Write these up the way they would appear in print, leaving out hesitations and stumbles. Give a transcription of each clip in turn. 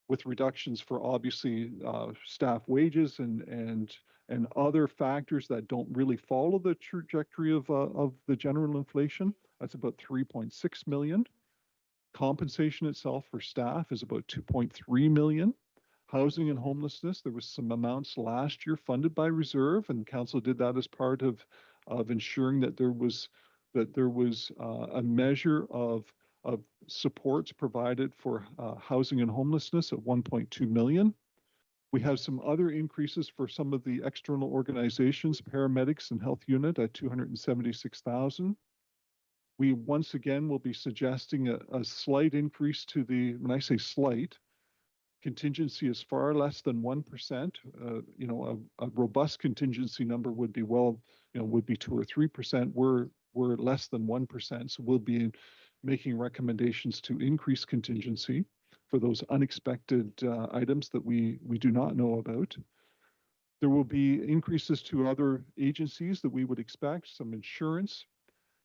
with reductions for obviously staff wages and other factors that don't really follow the trajectory of the general inflation. That's about 3.6 million. Compensation itself for staff is about 2.3 million. Housing and homelessness, there was some amounts last year funded by reserve, and council did that as part of ensuring that there was a measure of supports provided for housing and homelessness at 1.2 million. We have some other increases for some of the external organizations, paramedics and health unit at 276,000. We once again will be suggesting a slight increase to when I say slight, contingency is far less than 1%. A robust contingency number would be would be 2 or 3%. We're less than 1%, so we'll be making recommendations to increase contingency for those unexpected items that we do not know about. There will be increases to other agencies that we would expect, some insurance.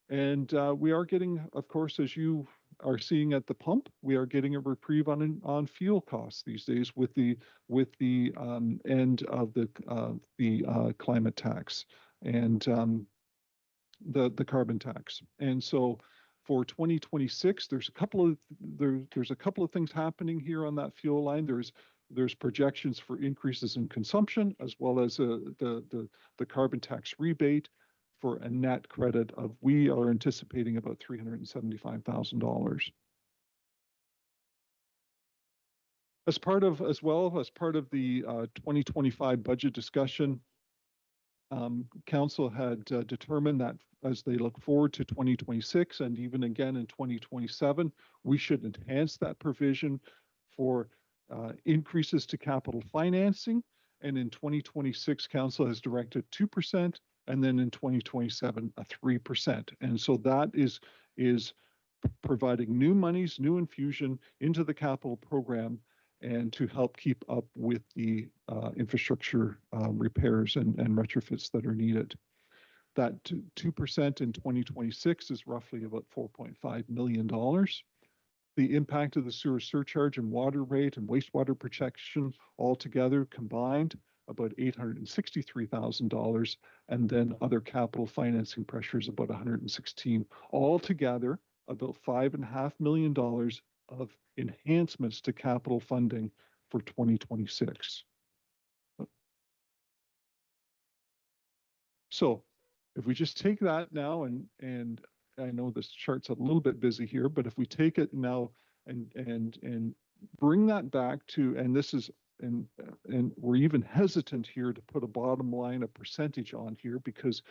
And we are getting, of course, as you are seeing at the pump, we are getting a reprieve on fuel costs these days with the end of the climate tax and the carbon tax. And so for 2026, there's a couple of things happening here on that fuel line. There's projections for increases in consumption as well as the carbon tax rebate for a net credit of, we are anticipating about $375,000. As part of the 2025 budget discussion, council had determined that as they look forward to 2026 and even again in 2027, we should enhance that provision for increases to capital financing. And in 2026, council has directed 2%, and then in 2027, a 3%. And so that is providing new monies, new infusion into the capital program, and to help keep up with the infrastructure repairs and retrofits that are needed. That 2% in 2026 is roughly about $4.5 million. The impact of the sewer surcharge and water rate and wastewater protection altogether combined about $863,000, and then other capital financing pressures about $116,000. Altogether, about $5.5 million of enhancements to capital funding for 2026. So if we just take that now, and I know this chart's a little bit busy here, but if we take it now and bring that back to, and this is, and we're even hesitant here to put a bottom line, a percentage on here, because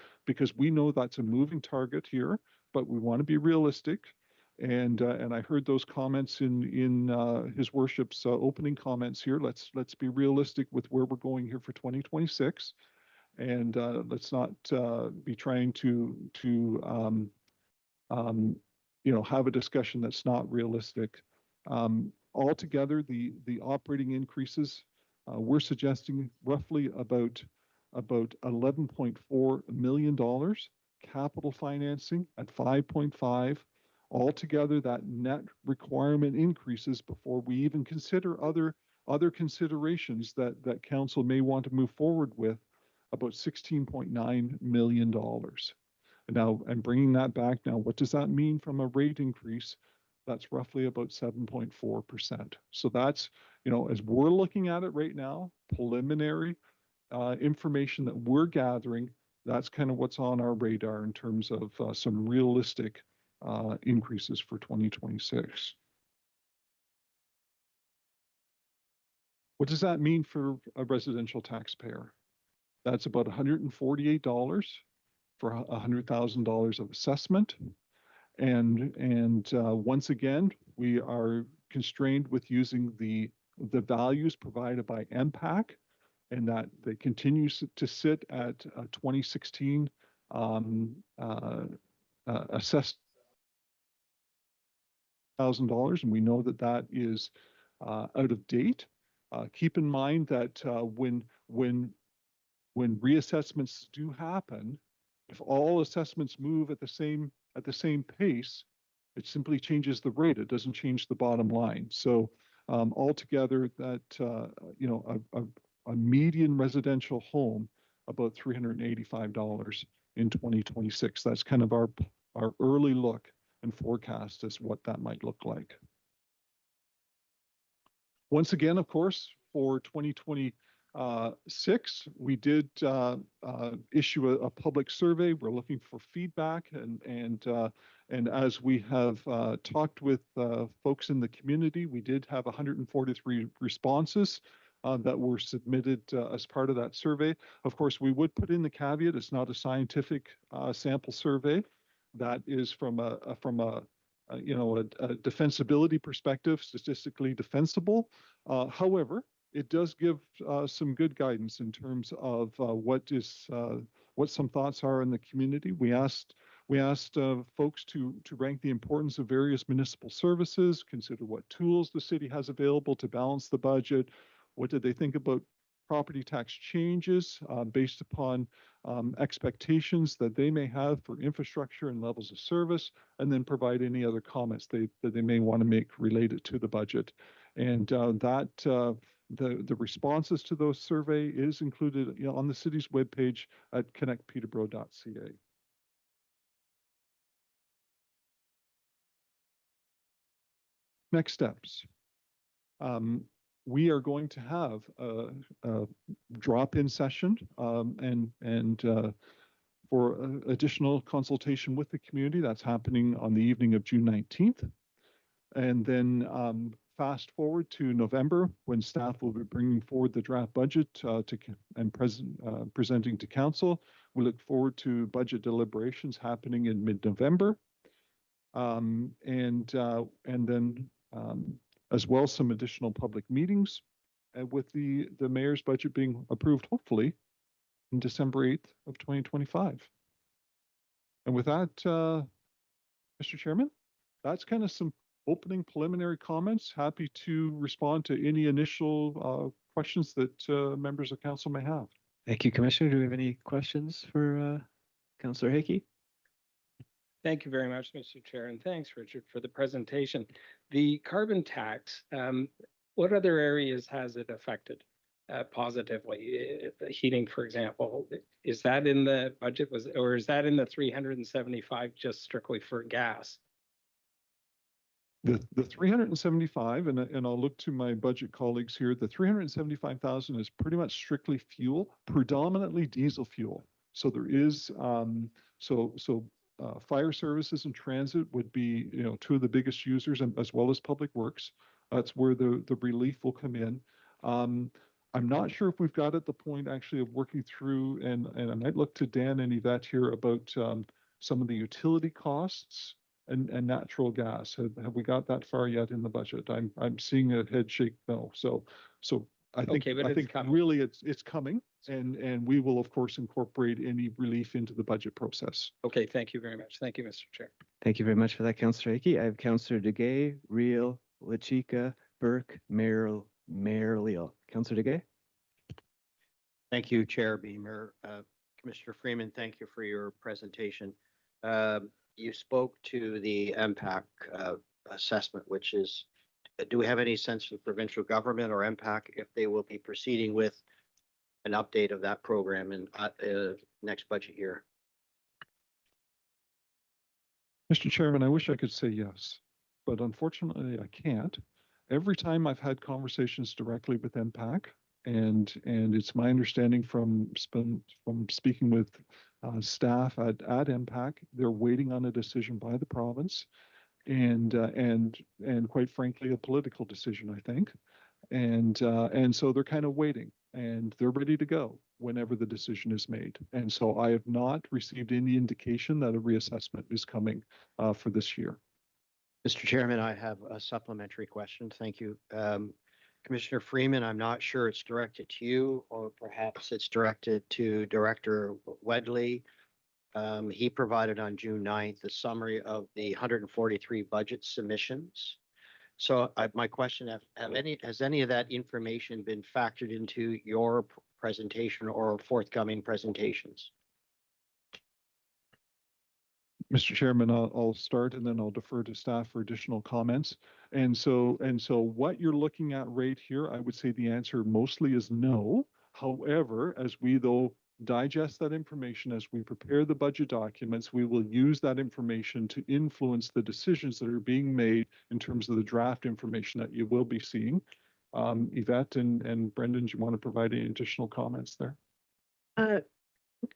we know that's a moving target here, but we want to be realistic. And I heard those comments in His Worship's opening comments here. Let's be realistic with where we're going here for 2026, and let's not be trying to have a discussion that's not realistic. Altogether, the operating increases, we're suggesting roughly about $11.4 million, capital financing at 5.5. Altogether, that net requirement increases before we even consider other considerations that council may want to move forward with, about $16.9 million. Now, and bringing that back now, what does that mean from a rate increase? That's roughly about 7.4%. So that's, as we're looking at it right now, preliminary information that we're gathering, that's kind of what's on our radar in terms of some realistic increases for 2026. What does that mean for a residential taxpayer? That's about $148 for $100,000 of assessment. And once again, we are constrained with using the values provided by MPAC, and that they continue to sit at 2016 assessed $1,000, and we know that is out of date. Keep in mind that when reassessments do happen, if all assessments move at the same pace, it simply changes the rate. It doesn't change the bottom line. So Altogether, that a median residential home about $385 in 2026. That's kind of our early look and forecast as what that might look like. Once again, of course, for 2026, we did issue a public survey. We're looking for feedback, and as we have talked with folks in the community, we did have 143 responses that were submitted as part of that survey. Of course, we would put in the caveat: it's not a scientific sample survey. That is from a defensibility perspective, statistically defensible. However, it does give some good guidance in terms of what some thoughts are in the community. We asked folks to rank the importance of various municipal services, consider what tools the city has available to balance the budget. What did they think about property tax changes based upon expectations that they may have for infrastructure and levels of service, and then provide any other comments that they may want to make related to the budget. And the responses to those survey is included on the city's webpage at connectpeterborough.ca. Next steps. We are going to have a drop-in session and for additional consultation with the community. That's happening on the evening of June 19th. And then fast forward to November, when staff will be bringing forward the draft budget presenting to council. We look forward to budget deliberations happening in mid-November. And then as well, some additional public meetings with the mayor's budget being approved, hopefully, in December 8th of 2025. And with that, Mr. Chairman, that's kind of some opening preliminary comments. Happy to respond to any initial questions that members of council may have. Thank you, Commissioner. Do we have any questions for Councillor Hickey? Thank you very much, Mr. Chair, and thanks, Richard, for the presentation. The carbon tax, what other areas has it affected positively? Heating, for example, is that in the budget, or is that in the 375 just strictly for gas? The 375, and I'll look to my budget colleagues here, the 375,000 is pretty much strictly fuel, predominantly diesel fuel. So there is, fire services and transit would be, two of the biggest users, and as well as public works. That's where the relief will come in. I'm not sure if we've got at the point actually of working through, and I might look to Dan and Yvette here about some of the utility costs and natural gas. Have we got that far yet in the budget? I'm seeing a head shake no. So I think really it's coming, and we will of course incorporate any relief into the budget process. Okay, thank you very much. Thank you, Mr. Chair. Thank you very much for that, Councillor Hickey. I have Councillor Duguay, Reel, Lachika, Burke, Mayor Leal. Councillor Duguay. Thank you, Chair Beamer. Commissioner Freeman, thank you for your presentation. You spoke to the MPAC assessment, which is, do we have any sense from provincial government or MPAC if they will be proceeding with an update of that program in next budget year? Mr. Chairman, I wish I could say yes, but unfortunately I can't. Every time I've had conversations directly with MPAC, and it's my understanding from speaking with staff at MPAC, they're waiting on a decision by the province, and quite frankly, a political decision, I think, and so they're kind of waiting, and they're ready to go whenever the decision is made. And so I have not received any indication that a reassessment is coming for this year. Mr. Chairman, I have a supplementary question. Thank you. Commissioner Freeman, I'm not sure it's directed to you, or perhaps it's directed to Director Wedley. He provided on June 9th a summary of the 143 budget submissions. So my question, has any of that information been factored into your presentation or forthcoming presentations? Mr. Chairman, I'll start and then I'll defer to staff for additional comments. And so what you're looking at right here, I would say the answer mostly is no. However, as we though digest that information, as we prepare the budget documents, we will use that information to influence the decisions that are being made in terms of the draft information that you will be seeing. Yvette and Brendan, do you want to provide any additional comments there?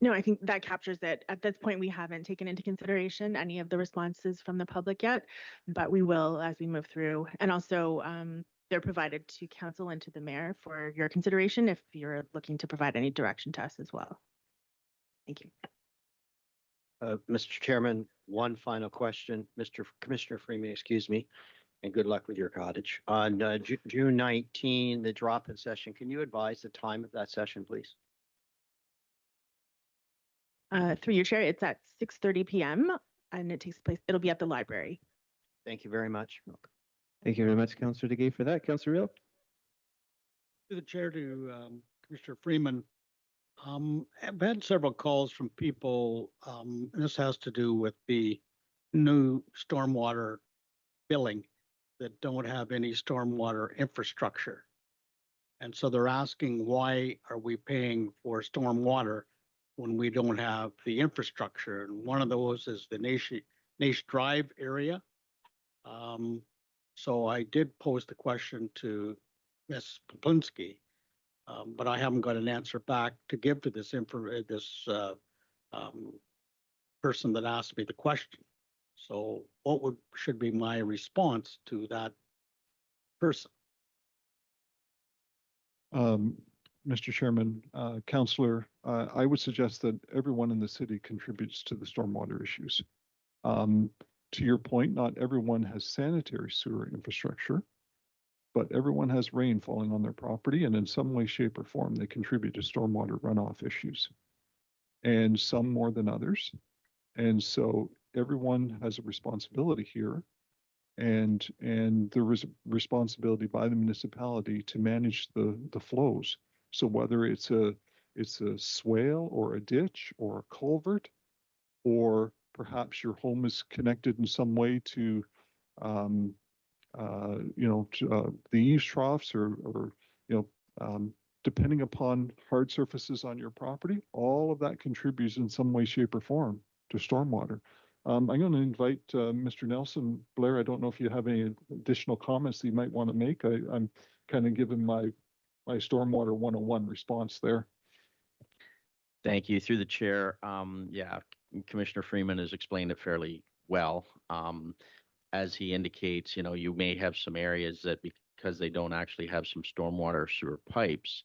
No, I think that captures it. At this point, we haven't taken into consideration any of the responses from the public yet, but we will as we move through. And also, they're provided to council and to the mayor for your consideration if you're looking to provide any direction to us as well. Thank you. Mr. Chairman, one final question, Commissioner Freeman, excuse me, and good luck with your cottage. On June 19, the drop-in session, can you advise the time of that session, please? Through your chair, it's at 6:30 p.m. and it'll be at the library. Thank you very much. Thank you very much, Councillor DeGay, for that. Councillor Real. To the chair, to Commissioner Freeman. I've had several calls from people, and this has to do with the new stormwater billing that don't have any stormwater infrastructure. And so they're asking, why are we paying for stormwater when we don't have the infrastructure? And one of those is the Nash Drive area. So I did pose the question to Ms. Poplinski, but I haven't got an answer back to give to this person that asked me the question. So what should be my response to that person? Mr. Chairman, Councillor, I would suggest that everyone in the city contributes to the stormwater issues. To your point, not everyone has sanitary sewer infrastructure, but everyone has rain falling on their property, and in some way, shape, or form, they contribute to stormwater runoff issues, and some more than others. And so everyone has a responsibility here, and there is a responsibility by the municipality to manage the flows. So whether it's a swale or a ditch or a culvert, or perhaps your home is connected in some way to the eaves troughs or depending upon hard surfaces on your property, all of that contributes in some way, shape, or form to stormwater. I'm going to invite Mr. Nelson. Blair, I don't know if you have any additional comments that you might want to make. I'm kind of giving my stormwater 101 response there. Thank you. Through the chair, yeah, Commissioner Freeman has explained it fairly well. As he indicates, you may have some areas that because they don't actually have some stormwater sewer pipes,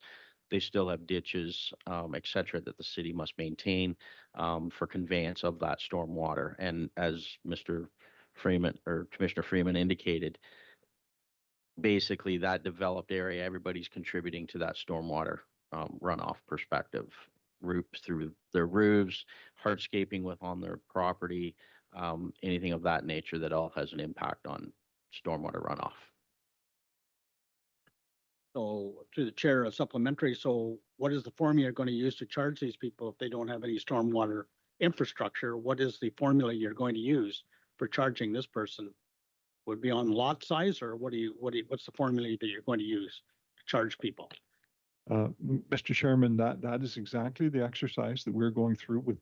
they still have ditches, et cetera, that the city must maintain for conveyance of that stormwater. And as Mr. Freeman or Commissioner Freeman indicated, basically that developed area, everybody's contributing to that stormwater runoff perspective. Roofs through their roofs, hardscaping on their property, anything of that nature that all has an impact on stormwater runoff. So to the chair, a supplementary. So what is the formula you're going to use to charge these people if they don't have any stormwater infrastructure? What is the formula you're going to use for charging this person? Would it be on lot size, or what's the formula that you're going to use to charge people? Mr. Chairman, that is exactly the exercise that we're going through with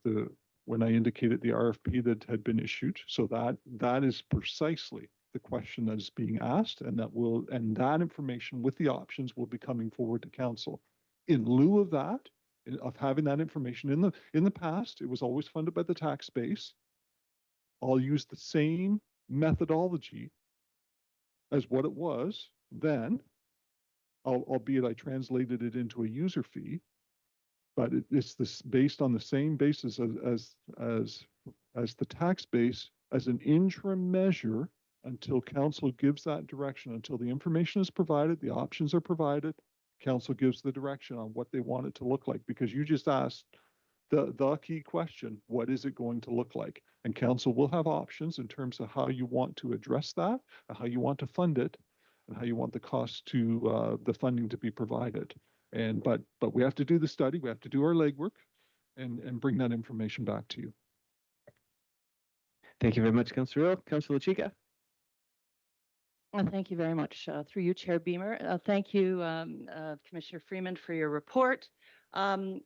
when I indicated the RFP that had been issued. So that is precisely the question that is being asked, and that information with the options will be coming forward to council. In lieu of that, of having that information in the past, it was always funded by the tax base. I'll use the same methodology as what it was then, albeit I translated it into a user fee, but it's based on the same basis as the tax base as an interim measure until council gives that direction, until the information is provided, the options are provided, council gives the direction on what they want it to look like. Because you just asked the key question, what is it going to look like? And council will have options in terms of how you want to address that, how you want to fund it, and how you want the cost to the funding to be provided. But we have to do the study, we have to do our legwork, and bring that information back to you. Thank you very much, Councillor Real. Councillor Lucica. Thank you very much. Through you, Chair Beamer. Thank you, Commissioner Freeman, for your report. I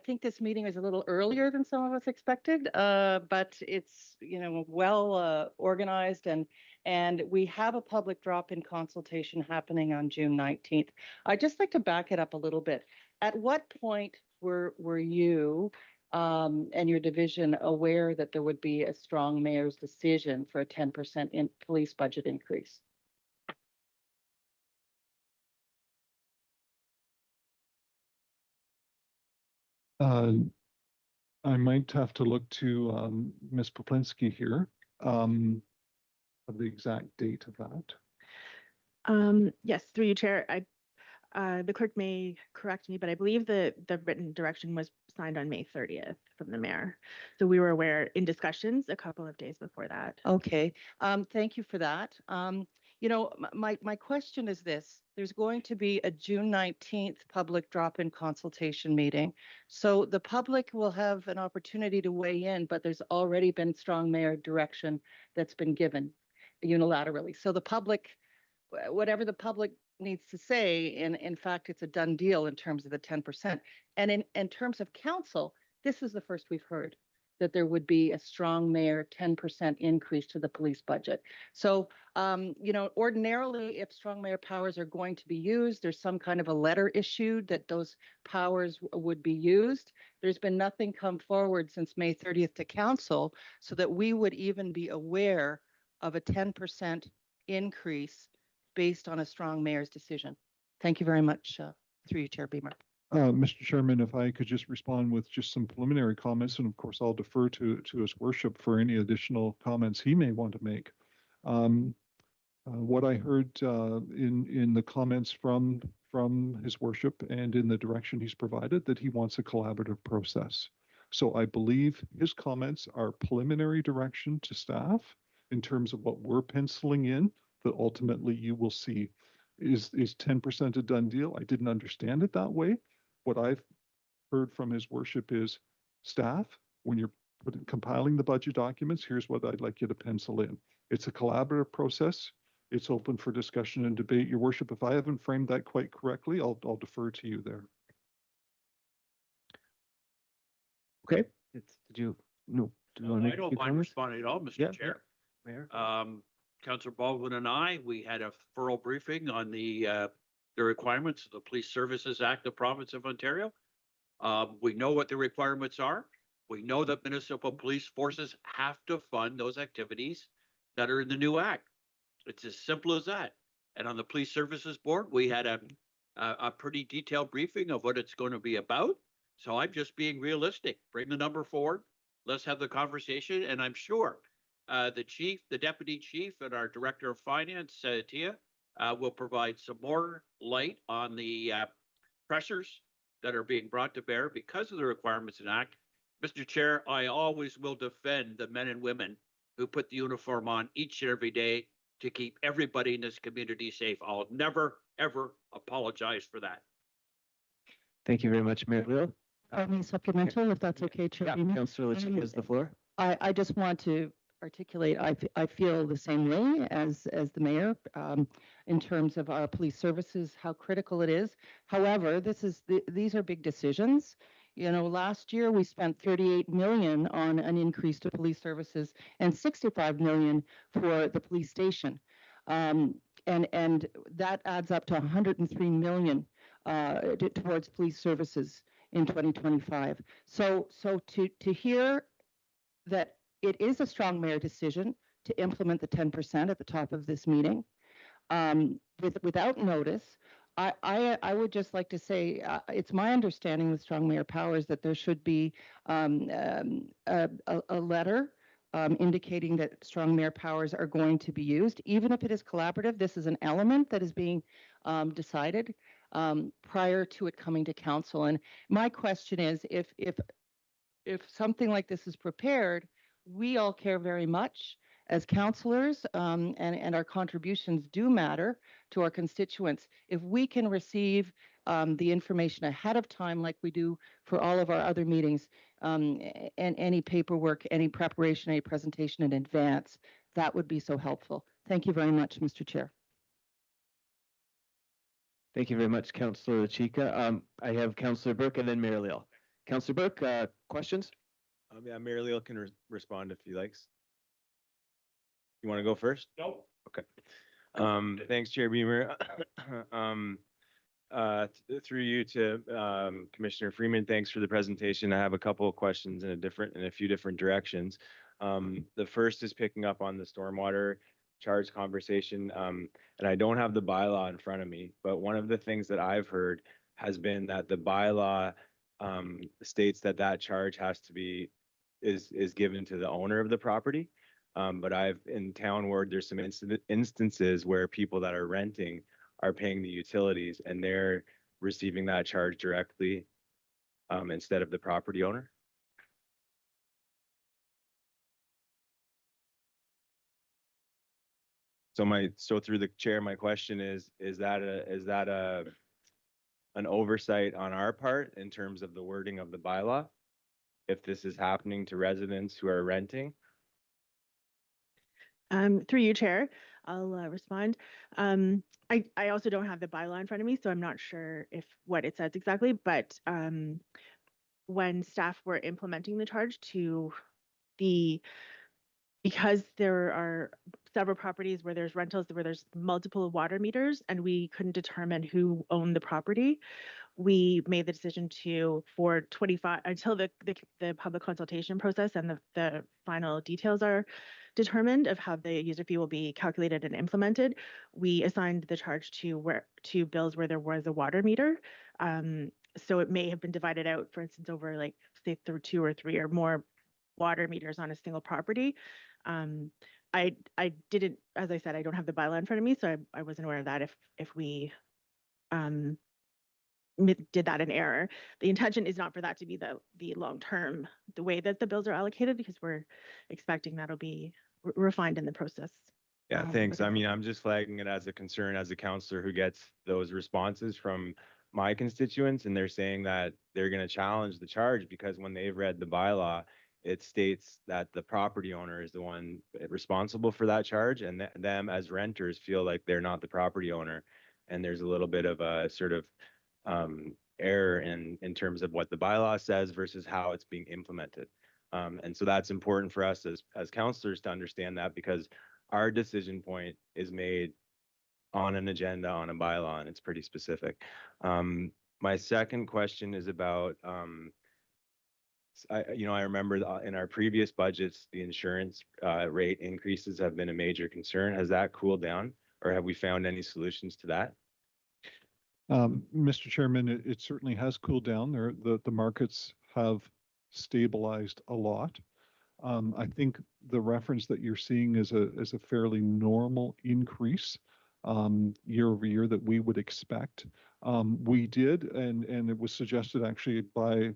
think this meeting is a little earlier than some of us expected, but it's, well organized, and we have a public drop-in consultation happening on June 19th. I'd just like to back it up a little bit. At what point were you and your division aware that there would be a strong mayor's decision for a 10% in police budget increase? I might have to look to Ms. Poplinski here of the exact date of that. Yes, through you, Chair. The clerk may correct me, but I believe the written direction was signed on May 30th from the mayor. So we were aware in discussions a couple of days before that. Okay, thank you for that. My question is this. There's going to be a June 19th public drop-in consultation meeting. So the public will have an opportunity to weigh in, but there's already been strong mayor direction that's been given unilaterally. So the public, whatever the public needs to say, in fact, it's a done deal in terms of the 10%. And in terms of council, this is the first we've heard that there would be a strong mayor 10% increase to the police budget. So, ordinarily, if strong mayor powers are going to be used, there's some kind of a letter issued that those powers would be used. There's been nothing come forward since May 30th to council so that we would even be aware of a 10% increase based on a strong mayor's decision. Thank you very much, through you, Chair Beamer. Mr. Chairman, if I could just respond with just some preliminary comments, and of course I'll defer to His Worship for any additional comments he may want to make. What I heard in the comments from His Worship and in the direction he's provided, that he wants a collaborative process. So I believe his comments are preliminary direction to staff in terms of what we're penciling in, that ultimately you will see. Is 10% a done deal? I didn't understand it that way. What I've heard from His Worship is, staff, when you're compiling the budget documents, here's what I'd like you to pencil in. It's a collaborative process. It's open for discussion and debate. Your Worship, if I haven't framed that quite correctly, I'll defer to you there. Okay. Did you want to make I a don't few mind comments? responding at all, Mr. Yeah, Chair. Mayor. Councillor Baldwin and I, we had a thorough briefing on the requirements of the Police Services Act of Province of Ontario. We know what the requirements are. We know that municipal police forces have to fund those activities that are in the new act. It's as simple as that. And on the Police Services Board, we had a pretty detailed briefing of what it's going to be about. So I'm just being realistic. Bring the number forward. Let's have the conversation. And I'm sure the chief, the deputy chief, and our director of finance, Tia, will provide some more light on the pressures that are being brought to bear because of the requirements in Act. Mr. Chair, I always will defend the men and women who put the uniform on each and every day to keep everybody in this community safe. I'll never, ever apologize for that. Thank you very much, Mayor Leal. Any supplemental, if that's okay, Chair Yeah, Beamer? Councillor Lucica has the floor. I just want to articulate, I feel the same way as the mayor in terms of our police services, how critical it is. However, these are big decisions. Last year we spent 38 million on an increase to police services and 65 million for the police station. And that adds up to 103 million towards police services in 2025. So to hear that it is a strong mayor decision to implement the 10% at the top of this meeting without notice, I would just like to say it's my understanding with strong mayor powers that there should be a letter indicating that strong mayor powers are going to be used. Even if it is collaborative, this is an element that is being decided prior to it coming to council. And my question is, if something like this is prepared, we all care very much as councillors, and our contributions do matter to our constituents. If we can receive the information ahead of time, like we do for all of our other meetings, and any paperwork, any preparation, any presentation in advance, that would be so helpful. Thank you very much, Mr. Chair. Thank you very much, Councillor Chika. I have Councillor Burke and then Mayor Leal. Councillor Burke, questions? Yeah, Mayor Leal can respond if he likes. You want to go first? No. Okay. Thanks, Chair Beamer. Through you to Commissioner Freeman, thanks for the presentation. I have a couple of questions in a few different directions. The first is picking up on the stormwater charge conversation. And I don't have the bylaw in front of me, but one of the things that I've heard has been that the bylaw states that that charge has to be is given to the owner of the property. But in town ward, there's some instances where people that are renting are paying the utilities and they're receiving that charge directly instead of the property owner. So through the chair, my question is that an oversight on our part in terms of the wording of the bylaw? If this is happening to residents who are renting? Through you, Chair, I'll respond. I also don't have the bylaw in front of me, so I'm not sure what it says exactly, but when staff were implementing the charge because there are several properties where there's rentals, where there's multiple water meters, and we couldn't determine who owned the property, we made the decision for 25, until the public consultation process and the final details are determined of how the user fee will be calculated and implemented, we assigned the charge to bills where there was a water meter. So it may have been divided out, for instance, over say through 2 or 3 or more water meters on a single property. I didn't, as I said, I don't have the bylaw in front of me, so I wasn't aware of that if we did that in error. The intention is not for that to be the long term, the way that the bills are allocated, because we're expecting that'll be refined in the process. Yeah, thanks. I mean, I'm just flagging it as a concern as a counselor who gets those responses from my constituents, and they're saying that they're going to challenge the charge because when they've read the bylaw, it states that the property owner is the one responsible for that charge, and them as renters feel like they're not the property owner. And there's a little bit of a sort of error in terms of what the bylaw says versus how it's being implemented. And so that's important for us as counselors to understand that, because our decision point is made on an agenda, on a bylaw, and it's pretty specific. My second question is about I remember in our previous budgets, the insurance rate increases have been a major concern. Has that cooled down, or have we found any solutions to that? Mr. Chairman, it certainly has cooled down. The markets have stabilized a lot. I think the reference that you're seeing is a fairly normal increase year over year that we would expect. We did, and it was suggested actually by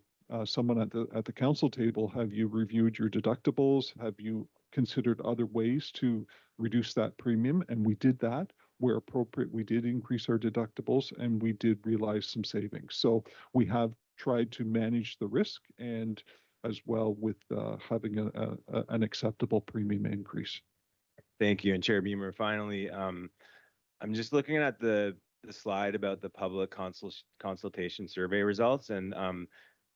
someone at the council table, have you reviewed your deductibles? Have you considered other ways to reduce that premium? And we did that. Where appropriate, we did increase our deductibles and we did realize some savings. So we have tried to manage the risk and as well with having an acceptable premium increase. Thank you. And Chair Beamer, finally, I'm just looking at the slide about the public consultation survey results. And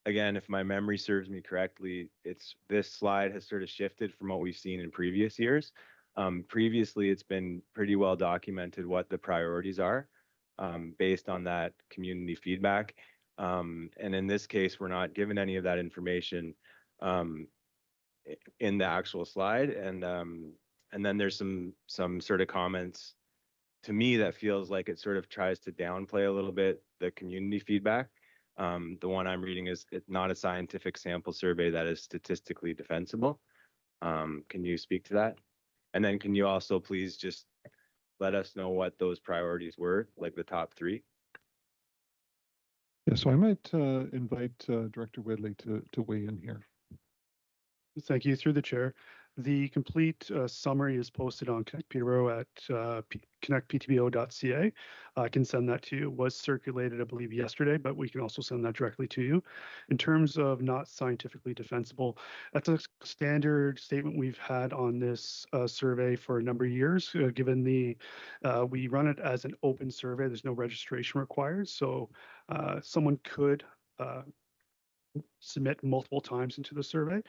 again, if my memory serves me correctly, this slide has sort of shifted from what we've seen in previous years. Previously, it's been pretty well documented what the priorities are based on that community feedback. And in this case, we're not given any of that information in the actual slide. And then there's some sort of comments to me that feels like it sort of tries to downplay a little bit the community feedback. The one I'm reading is it's not a scientific sample survey that is statistically defensible. Can you speak to that? And then can you also please just let us know what those priorities were, like the top 3? Yeah, so I might invite Director Wedley to weigh in here. Thank you, through the chair. The complete summary is posted on Connect Peterborough at connectptbo.ca. I can send that to you. It was circulated, I believe, yesterday, but we can also send that directly to you. In terms of not scientifically defensible, that's a standard statement we've had on this survey for a number of years, given we run it as an open survey. There's no registration required. So someone could submit multiple times into the survey.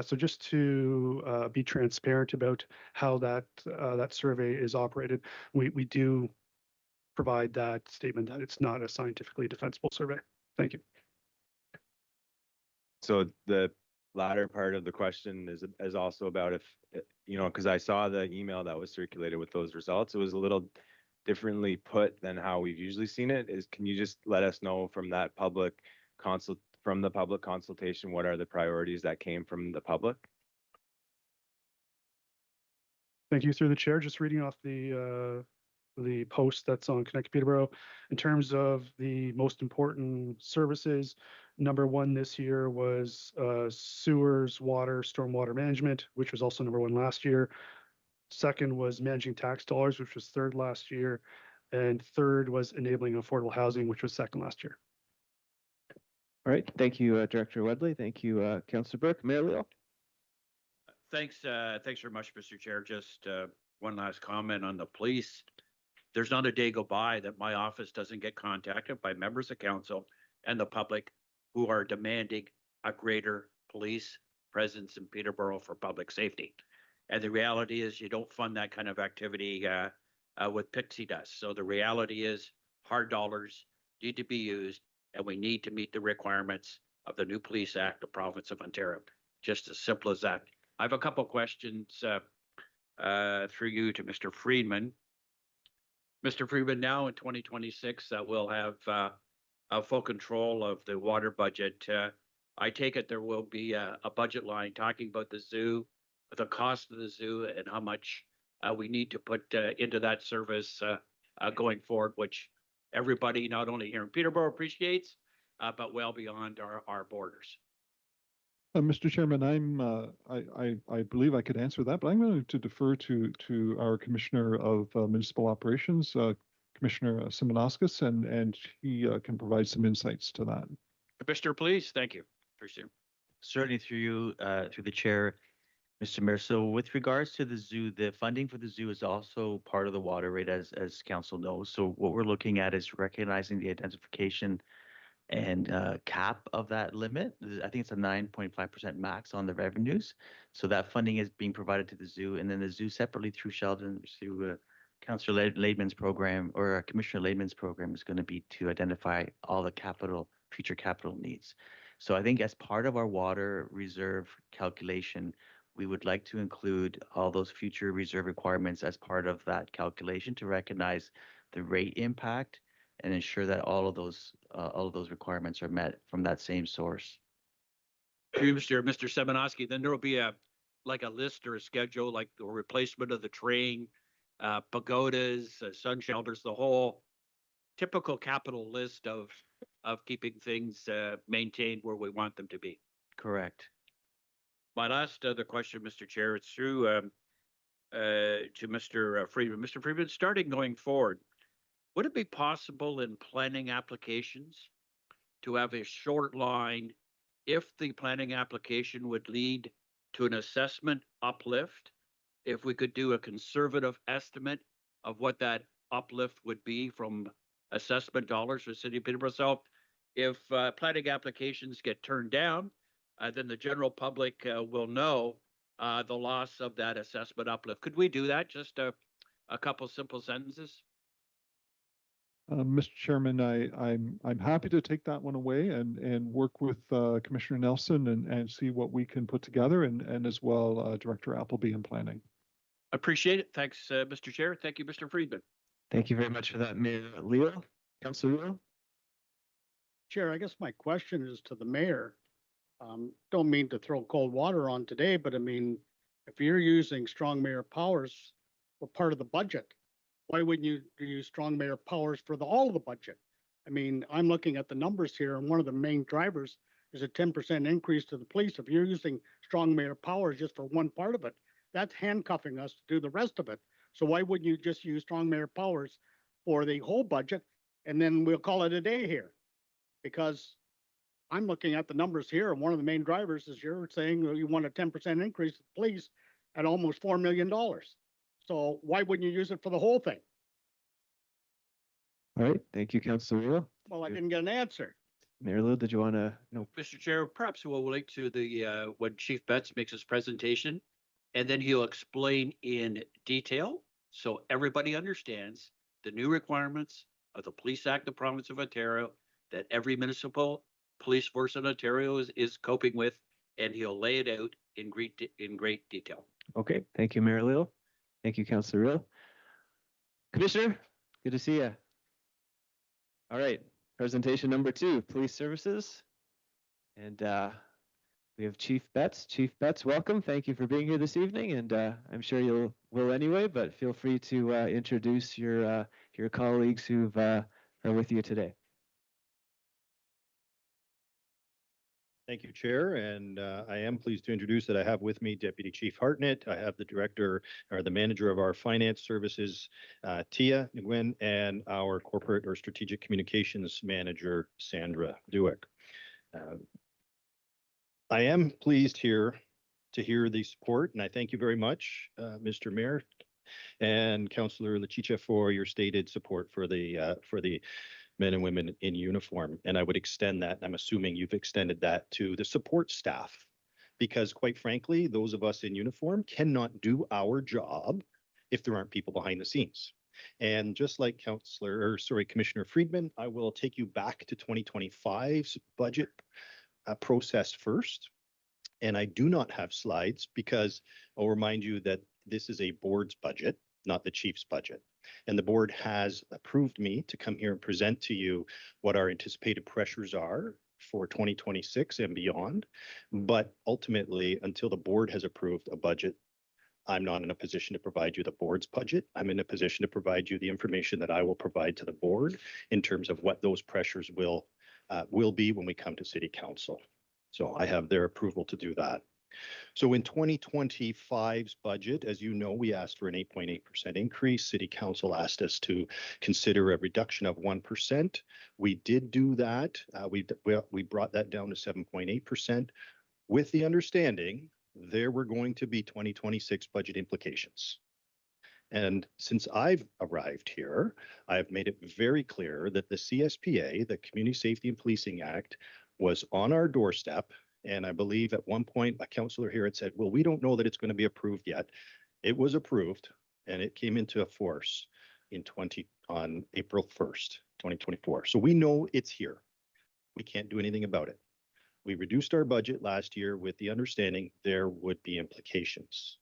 So just to be transparent about how that survey is operated, we do provide that statement that it's not a scientifically defensible survey. Thank you. So the latter part of the question is also about if, because I saw the email that was circulated with those results. It was a little differently put than how we've usually seen it. Can you just let us know from the public consultation, what are the priorities that came from the public? Thank you, through the chair. Just reading off the post that's on Connect Peterborough. In terms of the most important services, number one this year was sewers, water, stormwater management, which was also number one last year. Second was managing tax dollars, which was third last year. And third was enabling affordable housing, which was second last year. All right. Thank you, Director Wedley. Thank you, Councillor Burke. Mayor Leal. Thanks very much, Mr. Chair. Just one last comment on the police. There's not a day go by that my office doesn't get contacted by members of council and the public who are demanding a greater police presence in Peterborough for public safety. And the reality is you don't fund that kind of activity with pixie dust. So the reality is hard dollars need to be used, and we need to meet the requirements of the new Police Act, the province of Ontario. Just as simple as that. I have a couple of questions through you to Mr. Freeman. Mr. Freeman, now in 2026, we'll have full control of the water budget. I take it there will be a budget line talking about the zoo, the cost of the zoo, and how much we need to put into that service going forward, which everybody, not only here in Peterborough, appreciates, but well beyond our borders. Mr. Chairman, I believe I could answer that, but I'm going to defer to our Commissioner of Municipal Operations, Commissioner Simonauskas, and he can provide some insights to that. Commissioner, please. Thank you. Appreciate it. Certainly through you, through the chair, Mr. Mayor. So with regards to the zoo, the funding for the zoo is also part of the water rate, as council knows. So what we're looking at is recognizing the identification and cap of that limit. I think it's a 9.5% max on the revenues. So that funding is being provided to the zoo, and then the zoo separately through Sheldon, through Councillor Laidman's program, or Commissioner Laidman's program, is going to be to identify all the future capital needs. So I think as part of our water reserve calculation, we would like to include all those future reserve requirements as part of that calculation to recognize the rate impact and ensure that all of those requirements are met from that same source. Mr. Simonoski, then there will be a list or a schedule, like the replacement of the train, pagodas, sun shelters, the whole typical capital list of keeping things maintained where we want them to be. Correct. My last other question, Mr. Chair, it's through to Mr. Freeman. Mr. Freeman, starting going forward, would it be possible in planning applications to have a short line if the planning application would lead to an assessment uplift? If we could do a conservative estimate of what that uplift would be from assessment dollars for City of Peterborough. So if planning applications get turned down, then the general public will know the loss of that assessment uplift. Could we do that? Just a couple simple sentences. Mr. Chairman, I'm happy to take that one away and work with Commissioner Nelson and see what we can put together, and as well Director Appleby in planning. Appreciate it. Thanks, Mr. Chair. Thank you, Mr. Friedman. Thank you very much for that, Mayor Leal. Councillor Leal. Chair, I guess my question is to the mayor. Don't mean to throw cold water on today, but I mean, if you're using strong mayor powers for part of the budget, why wouldn't you use strong mayor powers for all of the budget? I mean, I'm looking at the numbers here, and one of the main drivers is a 10% increase to the police. If you're using strong mayor powers just for one part of it, that's handcuffing us to do the rest of it. So why wouldn't you just use strong mayor powers for the whole budget? And then we'll call it a day here. Because I'm looking at the numbers here, and one of the main drivers is you're saying that you want a 10% increase in police at almost $4 million. So why wouldn't you use it for the whole thing? All right, thank you, Councilor Real. Well, I didn't get an answer. Mayor Lil, did you want to? No. Mr. Chair, perhaps we'll wait to the, when Chief Betts makes his presentation, and then he'll explain in detail, so everybody understands the new requirements of the Police Act of the Province of Ontario that every municipal police force in Ontario is coping with, and he'll lay it out in great detail. Okay, thank you, Mayor Lil. Thank you, Councilor Real. Commissioner, good to see you. All right, presentation number 2, police services. And we have Chief Betts. Chief Betts, welcome. Thank you for being here this evening. And I'm sure you will anyway, but feel free to introduce your colleagues who are with you today. Thank you, Chair, and I am pleased to introduce that I have with me Deputy Chief Hartnett. I have the director or the manager of our finance services, Tia Nguyen, and our corporate or strategic communications manager, Sandra Duick. I am pleased here to hear the support, and I thank you very much, Mr. Mayor and Councillor Lechicha, for your stated support for the men and women in uniform. And I would extend that, I'm assuming you've extended that to the support staff, because quite frankly, those of us in uniform cannot do our job if there aren't people behind the scenes. And just like Commissioner Friedman, I will take you back to 2025's budget process first. And I do not have slides because I'll remind you that this is a board's budget, not the chief's budget. And the board has approved me to come here and present to you what our anticipated pressures are for 2026 and beyond. But ultimately, until the board has approved a budget, I'm not in a position to provide you the board's budget. I'm in a position to provide you the information that I will provide to the board in terms of what those pressures will be when we come to City Council. So I have their approval to do that. So in 2025's budget, as you know, we asked for an 8.8% increase. City Council asked us to consider a reduction of 1%. We did do that. We brought that down to 7.8% with the understanding there were going to be 2026 budget implications. And since I've arrived here, I've made it very clear that the CSPA, the Community Safety and Policing Act, was on our doorstep. And I believe at one point, a councillor here had said, well, we don't know that it's going to be approved yet. It was approved and it came into force on April 1st, 2024. So we know it's here. We can't do anything about it. We reduced our budget last year with the understanding there would be implications.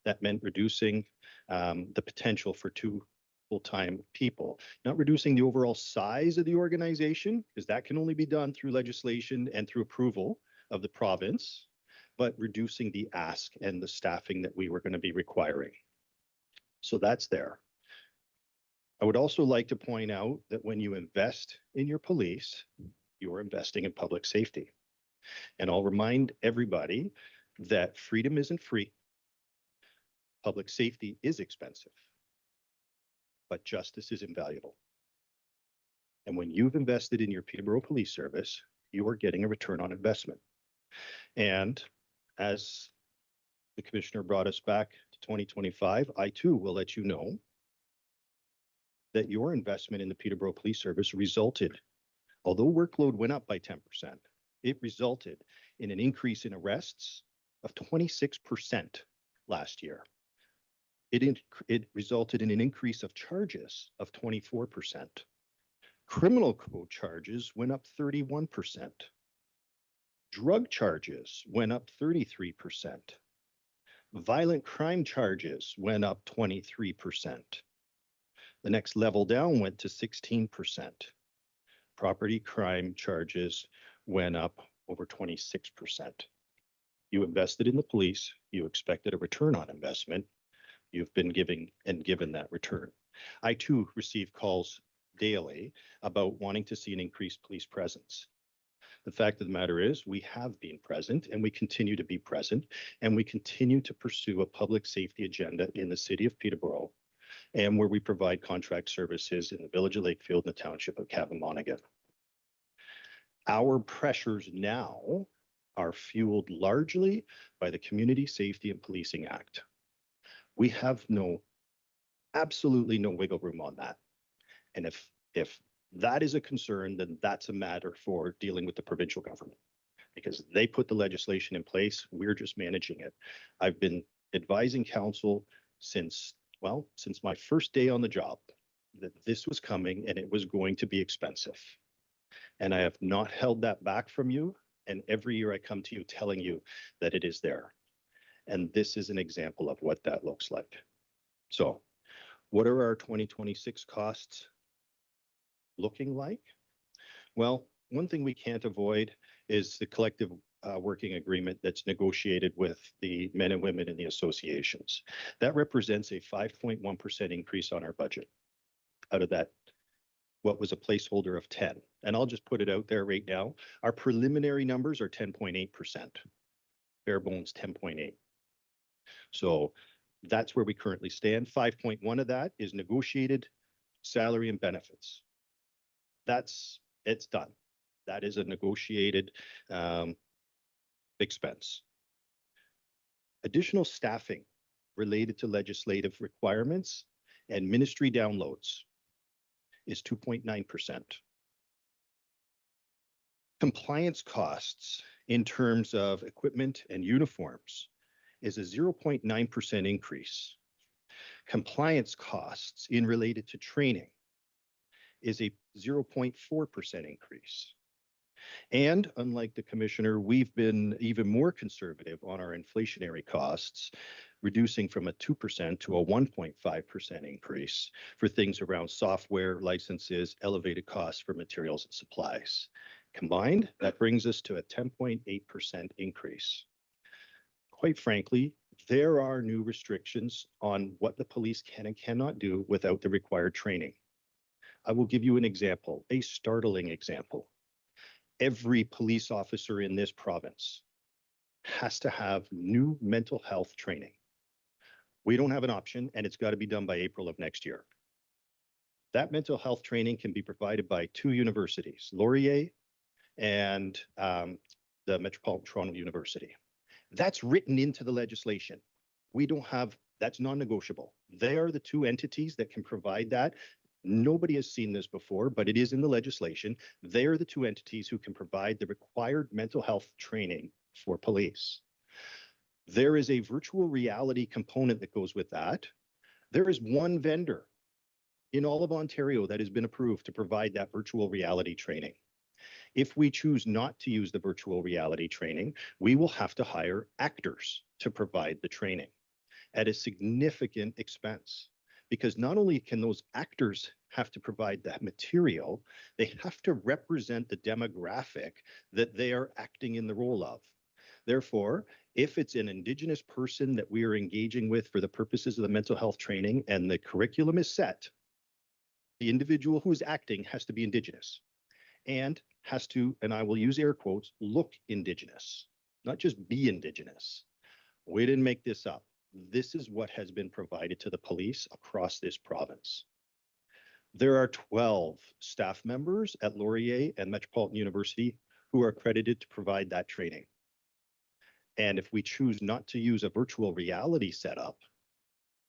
That meant reducing the potential for 2 full-time people, not reducing the overall size of the organization, because that can only be done through legislation and through approval of the province, but reducing the ask and the staffing that we were going to be requiring. So that's there. I would also like to point out that when you invest in your police, you are investing in public safety. And I'll remind everybody that freedom isn't free. Public safety is expensive, but justice is invaluable. And when you've invested in your Peterborough Police Service, you are getting a return on investment. And as the commissioner brought us back to 2025, I too will let you know that your investment in the Peterborough Police Service resulted, although workload went up by 10%, it resulted in an increase in arrests of 26% last year. It resulted in an increase of charges of 24%. Criminal code charges went up 31%. Drug charges went up 33%. Violent crime charges went up 23%. The next level down went to 16%. Property crime charges went up over 26%. You invested in the police, you expected a return on investment. You've been given that return. I too receive calls daily about wanting to see an increased police presence. The fact of the matter is, we have been present and we continue to be present, and we continue to pursue a public safety agenda in the city of Peterborough, and where we provide contract services in the village of Lakefield and the township of Cavan-Monaghan. Our pressures now are fueled largely by the Community Safety and Policing Act. We have absolutely no wiggle room on that. And if that is a concern, then that's a matter for dealing with the provincial government, because they put the legislation in place. We're just managing it. I've been advising council since my first day on the job that this was coming and it was going to be expensive. And I have not held that back from you. And every year I come to you telling you that it is there. And this is an example of what that looks like. So what are our 2026 costs looking like? Well, one thing we can't avoid is the collective working agreement that's negotiated with the men and women in the associations. That represents a 5.1% increase on our budget out of that, what was a placeholder of 10. And I'll just put it out there right now. Our preliminary numbers are 10.8%, bare bones 10.8. So that's where we currently stand. 5.1 of that is negotiated salary and benefits. It's done. That is a negotiated expense. Additional staffing related to legislative requirements and ministry downloads is 2.9%. Compliance costs in terms of equipment and uniforms is a 0.9% increase. Compliance costs in related to training is a 0.4% increase. And unlike the commissioner, we've been even more conservative on our inflationary costs, reducing from a 2% to a 1.5% increase for things around software, licenses, elevated costs for materials and supplies. Combined, that brings us to a 10.8% increase. Quite frankly, there are new restrictions on what the police can and cannot do without the required training. I will give you an example, a startling example. Every police officer in this province has to have new mental health training. We don't have an option, and it's got to be done by April of next year. That mental health training can be provided by two universities, Laurier and the Metropolitan Toronto University. That's written into the legislation. We don't have, that's non-negotiable. They are the two entities that can provide that. Nobody has seen this before, but it is in the legislation. They are the two entities who can provide the required mental health training for police. There is a virtual reality component that goes with that. There is one vendor in all of Ontario that has been approved to provide that virtual reality training. If we choose not to use the virtual reality training, we will have to hire actors to provide the training at a significant expense. Because not only can those actors have to provide that material, they have to represent the demographic that they are acting in the role of. Therefore, if it's an Indigenous person that we are engaging with for the purposes of the mental health training and the curriculum is set, the individual who is acting has to be Indigenous and has to, and I will use air quotes, look Indigenous, not just be Indigenous. We didn't make this up. This is what has been provided to the police across this province. There are 12 staff members at Laurier and Metropolitan University who are accredited to provide that training. And if we choose not to use a virtual reality setup,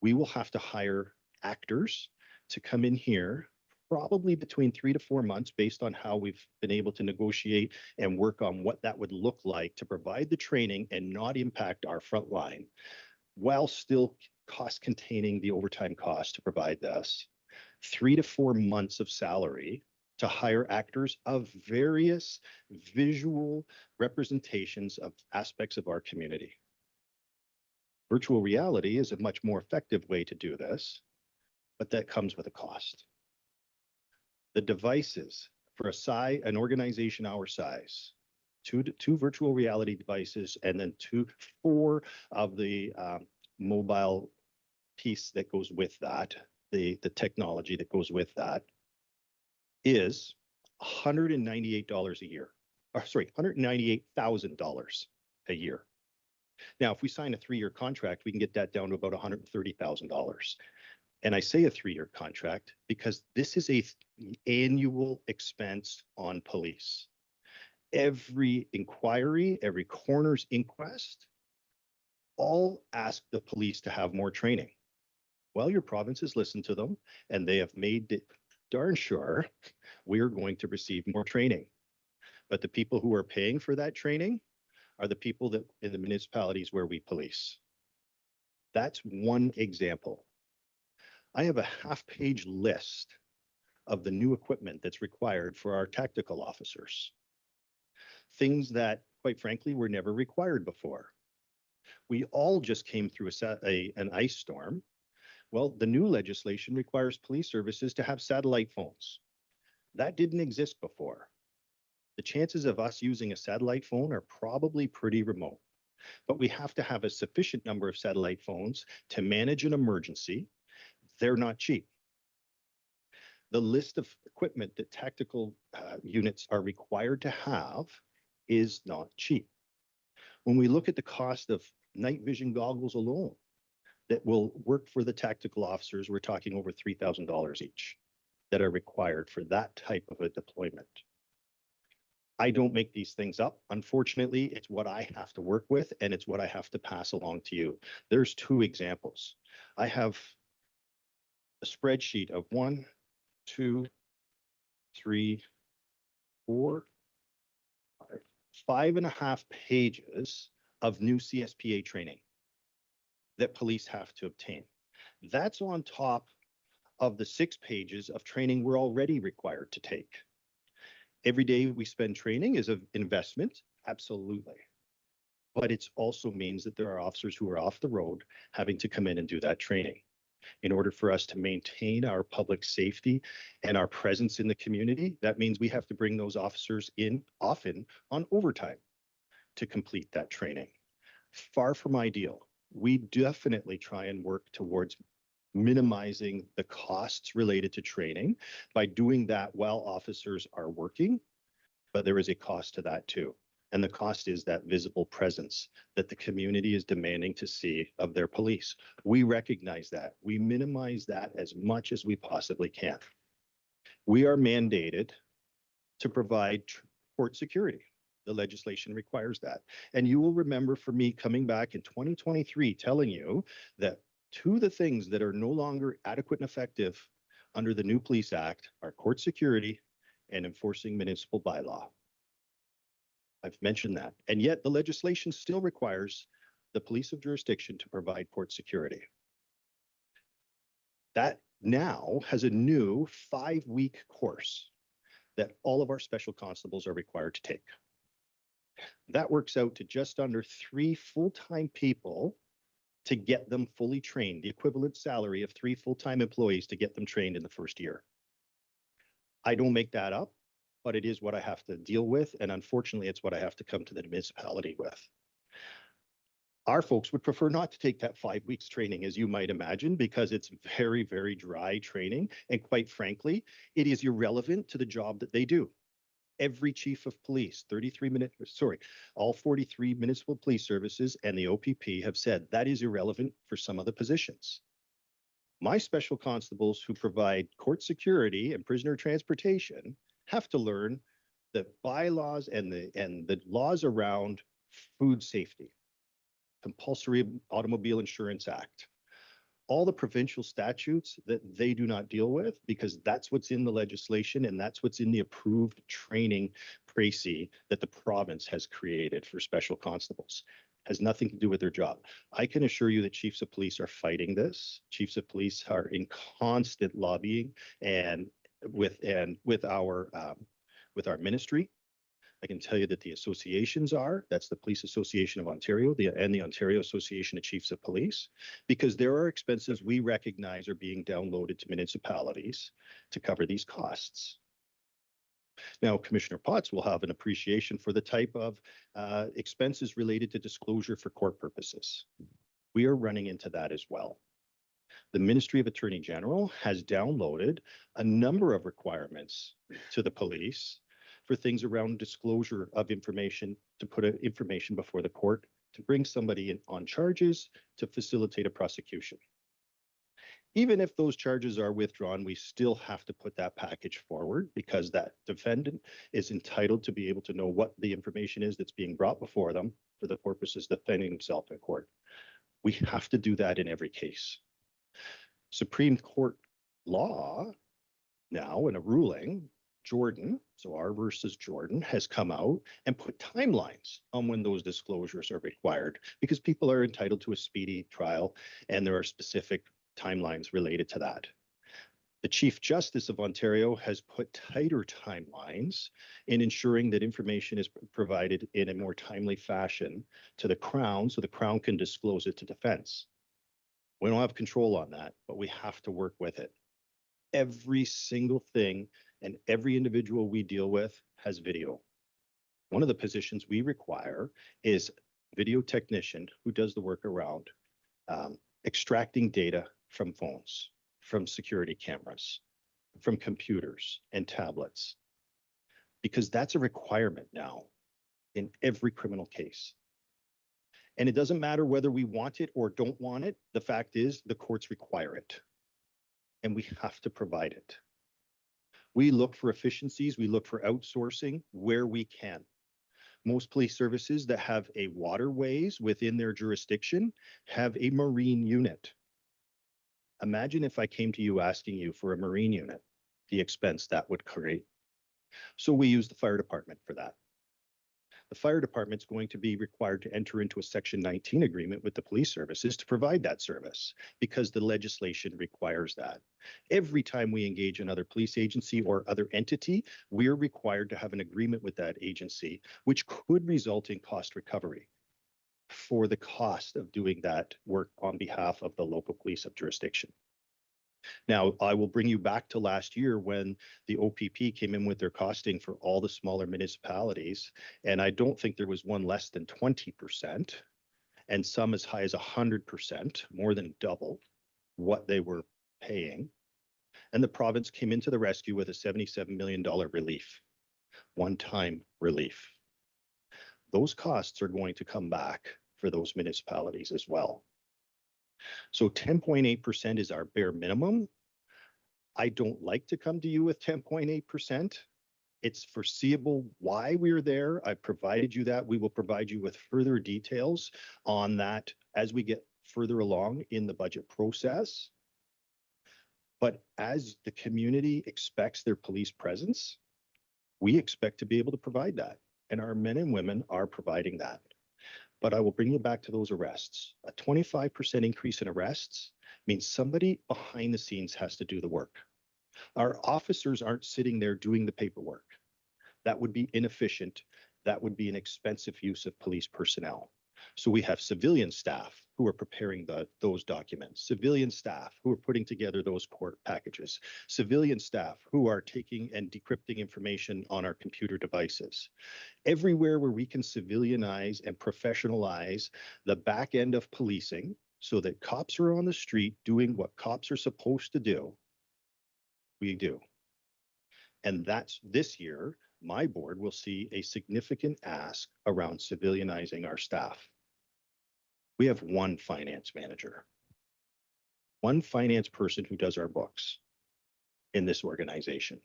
we will have to hire actors to come in here probably between 3 to 4 months based on how we've been able to negotiate and work on what that would look like to provide the training and not impact our front line, while still cost containing the overtime cost to provide this. 3 to 4 months of salary to hire actors of various visual representations of aspects of our community. Virtual reality is a much more effective way to do this, but that comes with a cost. The devices for an organization our size, two virtual reality devices, and then 4 of the mobile piece that goes with that, the technology that goes with that, is $198 a year. or sorry, $198,000 a year. Now, if we sign a 3-year contract, we can get that down to about $130,000. And I say a 3-year contract because this is a annual expense on police. Every inquiry, every coroner's inquest, all ask the police to have more training. Well, your province has listened to them and they have made it darn sure we are going to receive more training. But the people who are paying for that training are the people that in the municipalities where we police. That's one example. I have a half-page list of the new equipment that's required for our tactical officers. Things that, quite frankly, were never required before. We all just came through an ice storm. Well, the new legislation requires police services to have satellite phones. That didn't exist before. The chances of us using a satellite phone are probably pretty remote, but we have to have a sufficient number of satellite phones to manage an emergency. They're not cheap. The list of equipment that tactical units are required to have is not cheap. When we look at the cost of night vision goggles alone that will work for the tactical officers, we're talking over $3,000 each that are required for that type of a deployment. I don't make these things up. Unfortunately, it's what I have to work with and it's what I have to pass along to you. There's 2 examples. I have a spreadsheet of 1, 2, 3, 4, 5.5 pages of new CSPA training that police have to obtain. That's on top of the 6 pages of training we're already required to take. Every day we spend training is an investment, absolutely. But it also means that there are officers who are off the road having to come in and do that training. In order for us to maintain our public safety and our presence in the community, that means we have to bring those officers in often on overtime to complete that training. Far from ideal. We definitely try and work towards minimizing the costs related to training by doing that while officers are working, but there is a cost to that too. And the cost is that visible presence that the community is demanding to see of their police. We recognize that. We minimize that as much as we possibly can. We are mandated to provide court security. The legislation requires that. And you will remember for me coming back in 2023 telling you that 2 of the things that are no longer adequate and effective under the new Police Act are court security and enforcing municipal bylaw. I've mentioned that. And yet the legislation still requires the police of jurisdiction to provide court security. That now has a new 5-week course that all of our special constables are required to take. That works out to just under 3 full-time people to get them fully trained, the equivalent salary of 3 full-time employees to get them trained in the first year. I don't make that up, but it is what I have to deal with. And unfortunately, it's what I have to come to the municipality with. Our folks would prefer not to take that 5 weeks training, as you might imagine, because it's very, very dry training. And quite frankly, it is irrelevant to the job that they do. Every chief of police, all 43 municipal police services and the OPP have said that is irrelevant for some of the positions. My special constables who provide court security and prisoner transportation have to learn the bylaws and the laws around food safety, Compulsory Automobile Insurance Act, all the provincial statutes that they do not deal with, because that's what's in the legislation and that's what's in the approved training précis that the province has created for special constables. Has nothing to do with their job. I can assure you that chiefs of police are fighting this. Chiefs of police are in constant lobbying and with our ministry. I can tell you that the associations are, that's the Police Association of Ontario and the Ontario Association of Chiefs of Police, because there are expenses we recognize are being downloaded to municipalities to cover these costs. Now, Commissioner Potts will have an appreciation for the type of expenses related to disclosure for court purposes. We are running into that as well. The Ministry of Attorney General has downloaded a number of requirements to the police for for things around disclosure of information, to put information before the court, to bring somebody in on charges, to facilitate a prosecution. Even if those charges are withdrawn, we still have to put that package forward because that defendant is entitled to be able to know what the information is that's being brought before them for the purposes of defending himself in court. We have to do that in every case. Supreme Court law now in a ruling, Jordan, so R versus Jordan, has come out and put timelines on when those disclosures are required because people are entitled to a speedy trial and there are specific timelines related to that. The Chief Justice of Ontario has put tighter timelines in ensuring that information is provided in a more timely fashion to the Crown so the Crown can disclose it to defense. We don't have control on that, but we have to work with it. Every single thing and every individual we deal with has video. One of the positions we require is video technician who does the work around extracting data from phones, from security cameras, from computers and tablets, because that's a requirement now in every criminal case. And it doesn't matter whether we want it or don't want it. The fact is the courts require it and we have to provide it. We look for efficiencies. We look for outsourcing where we can. Most police services that have a waterways within their jurisdiction have a marine unit. Imagine if I came to you asking you for a marine unit, the expense that would create. So we use the fire department for that. The fire department's going to be required to enter into a Section 19 agreement with the police services to provide that service because the legislation requires that. Every time we engage another police agency or other entity, we're required to have an agreement with that agency, which could result in cost recovery for the cost of doing that work on behalf of the local police of jurisdiction. Now, I will bring you back to last year when the OPP came in with their costing for all the smaller municipalities, and I don't think there was one less than 20%, and some as high as 100%, more than double what they were paying. And the province came into the rescue with a $77 million relief, one-time relief. Those costs are going to come back for those municipalities as well. So 10.8% is our bare minimum. I don't like to come to you with 10.8%. It's foreseeable why we're there. I provided you that. We will provide you with further details on that as we get further along in the budget process. But as the community expects their police presence, we expect to be able to provide that. And our men and women are providing that. But I will bring you back to those arrests. A 25% increase in arrests means somebody behind the scenes has to do the work. Our officers aren't sitting there doing the paperwork. That would be inefficient. That would be an expensive use of police personnel. So we have civilian staff who are preparing those documents, civilian staff who are putting together those court packages, civilian staff who are taking and decrypting information on our computer devices. Everywhere where we can civilianize and professionalize the back end of policing so that cops are on the street doing what cops are supposed to do, we do. And that's this year, my board will see a significant ask around civilianizing our staff. We have one finance manager, one finance person who does our books in this organization.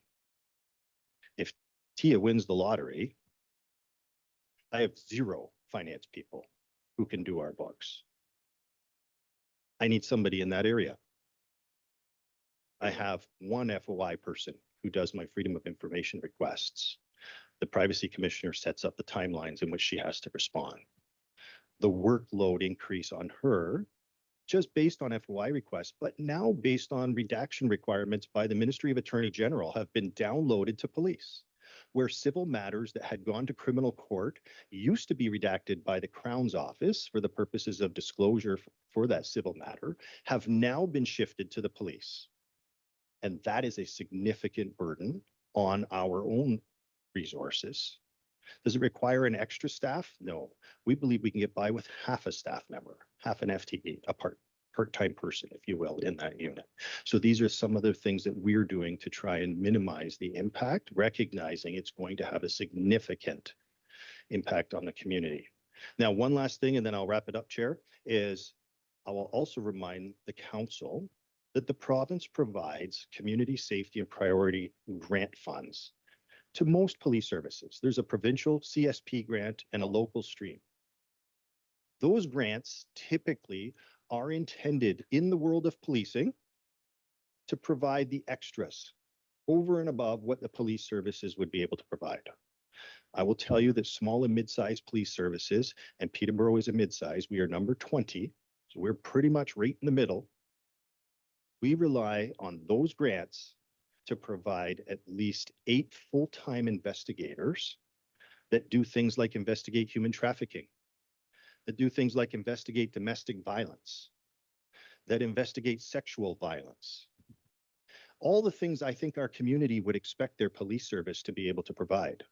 If Tia wins the lottery, I have 0 finance people who can do our books. I need somebody in that area. I have one FOI person who does my freedom of information requests. The privacy commissioner sets up the timelines in which she has to respond. The workload increase on her, just based on FOI requests, but now based on redaction requirements by the Ministry of Attorney General, have been downloaded to police, where civil matters that had gone to criminal court used to be redacted by the Crown's office for the purposes of disclosure for that civil matter, have now been shifted to the police. And that is a significant burden on our own resources. Does it require an extra staff? No. We believe we can get by with half a staff member, half an FTE, a part-time person, if you will, in that unit. So these are some of the things that we're doing to try and minimize the impact, recognizing it's going to have a significant impact on the community. Now, one last thing, and then I'll wrap it up, Chair, is I will also remind the council that the province provides community safety and priority grant funds to most police services. There's a provincial CSP grant and a local stream. Those grants typically are intended in the world of policing to provide the extras over and above what the police services would be able to provide. I will tell you that small and mid-sized police services, and Peterborough is a mid-size, we are number 20, so we're pretty much right in the middle. We rely on those grants to provide at least 8 full-time investigators that do things like investigate human trafficking, that do things like investigate domestic violence, that investigate sexual violence. All the things I think our community would expect their police service to be able to provide.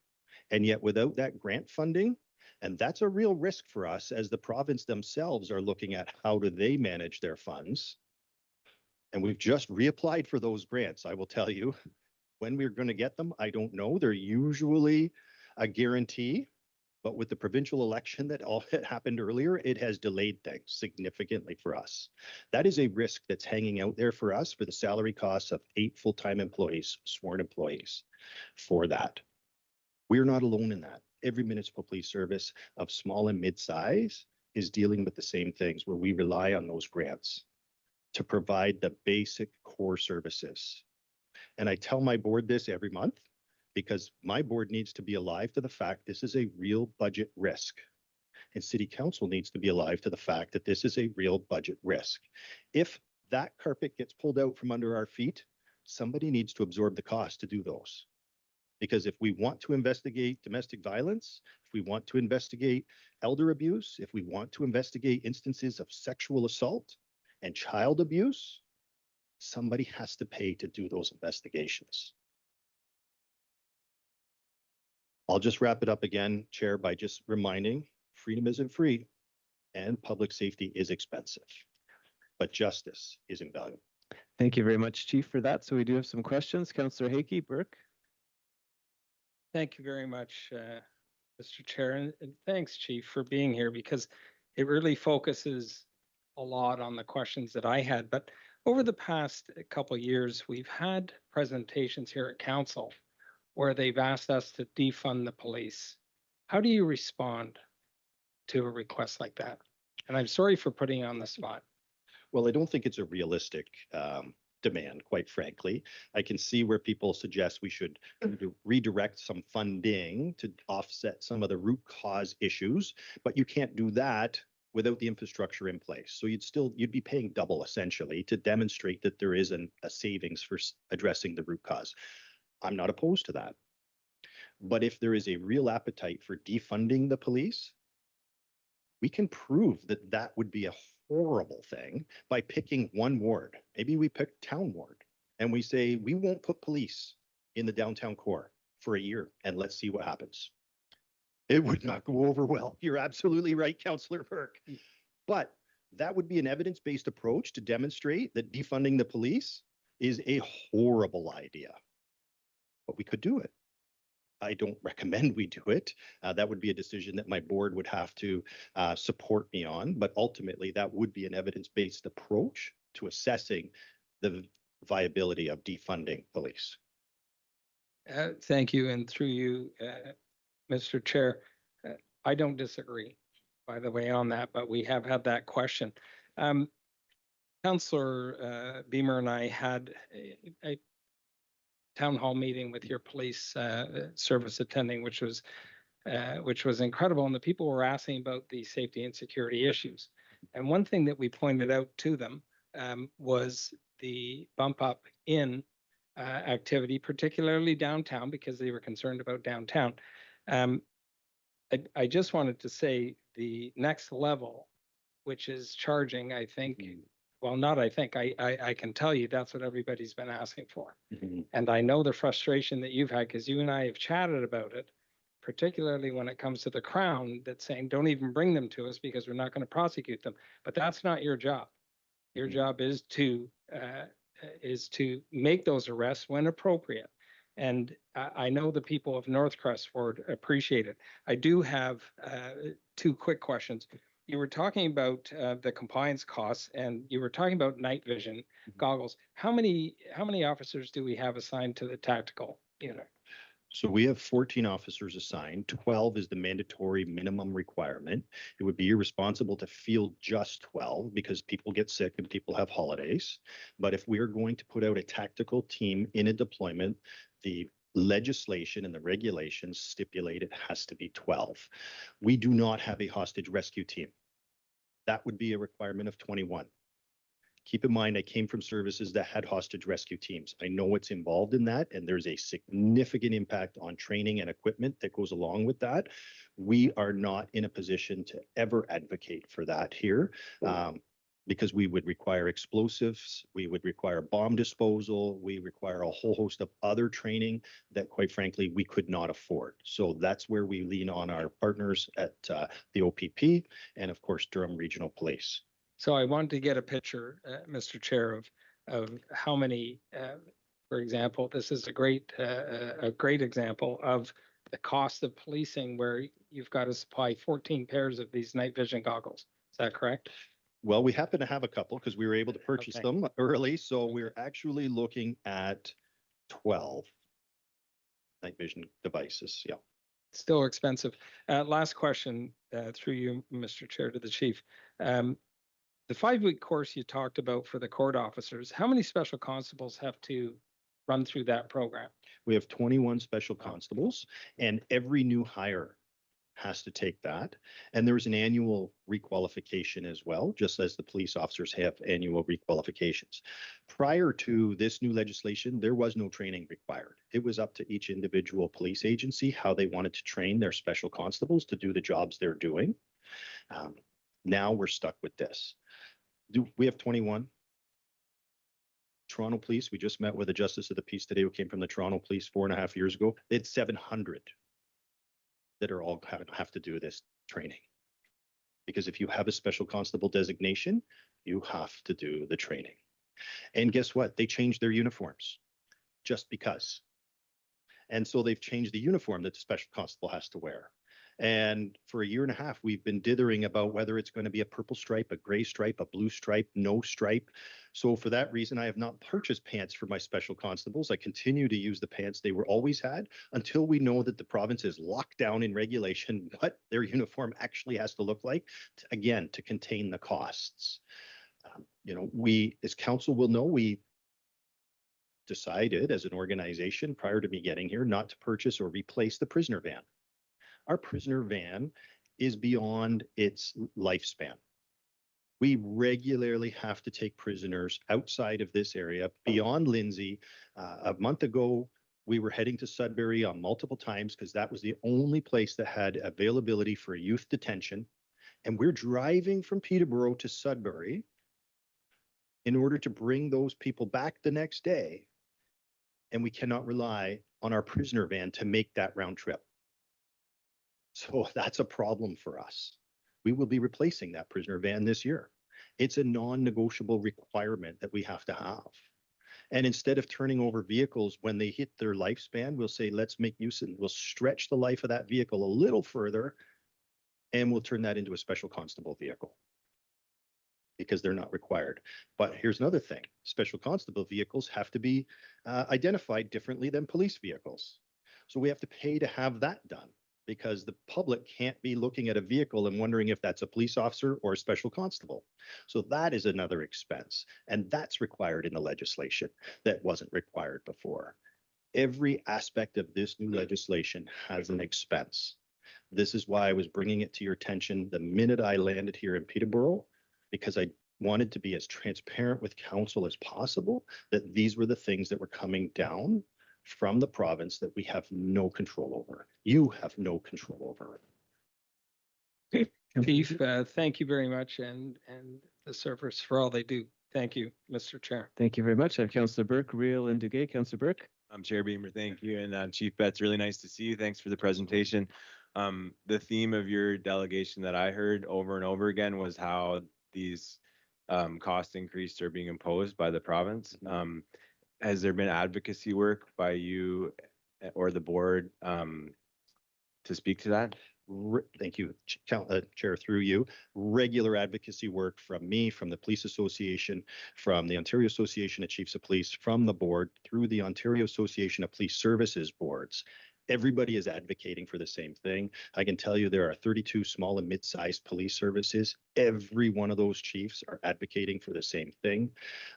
And yet without that grant funding, and that's a real risk for us as the province themselves are looking at how do they manage their funds. And we've just reapplied for those grants. I will tell you, when we're going to get them, I don't know. They're usually a guarantee, but with the provincial election that happened earlier, it has delayed things significantly for us. That is a risk that's hanging out there for us for the salary costs of 8 full-time employees, sworn employees for that. We're not alone in that. Every municipal police service of small and mid-size is dealing with the same things where we rely on those grants to provide the basic core services. And I tell my board this every month because my board needs to be alive to the fact this is a real budget risk. And city council needs to be alive to the fact that this is a real budget risk. If that carpet gets pulled out from under our feet, somebody needs to absorb the cost to do those. Because if we want to investigate domestic violence, if we want to investigate elder abuse, if we want to investigate instances of sexual assault and child abuse, somebody has to pay to do those investigations. I'll just wrap it up again, Chair, by just reminding freedom isn't free and public safety is expensive, but justice is invaluable. Thank you very much, Chief, for that. So we do have some questions. Councillor Hakey, Burke. Thank you very much, Mr. Chair, and thanks, Chief, for being here because it really focuses a lot on the questions that I had. But over the past couple of years, we've had presentations here at Council where they've asked us to defund the police. How do you respond to a request like that? And I'm sorry for putting you on the spot. Well, I don't think it's a realistic demand, quite frankly. I can see where people suggest we should redirect some funding to offset some of the root cause issues, but you can't do that without the infrastructure in place. So you'd be paying double essentially to demonstrate that there is a savings for addressing the root cause. I'm not opposed to that. But if there is a real appetite for defunding the police, we can prove that that would be a horrible thing by picking one ward. Maybe we pick town ward and we say, we won't put police in the downtown core for a year and let's see what happens. It would not go over well. You're absolutely right, Councillor Burke. But that would be an evidence-based approach to demonstrate that defunding the police is a horrible idea. But we could do it. I don't recommend we do it. That would be a decision that my board would have to support me on. But ultimately, that would be an evidence-based approach to assessing the viability of defunding police. Thank you. And through you, Mr. Chair, I don't disagree, by the way, on that, but we have had that question. Councillor Beamer and I had a town hall meeting with your police service attending, which was incredible. And the people were asking about the safety and security issues. And one thing that we pointed out to them was the bump up in activity, particularly downtown, because they were concerned about downtown. I just wanted to say the next level, which is charging, I think, well, not I think, I can tell you that's what everybody's been asking for. And I know the frustration that you've had because you and I have chatted about it, particularly when it comes to the Crown that's saying, don't even bring them to us because we're not going to prosecute them. But that's not your job. Your job is to make those arrests when appropriate. And I know the people of North Crestford appreciate it. I do have two quick questions. You were talking about the compliance costs, and you were talking about night vision goggles. How many officers do we have assigned to the tactical unit? So we have 14 officers assigned. 12 is the mandatory minimum requirement. It would be irresponsible to field just 12 because people get sick and people have holidays. But if we are going to put out a tactical team in a deployment, the legislation and the regulations stipulate it has to be 12. We do not have a hostage rescue team. That would be a requirement of 21. Keep in mind, I came from services that had hostage rescue teams. I know what's involved in that, and there's a significant impact on training and equipment that goes along with that. We are not in a position to ever advocate for that here, because we would require explosives, we would require bomb disposal, we require a whole host of other training that, quite frankly, we could not afford. So that's where we lean on our partners at the OPP and, of course, Durham Regional Police. So I wanted to get a picture, Mr. Chair, of how many, for example, this is a great example of the cost of policing where you've got to supply 14 pairs of these night vision goggles. Is that correct? Well, we happen to have a couple because we were able to purchase Okay. them early. So we're actually looking at 12 night vision devices. Yeah. Still expensive. Last question through you, Mr. Chair, to the chief. The 5-week course you talked about for the court officers, how many special constables have to run through that program? We have 21 special constables, and every new hire has to take that. And there's an annual requalification as well, just as the police officers have annual requalifications. Prior to this new legislation, there was no training required. It was up to each individual police agency how they wanted to train their special constables to do the jobs they're doing. Now we're stuck with this. We have 21. Toronto Police, we just met with a justice of the peace today who came from the Toronto Police 4.5 years ago. They had 700 that are all have to do this training. Because if you have a special constable designation, you have to do the training. And guess what? They changed their uniforms just because. And so they've changed the uniform that the special constable has to wear. And for 1.5 years, we've been dithering about whether it's going to be a purple stripe, a gray stripe, a blue stripe, no stripe. So for that reason, I have not purchased pants for my special constables. I continue to use the pants they were always had until we know that the province is locked down in regulation what their uniform actually has to look like, again, to contain the costs. We, as council will know, we decided as an organization prior to me getting here not to purchase or replace the prisoner van. Our prisoner van is beyond its lifespan. We regularly have to take prisoners outside of this area, beyond Lindsay. A month ago, we were heading to Sudbury on multiple times because that was the only place that had availability for youth detention. And we're driving from Peterborough to Sudbury in order to bring those people back the next day. And we cannot rely on our prisoner van to make that round trip. So that's a problem for us. We will be replacing that prisoner van this year. It's a non-negotiable requirement that we have to have. And instead of turning over vehicles when they hit their lifespan, we'll say, let's make use and we'll stretch the life of that vehicle a little further and we'll turn that into a special constable vehicle because they're not required. But here's another thing. Special constable vehicles have to be identified differently than police vehicles. So we have to pay to have that done, because the public can't be looking at a vehicle and wondering if that's a police officer or a special constable. So that is another expense. And that's required in the legislation that wasn't required before. Every aspect of this new legislation has an expense. This is why I was bringing it to your attention the minute I landed here in Peterborough, because I wanted to be as transparent with council as possible that these were the things that were coming down from the province that we have no control over. You have no control over it. Chief, thank you very much, and the servers for all they do. Thank you, Mr. Chair. Thank you very much. I have Councillor Burke, Real and Duguay. Councillor Burke. Chair Beamer, thank you. And Chief Betts, really nice to see you. Thanks for the presentation. The theme of your delegation that I heard over and over again was how these cost increase are being imposed by the province. Has there been advocacy work by you or the board to speak to that? Thank you, Chair, through you. Regular advocacy work from me, from the Police Association, from the Ontario Association of Chiefs of Police, from the board, through the Ontario Association of Police Services boards. Everybody is advocating for the same thing. I can tell you there are 32 small and mid-sized police services. Every one of those chiefs are advocating for the same thing.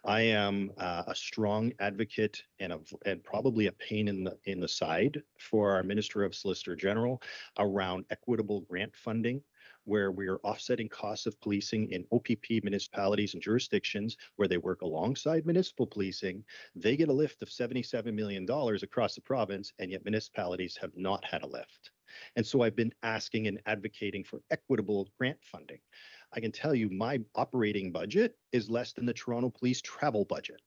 I am a strong advocate and probably a pain in the side for our Minister of Solicitor General around equitable grant funding, where we are offsetting costs of policing in OPP municipalities and jurisdictions where they work alongside municipal policing. They get a lift of $77 million across the province, and yet municipalities have not had a lift. And so I've been asking and advocating for equitable grant funding. I can tell you my operating budget is less than the Toronto Police travel budget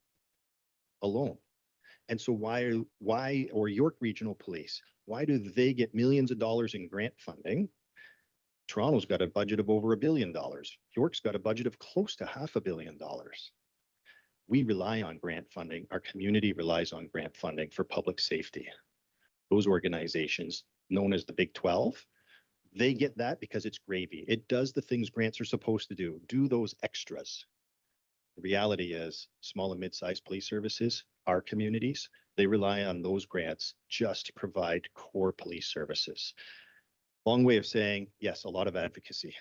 alone. And so why, or York Regional Police, why do they get millions of dollars in grant funding? Toronto's got a budget of over $1 billion. York's got a budget of close to $500 million. We rely on grant funding. Our community relies on grant funding for public safety. Those organizations, known as the Big 12, they get that because it's gravy. It does the things grants are supposed to do those extras. The reality is small and mid-sized police services, our communities, they rely on those grants just to provide core police services. Long way of saying, yes, a lot of advocacy.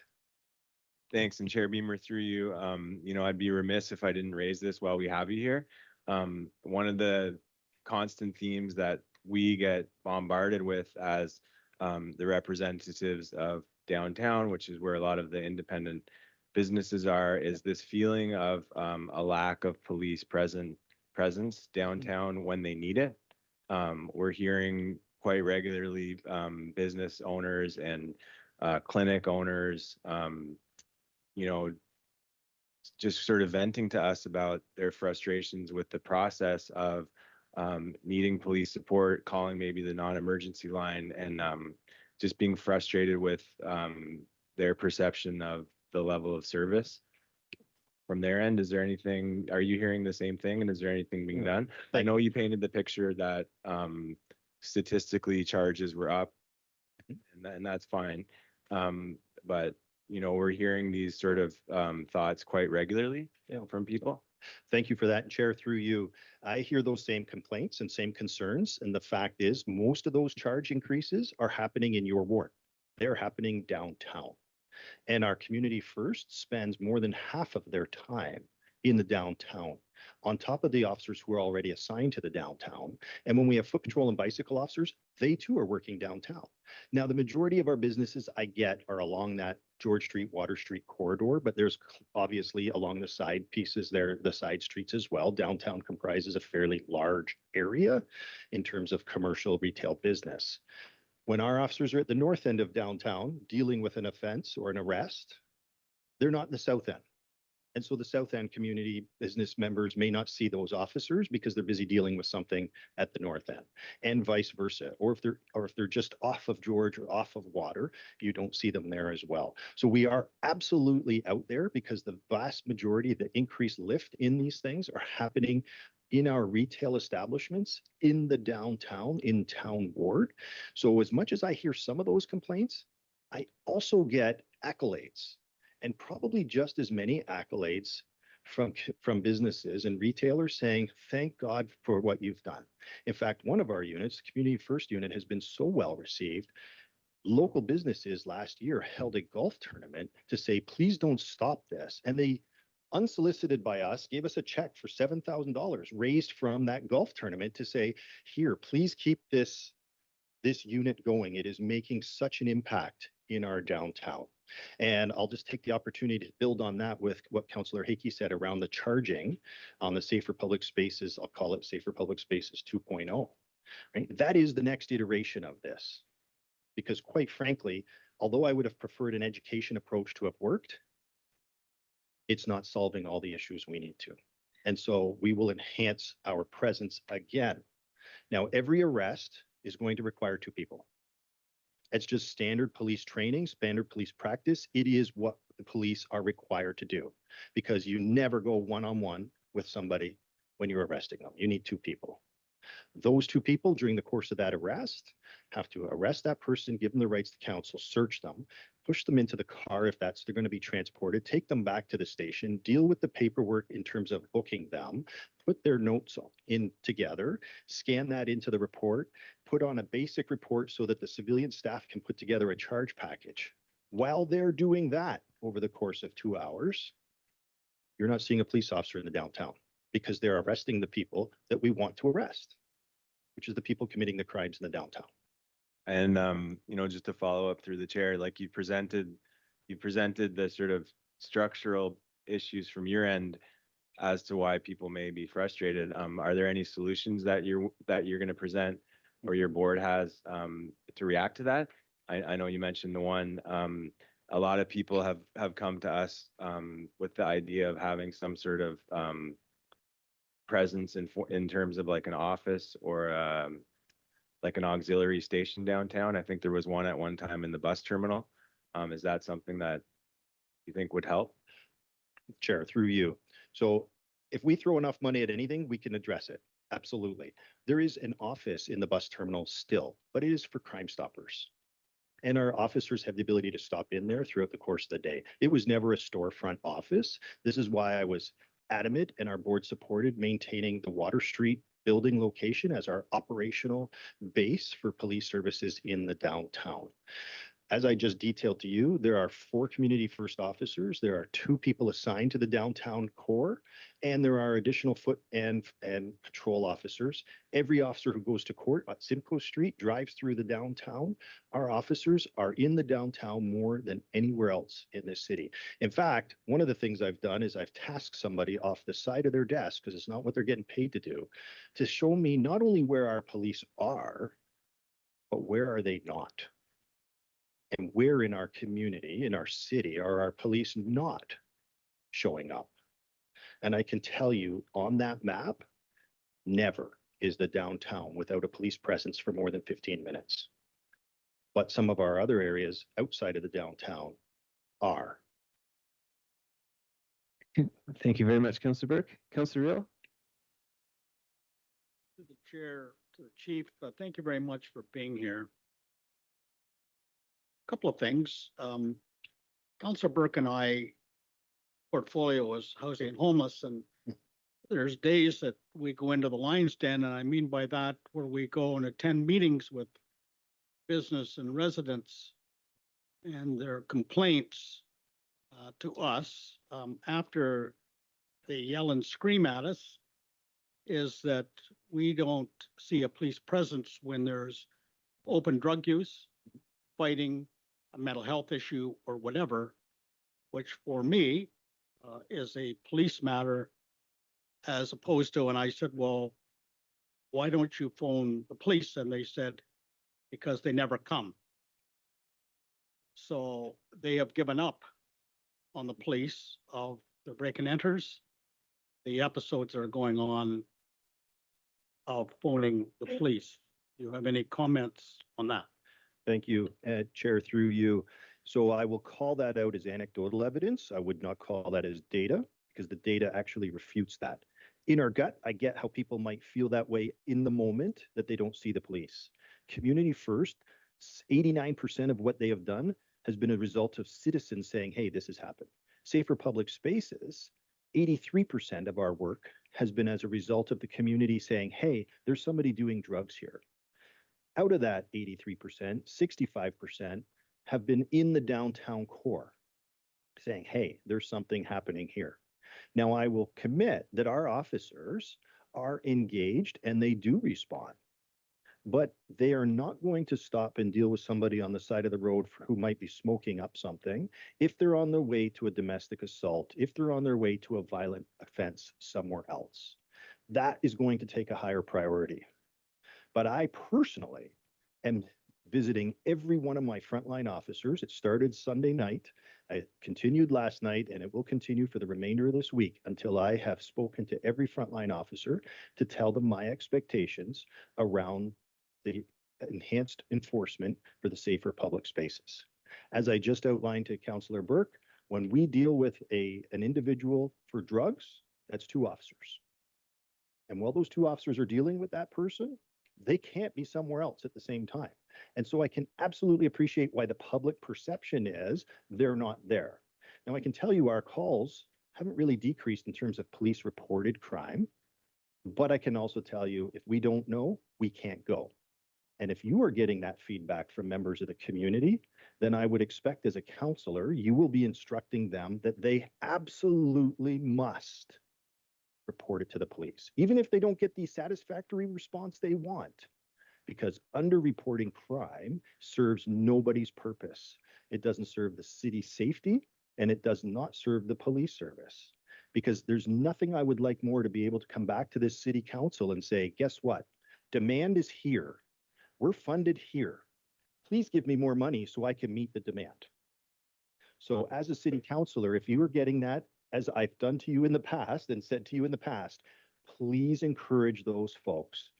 Thanks. And Chair Beamer, through you, I'd be remiss if I didn't raise this while we have you here. One of the constant themes that we get bombarded with as the representatives of downtown, which is where a lot of the independent businesses are, is this feeling of a lack of police presence downtown when they need it. We're hearing quite regularly business owners and clinic owners, just sort of venting to us about their frustrations with the process of needing police support, calling maybe the non-emergency line, and just being frustrated with their perception of the level of service from their end. Is there anything, are you hearing the same thing, and is there anything being done? I know you painted the picture that statistically charges were up, and that's fine. But we're hearing these sort of thoughts quite regularly from people. Thank you for that, Chair. Through you, I hear those same complaints and same concerns. And the fact is, most of those charge increases are happening in your ward. They're happening downtown. And our Community First spends more than half of their time in the downtown, on top of the officers who are already assigned to the downtown. And when we have foot patrol and bicycle officers, they too are working downtown. Now, the majority of our businesses I get are along that George Street, Water Street corridor, but there's obviously along the side pieces there, the side streets as well. Downtown comprises a fairly large area in terms of commercial retail business. When our officers are at the north end of downtown dealing with an offense or an arrest, they're not in the south end. And so the South End community business members may not see those officers because they're busy dealing with something at the North End, and vice versa. Or if they're just off of George or off of Water, you don't see them there as well. So we are absolutely out there because the vast majority of the increased lift in these things are happening in our retail establishments in the downtown, in town ward. So as much as I hear some of those complaints, I also get accolades, and probably just as many accolades from businesses and retailers saying, thank God for what you've done. In fact, one of our units, the Community First unit, has been so well received. Local businesses last year held a golf tournament to say, please don't stop this. And they, unsolicited by us, gave us a check for $7,000 raised from that golf tournament to say, here, please keep this unit going. It is making such an impact in our downtown. And I'll just take the opportunity to build on that with what Councillor Hickey said around the charging on the Safer Public Spaces. I'll call it Safer Public Spaces 2.0. Right? That is the next iteration of this. Because quite frankly, although I would have preferred an education approach to have worked, it's not solving all the issues we need to. And so we will enhance our presence again. Now, every arrest is going to require two people. It's just standard police training, standard police practice. It is what the police are required to do because you never go one-on-one with somebody when you're arresting them. You need two people. Those two people during the course of that arrest have to arrest that person, give them the rights to counsel, search them, push them into the car if that's they're going to be transported, take them back to the station, deal with the paperwork in terms of booking them, put their notes in together, scan that into the report, put on a basic report so that the civilian staff can put together a charge package. While they're doing that over the course of 2 hours, you're not seeing a police officer in the downtown because they're arresting the people that we want to arrest, which is the people committing the crimes in the downtown. And just to follow up through the chair, like you presented the sort of structural issues from your end as to why people may be frustrated. Are there any solutions that you're going to present or your board has to react to that? I know you mentioned the one. A lot of people have come to us with the idea of having some sort of presence in terms of like an office or like an auxiliary station downtown. I think there was one at one time in the bus terminal. Is that something that you think would help? Chair, through you. So if we throw enough money at anything, we can address it. Absolutely. There is an office in the bus terminal still, but it is for Crime Stoppers. And our officers have the ability to stop in there throughout the course of the day. It was never a storefront office. This is why I was adamant and our board supported maintaining the Water Street building location as our operational base for police services in the downtown. As I just detailed to you, there are 4 community first officers. There are 2 people assigned to the downtown core, and there are additional foot and patrol officers. Every officer who goes to court at Simcoe Street drives through the downtown. Our officers are in the downtown more than anywhere else in this city. In fact, one of the things I've done is I've tasked somebody off the side of their desk, because it's not what they're getting paid to do, to show me not only where our police are, but where are they not? And where in our community, in our city, are our police not showing up? And I can tell you on that map, never is the downtown without a police presence for more than 15 minutes. But some of our other areas outside of the downtown are. Thank you very much, Councillor Burke. Councillor Real? To the chair, to the chief, thank you very much for being here. Couple of things. Councillor Burke and I portfolio is housing and homeless, and there's days that we go into the lion's den, and I mean by that where we go and attend meetings with business and residents and their complaints to us after they yell and scream at us is that we don't see a police presence when there's open drug use, fighting, a mental health issue or whatever, which for me is a police matter as opposed to, and I said, well, why don't you phone the police? And they said, because they never come. So they have given up on the police of the break and enters, the episodes that are going on of phoning the police. Do you have any comments on that? Thank you, Chair, through you. So I will call that out as anecdotal evidence. I would not call that as data because the data actually refutes that. In our gut, I get how people might feel that way in the moment that they don't see the police. Community First, 89% of what they have done has been a result of citizens saying, hey, this has happened. Safer Public Spaces, 83% of our work has been as a result of the community saying, hey, there's somebody doing drugs here. Out of that 83%, 65% have been in the downtown core saying, hey, there's something happening here. Now, I will commit that our officers are engaged and they do respond, but they are not going to stop and deal with somebody on the side of the road who might be smoking up something if they're on their way to a domestic assault, if they're on their way to a violent offense somewhere else. That is going to take a higher priority. But I personally am visiting every one of my frontline officers. It started Sunday night. I continued last night, and it will continue for the remainder of this week until I have spoken to every frontline officer to tell them my expectations around the enhanced enforcement for the safer public spaces. As I just outlined to Councillor Burke, when we deal with an individual for drugs, that's 2 officers. And while those 2 officers are dealing with that person, they can't be somewhere else at the same time. And so I can absolutely appreciate why the public perception is they're not there. Now, I can tell you our calls haven't really decreased in terms of police reported crime, but I can also tell you if we don't know, we can't go. And if you are getting that feedback from members of the community, then I would expect as a counselor, you will be instructing them that they absolutely must report it to the police, even if they don't get the satisfactory response they want, because underreporting crime serves nobody's purpose. It doesn't serve the city's safety, and it does not serve the police service, because there's nothing I would like more to be able to come back to this city council and say, guess what? Demand is here. We're funded here. Please give me more money so I can meet the demand. So as a city councilor, if you are getting that, as I've done to you in the past and said to you in the past, please encourage those folks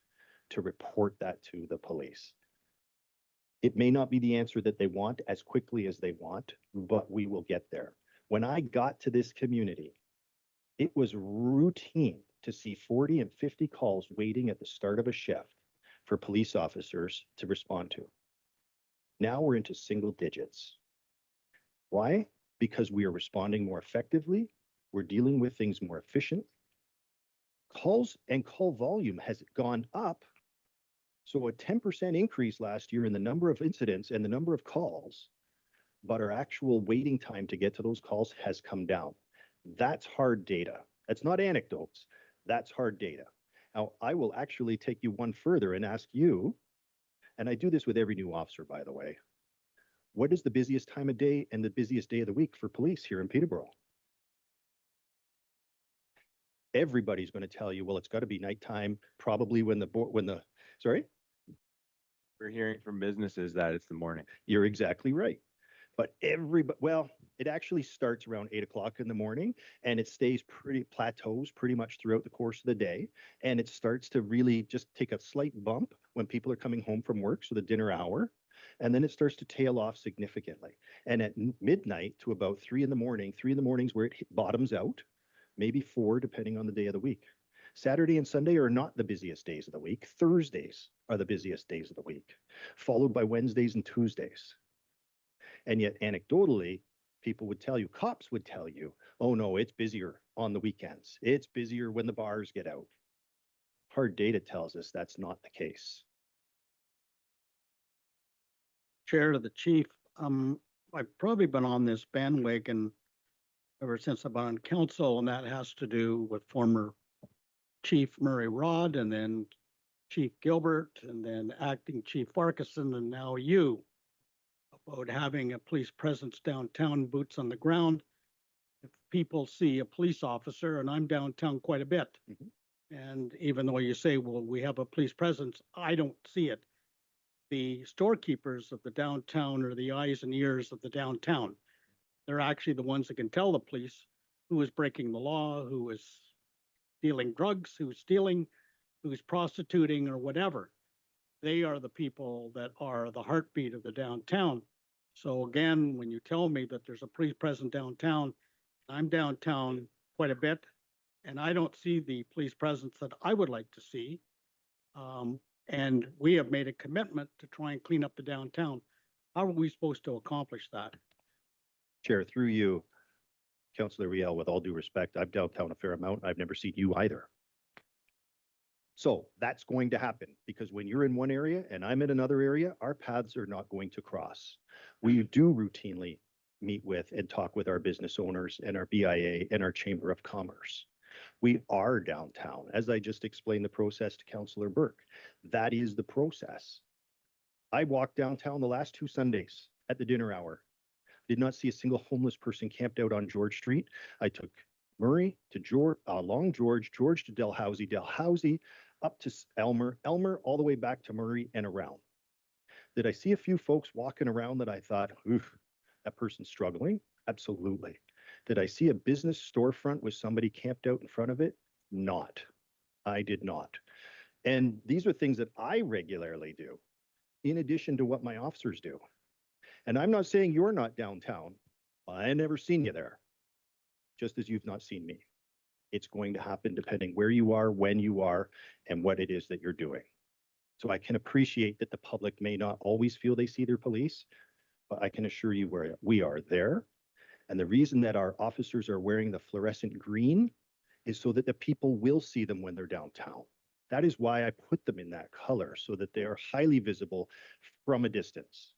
to report that to the police. It may not be the answer that they want as quickly as they want, but we will get there. When I got to this community, it was routine to see 40 and 50 calls waiting at the start of a shift for police officers to respond to. Now we're into single digits. Why? Because we are responding more effectively. We're dealing with things more efficient. Calls and call volume has gone up. So a 10% increase last year in the number of incidents and the number of calls, but our actual waiting time to get to those calls has come down. That's hard data. That's not anecdotes. That's hard data. Now, I will actually take you one further and ask you, and I do this with every new officer, by the way, what is the busiest time of day and the busiest day of the week for police here in Peterborough? Everybody's going to tell you, well, it's got to be nighttime, probably sorry? We're hearing from businesses that it's the morning. You're exactly right. But it actually starts around 8 o'clock in the morning, and it plateaus pretty much throughout the course of the day. And it starts to really just take a slight bump when people are coming home from work, so the dinner hour. And then it starts to tail off significantly. And at midnight to about 3 in the morning, 3 in the morning is where it bottoms out, maybe 4, depending on the day of the week. Saturday and Sunday are not the busiest days of the week. Thursdays are the busiest days of the week, followed by Wednesdays and Tuesdays. And yet, anecdotally, people would tell you, cops would tell you, oh no, it's busier on the weekends. It's busier when the bars get out. Hard data tells us that's not the case. Chair to the chief, I've probably been on this bandwagon ever since I've been on council, and that has to do with former Chief Murray Rod, and then Chief Gilbert, and then Acting Chief Farquharson, and now you, about having a police presence downtown, boots on the ground. If people see a police officer, and I'm downtown quite a bit, and even though you say, well, we have a police presence, I don't see it. The storekeepers of the downtown are the eyes and ears of the downtown. They're actually the ones that can tell the police who is breaking the law, who is dealing drugs, who's stealing, who's prostituting, or whatever. They are the people that are the heartbeat of the downtown. So again, when you tell me that there's a police presence downtown, I'm downtown quite a bit, and I don't see the police presence that I would like to see. And we have made a commitment to try and clean up the downtown. How are we supposed to accomplish that? Chair, through you, Councillor Riel, with all due respect, I've downtown a fair amount. I've never seen you either. So that's going to happen, because when you're in one area and I'm in another area, our paths are not going to cross. We do routinely meet with and talk with our business owners and our BIA and our Chamber of Commerce. We are downtown, as I just explained the process to Councillor Burke. That is the process. I walked downtown the last 2 Sundays at the dinner hour. Did not see a single homeless person camped out on George Street. I took Murray to along George to Dalhousie, up to Elmer all the way back to Murray and around. Did I see a few folks walking around that I thought, oof, that person's struggling? Absolutely. Did I see a business storefront with somebody camped out in front of it? Not. I did not. And these are things that I regularly do. in addition to what my officers do. And I'm not saying you're not downtown. I never seen you there, just as you've not seen me. It's going to happen depending where you are, when you are, and what it is that you're doing. So I can appreciate that the public may not always feel they see their police, but I can assure you we are there. And the reason that our officers are wearing the fluorescent green is so that the people will see them when they're downtown. That is why I put them in that color, so that they are highly visible from a distance.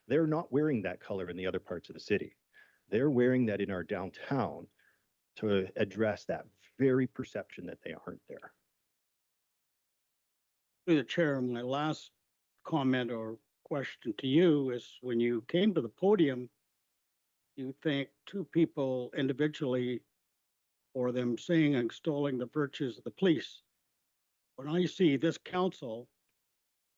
They're not wearing that color in the other parts of the city. They're wearing that in our downtown to address that very perception that they aren't there. Through the chair, my last comment or question to you is, when you came to the podium, you thanked two people individually for them saying and extolling the virtues of the police. When I see this council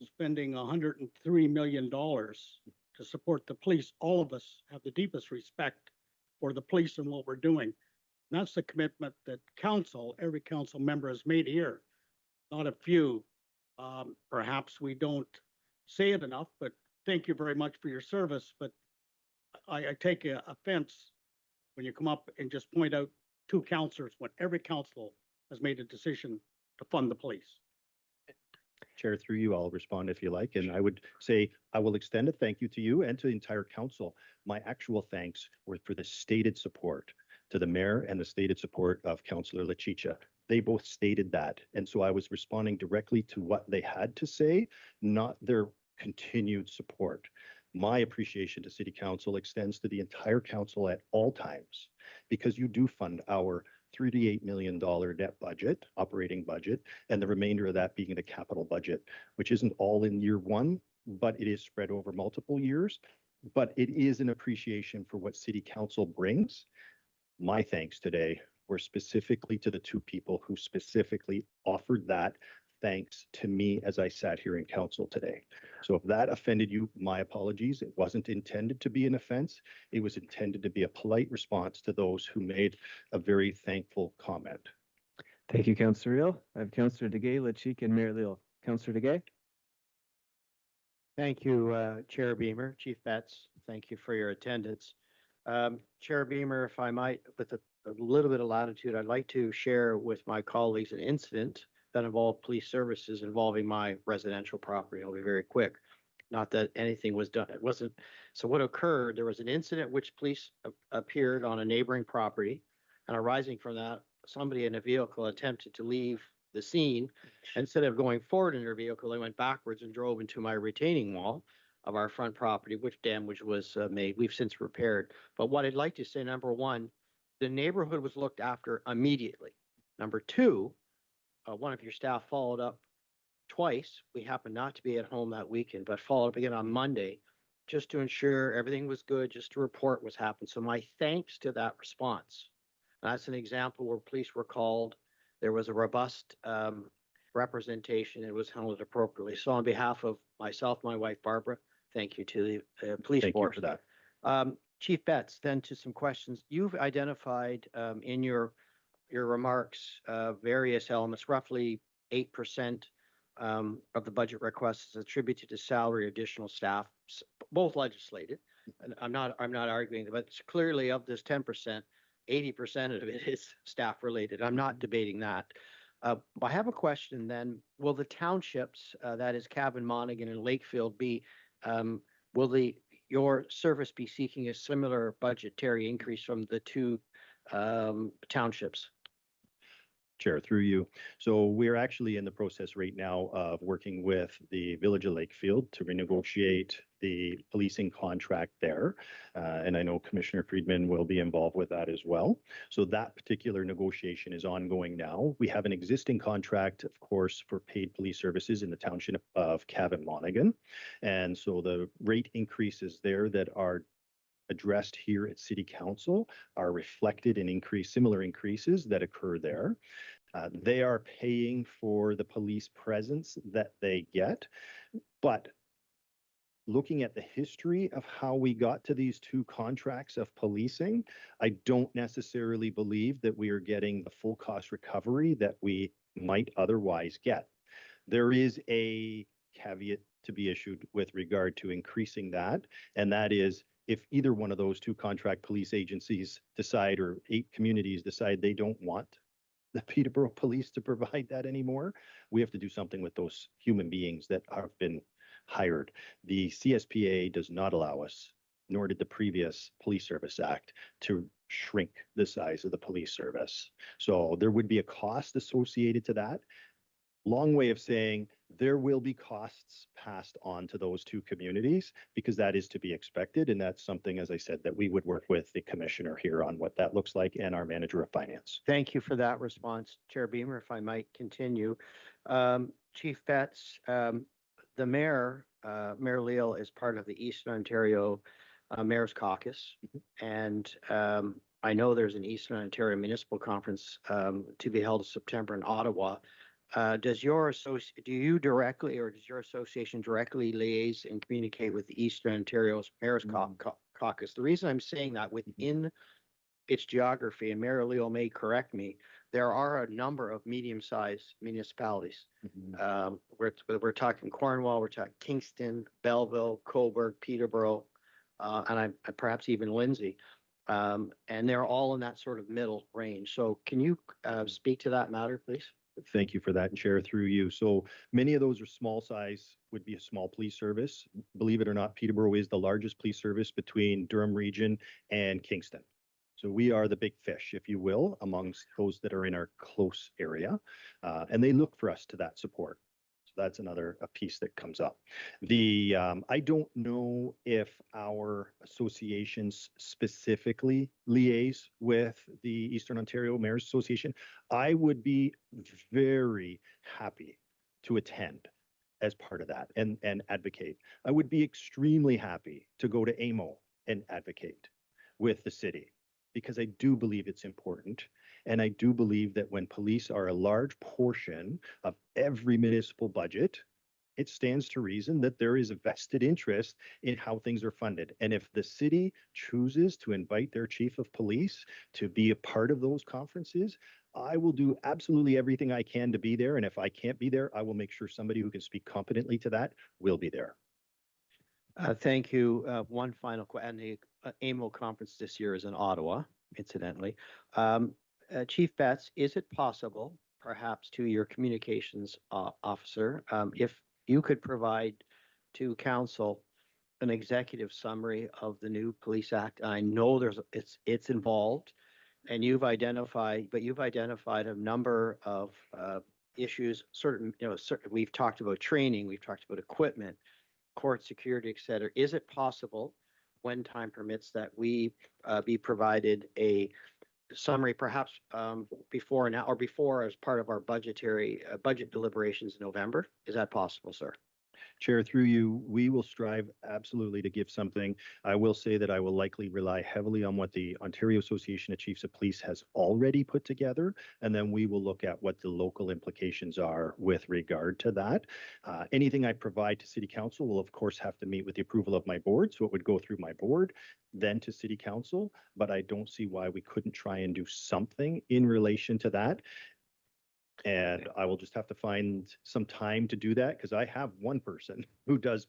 spending $103 million to support the police, all of us have the deepest respect for the police and what we're doing. And that's the commitment that every council member has made here, not a few. Perhaps we don't say it enough, but thank you very much for your service. But I take offense when you come up and just point out two councillors when every council has made a decision to fund the police. Chair, through you, I'll respond if you like. And I would say I will extend a thank you to you and to the entire council. My actual thanks were for the stated support to the mayor and the stated support of Councillor Lechicha. They both stated that. And so I was responding directly to what they had to say, not their continued support. My appreciation to City Council extends to the entire council at all times, because you do fund our $38 million net budget, operating budget, and the remainder of that being the capital budget, which isn't all in year one, but it is spread over multiple years. But it is an appreciation for what City Council brings. My thanks today were specifically to the two people who specifically offered that thanks to me as I sat here in council today. So if that offended you, my apologies. It wasn't intended to be an offense. It was intended to be a polite response to those who made a very thankful comment. Thank you, Councillor Reel. I have Councillor Degay, Lechick, and Mayor Leal. Councillor Degay? Thank you, Chair Beamer. Chief Betts, thank you for your attendance. Chair Beamer, if I might, with a little bit of latitude, I'd like to share with my colleagues an incident that involved police services involving my residential property. I'll be very quick. Not that anything was done. It wasn't. So what occurred, there was an incident which police appeared on a neighboring property, and arising from that, somebody in a vehicle attempted to leave the scene. Instead of going forward in their vehicle, they went backwards and drove into my retaining wall of our front property, which damage was made. We've since repaired. But what I'd like to say, number one, the neighborhood was looked after immediately. Number two, one of your staff followed up twice. We happened not to be at home that weekend, but followed up again on Monday just to ensure everything was good, just to report what's happened. So my thanks to that response. And that's an example where police were called. There was a robust representation. It was handled appropriately. So on behalf of myself, my wife, Barbara, thank you to the police force. Thank you for that. Chief Betts, then to some questions. You've identified in your remarks various elements, roughly 8% of the budget request is attributed to salary additional staff, both legislated. And I'm not arguing, but it's clearly of this 10%, 80% of it is staff related. I'm not debating that. I have a question then. Will the townships, that is Cavan, Monaghan, and Lakefield, will your service be seeking a similar budgetary increase from the two townships? Chair, through you. So we're actually in the process right now of working with the Village of Lakefield to renegotiate the policing contract there. And I know Commissioner Friedman will be involved with that as well. So that particular negotiation is ongoing now. We have an existing contract, of course, for paid police services in the township of Cavan, Monaghan. And so the rate increases there that are addressed here at City Council are reflected in similar increases that occur there. They are paying for the police presence that they get, but looking at the history of how we got to these two contracts of policing, I don't necessarily believe that we are getting the full cost recovery that we might otherwise get. There is a caveat to be issued with regard to increasing that. And that is if either one of those two contract police agencies decide, or 8 communities decide they don't want the Peterborough Police to provide that anymore, we have to do something with those human beings that have been hired. The CSPA does not allow us, nor did the previous Police Service Act, to shrink the size of the police service. So there would be a cost associated to that. Long way of saying there will be costs passed on to those two communities, because that is to be expected. And that's something, as I said, that we would work with the commissioner here on what that looks like, and our manager of finance. Thank you for that response, Chair Beamer. If I might continue. Chief Betts, the mayor, Mayor Leal, is part of the Eastern Ontario Mayor's Caucus. And I know there's an Eastern Ontario Municipal Conference to be held in September in Ottawa. Do you directly, or does your association directly liaise and communicate with the Eastern Ontario's Mayor's Caucus? The reason I'm saying that, within its geography, and Mayor Leal may correct me, there are a number of medium-sized municipalities. We're talking Cornwall, we're talking Kingston, Belleville, Cobourg, Peterborough, and perhaps even Lindsay. And they're all in that sort of middle range. So can you speak to that matter, please? Thank you for that, Chair, through you. So many of those are small size, would be a small police service. Believe it or not, Peterborough is the largest police service between Durham Region and Kingston. So we are the big fish, if you will, amongst those that are in our close area. And they look for us to that support. So that's another piece that comes up. I don't know if our associations specifically liaise with the Eastern Ontario Mayors Association. I would be very happy to attend as part of that and advocate. I would be extremely happy to go to AMO and advocate with the city, because I do believe it's important. And I do believe that when police are a large portion of every municipal budget, it stands to reason that there is a vested interest in how things are funded. And if the city chooses to invite their chief of police to be a part of those conferences, I will do absolutely everything I can to be there. And if I can't be there, I will make sure somebody who can speak competently to that will be there. Thank you. One final question. The AMO conference this year is in Ottawa, incidentally. Chief Betts, is it possible, perhaps to your communications officer, if you could provide to council an executive summary of the new Police Act? I know it's involved, and you've identified a number of issues. We've talked about training, we've talked about equipment, court security, et cetera. Is it possible, when time permits, that we be provided a summary, perhaps before now, or before, as part of our budget deliberations in November? Is that possible, sir? Chair, through you, we will strive absolutely to give something. I will say that I will likely rely heavily on what the Ontario Association of Chiefs of Police has already put together, and then we will look at what the local implications are with regard to that. Anything I provide to City Council will, of course, have to meet with the approval of my board, so it would go through my board, then to City Council, but I don't see why we couldn't try and do something in relation to that. And I will just have to find some time to do that, because I have one person who does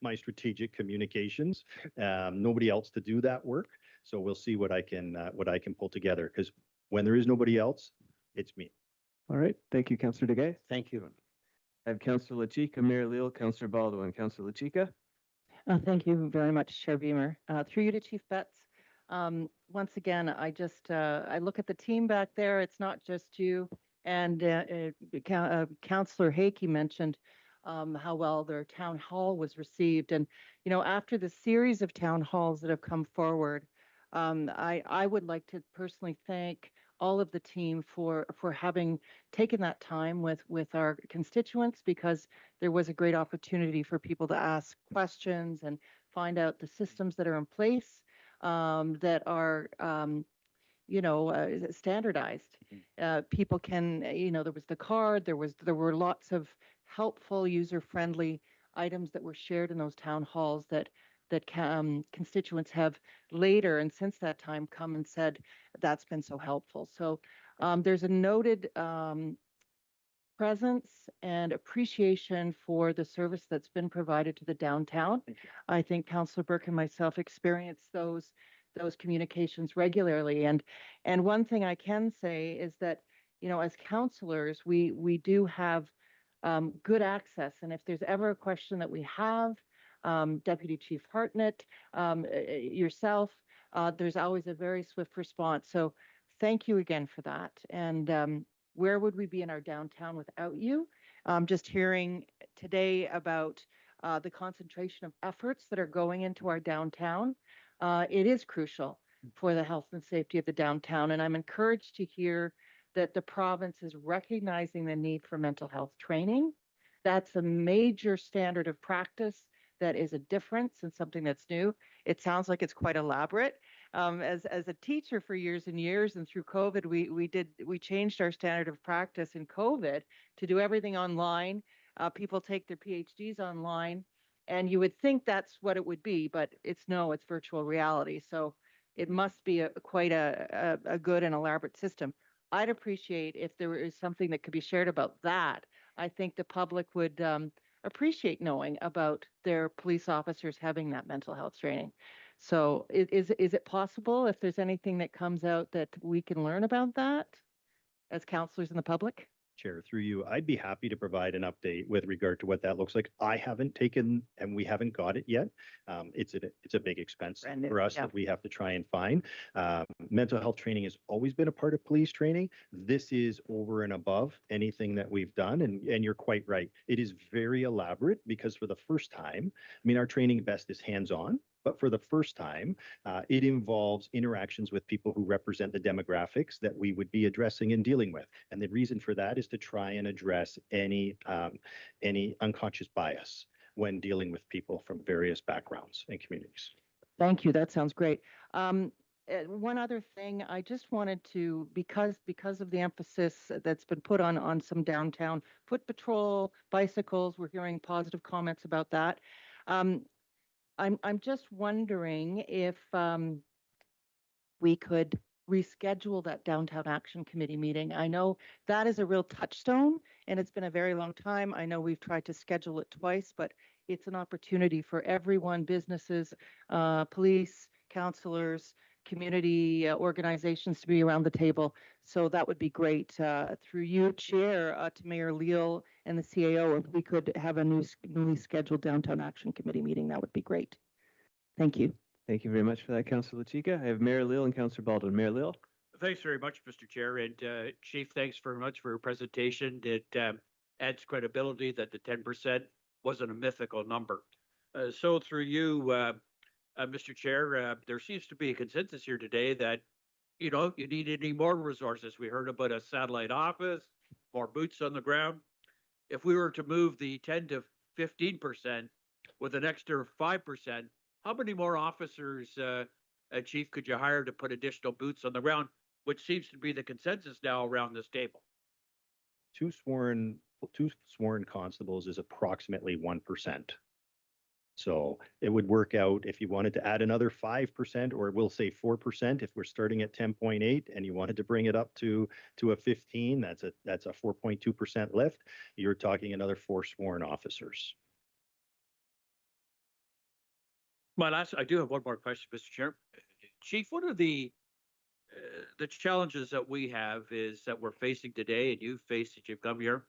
my strategic communications, nobody else to do that work. So we'll see what I can pull together, because when there is nobody else, it's me. All right. Thank you, Councillor Degay. Thank you. I have Councillor Lachika, Mayor Leal, Councillor Baldwin. Councillor Lachika. Thank you very much, Chair Beamer. Through you to Chief Betts. Once again, I look at the team back there. It's not just you. And Councillor Hakey mentioned how well their town hall was received. And, after the series of town halls that have come forward, I would like to personally thank all of the team for having taken that time with our constituents, because there was a great opportunity for people to ask questions and find out the systems that are in place that are standardized. People can, there was the card, there were lots of helpful, user-friendly items that were shared in those town halls that constituents have later and since that time come and said that's been so helpful. So there's a noted presence and appreciation for the service that's been provided to the downtown. I think Councillor Burke and myself experience those communications regularly. And one thing I can say is that, you know, as councillors, we do have good access. And if there's ever a question that we have, Deputy Chief Hartnett, yourself, there's always a very swift response. So thank you again for that. And where would we be in our downtown without you? Just hearing today about the concentration of efforts that are going into our downtown, it is crucial for the health and safety of the downtown. And I'm encouraged to hear that the province is recognizing the need for mental health training. That's a major standard of practice that is a difference and something that's new. It sounds like it's quite elaborate. As a teacher for years and years, and through COVID, we changed our standard of practice in COVID to do everything online. People take their PhDs online, and you would think that's what it would be, but it's virtual reality. So it must be quite a good and elaborate system. I'd appreciate if there is something that could be shared about that. I think the public would appreciate knowing about their police officers having that mental health training. So is it possible, if there's anything that comes out, that we can learn about that as counselors in the public? Chair, through you, I'd be happy to provide an update with regard to what that looks like. I haven't taken, and we haven't got it yet. It's a big expense for us that we have to try and find. Mental health training has always been a part of police training. This is over and above anything that we've done, and you're quite right. It is very elaborate because for the first time, I mean, our training best is hands-on. But for the first time, it involves interactions with people who represent the demographics that we would be addressing and dealing with. And the reason for that is to try and address any unconscious bias when dealing with people from various backgrounds and communities. Thank you. That sounds great. One other thing, I just wanted to, because of the emphasis that's been put on some downtown foot patrol, bicycles, we're hearing positive comments about that. I'm just wondering if we could reschedule that Downtown Action Committee meeting. I know that is a real touchstone, and it's been a very long time. I know we've tried to schedule it twice, but it's an opportunity for everyone, businesses, police, councillors, community organizations to be around the table. So that would be great. Through you, Chair, to Mayor Leal and the CAO, if we could have a newly scheduled Downtown Action Committee meeting, that would be great. Thank you. Thank you very much for that, Councillor Lucica. I have Mayor Leal and Councillor Baldwin. Mayor Leal. Thanks very much, Mr. Chair. And Chief, thanks very much for your presentation. It adds credibility that the 10% wasn't a mythical number. So through you, Mr. Chair, there seems to be a consensus here today that, you know, you need any more resources. We heard about a satellite office, more boots on the ground. If we were to move the 10 to 15% with an extra 5%, how many more officers, Chief, could you hire to put additional boots on the ground, which seems to be the consensus now around this table? Two sworn constables is approximately 1%. So it would work out if you wanted to add another 5%, or we'll say 4%. If we're starting at 10.8 and you wanted to bring it up to a 15, that's a 4.2% lift. You're talking another 4 sworn officers. I do have one more question, Mr. Chair. Chief, one of the challenges that we have is that we're facing today, and you've faced since you've come here,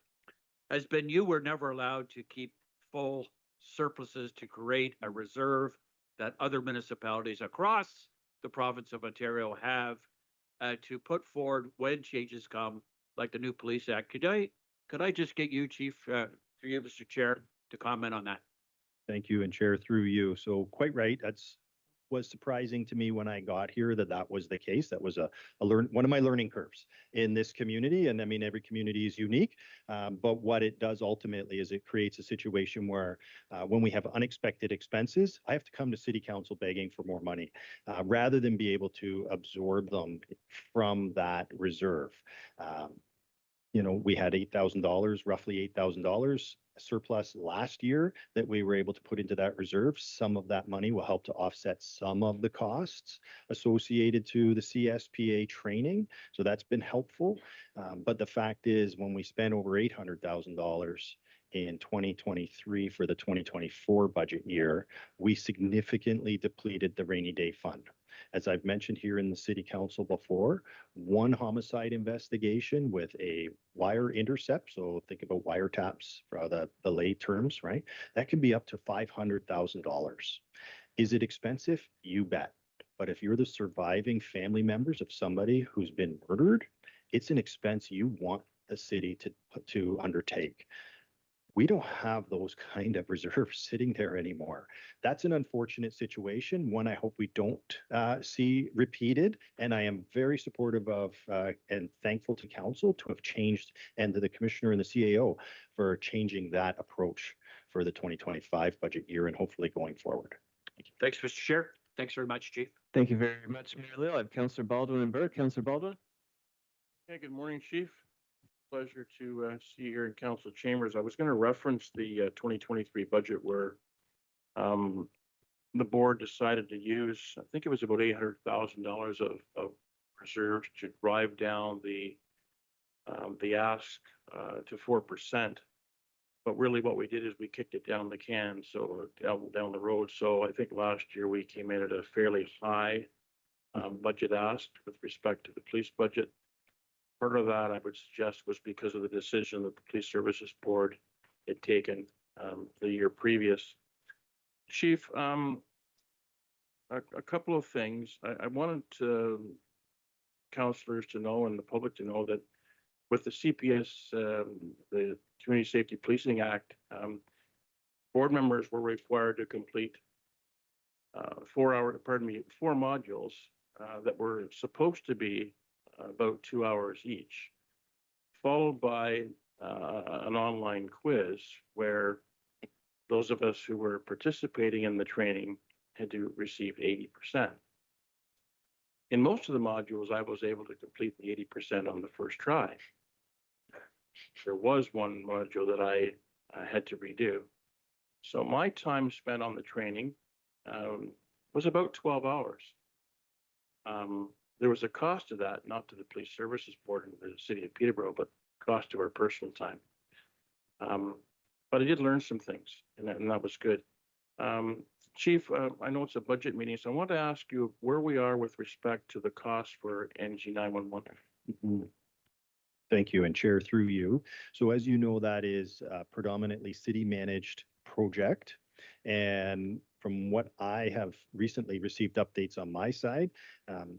has been you were never allowed to keep full surpluses to create a reserve that other municipalities across the province of Ontario have to put forward when changes come, like the new Police Act. Could I just get you, Chief, through you, Mr. Chair, to comment on that? Thank you, and Chair, through you. So quite right. Was surprising to me when I got here that was the case. That was one of my learning curves in this community. And I mean, every community is unique, but what it does ultimately is it creates a situation where when we have unexpected expenses, I have to come to City Council begging for more money rather than be able to absorb them from that reserve. we had $8,000, roughly $8,000 surplus last year that we were able to put into that reserve. Some of that money will help to offset some of the costs associated to the CSPA training. So that's been helpful. But the fact is, when we spent over $800,000 in 2023 for the 2024 budget year, we significantly depleted the rainy day fund. As I've mentioned here in the city council before, one homicide investigation with a wire intercept, so think about wiretaps for the lay terms, right? That can be up to $500,000. Is it expensive? You bet. But if you're the surviving family members of somebody who's been murdered, it's an expense you want the city to undertake. We don't have those kind of reserves sitting there anymore. That's an unfortunate situation, one I hope we don't see repeated. And I am very supportive of and thankful to council to have changed, and to the commissioner and the CAO for changing that approach for the 2025 budget year and hopefully going forward. Thanks, Mr. Chair. Thanks very much, Chief. Thank you very much, Mayor Leo. I have Councillor Baldwin and Burke. Councillor Baldwin? Hey, good morning, Chief. Pleasure to see you here in council chambers. I was going to reference the 2023 budget where the board decided to use, I think it was about $800,000 of reserves to drive down the ask to 4%. But really what we did is we kicked it down the can, so down the road. So I think last year we came in at a fairly high budget ask with respect to the police budget. Part of that, I would suggest, was because of the decision that the Police Services Board had taken the year previous. Chief, a couple of things. I wanted councillors to know and the public to know that with the CPS, the Community Safety Policing Act, board members were required to complete 4 modules that were supposed to be about 2 hours each, followed by an online quiz where those of us who were participating in the training had to receive 80%. In most of the modules, I was able to complete the 80% on the first try. There was one module that I had to redo. So my time spent on the training was about 12 hours. There was a cost to that, not to the Police Services Board and the City of Peterborough, but cost to our personal time. But I did learn some things, and that was good. Chief, I know it's a budget meeting, so I want to ask you where we are with respect to the cost for NG 911. Thank you, and Chair, through you. So as you know, that is a predominantly city-managed project. And from what I have recently received updates on my side,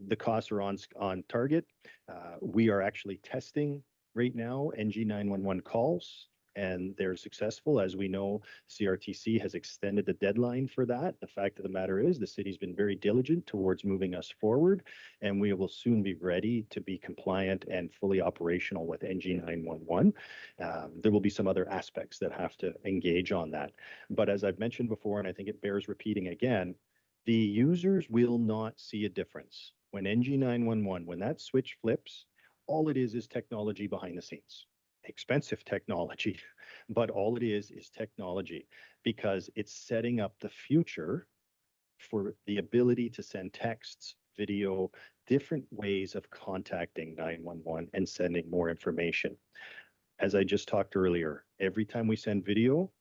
the costs are on target. We are actually testing right now NG 911 calls, and they're successful. As we know, CRTC has extended the deadline for that. The fact of the matter is the city's been very diligent towards moving us forward, and we will soon be ready to be compliant and fully operational with NG 911. There will be some other aspects that have to engage on that. But as I've mentioned before, and I think it bears repeating again, the users will not see a difference. When NG 911, when that switch flips, all it is technology behind the scenes. Expensive technology, but all it is technology, because it's setting up the future for the ability to send texts, video, different ways of contacting 911 and sending more information. As I just talked earlier, every time we send video,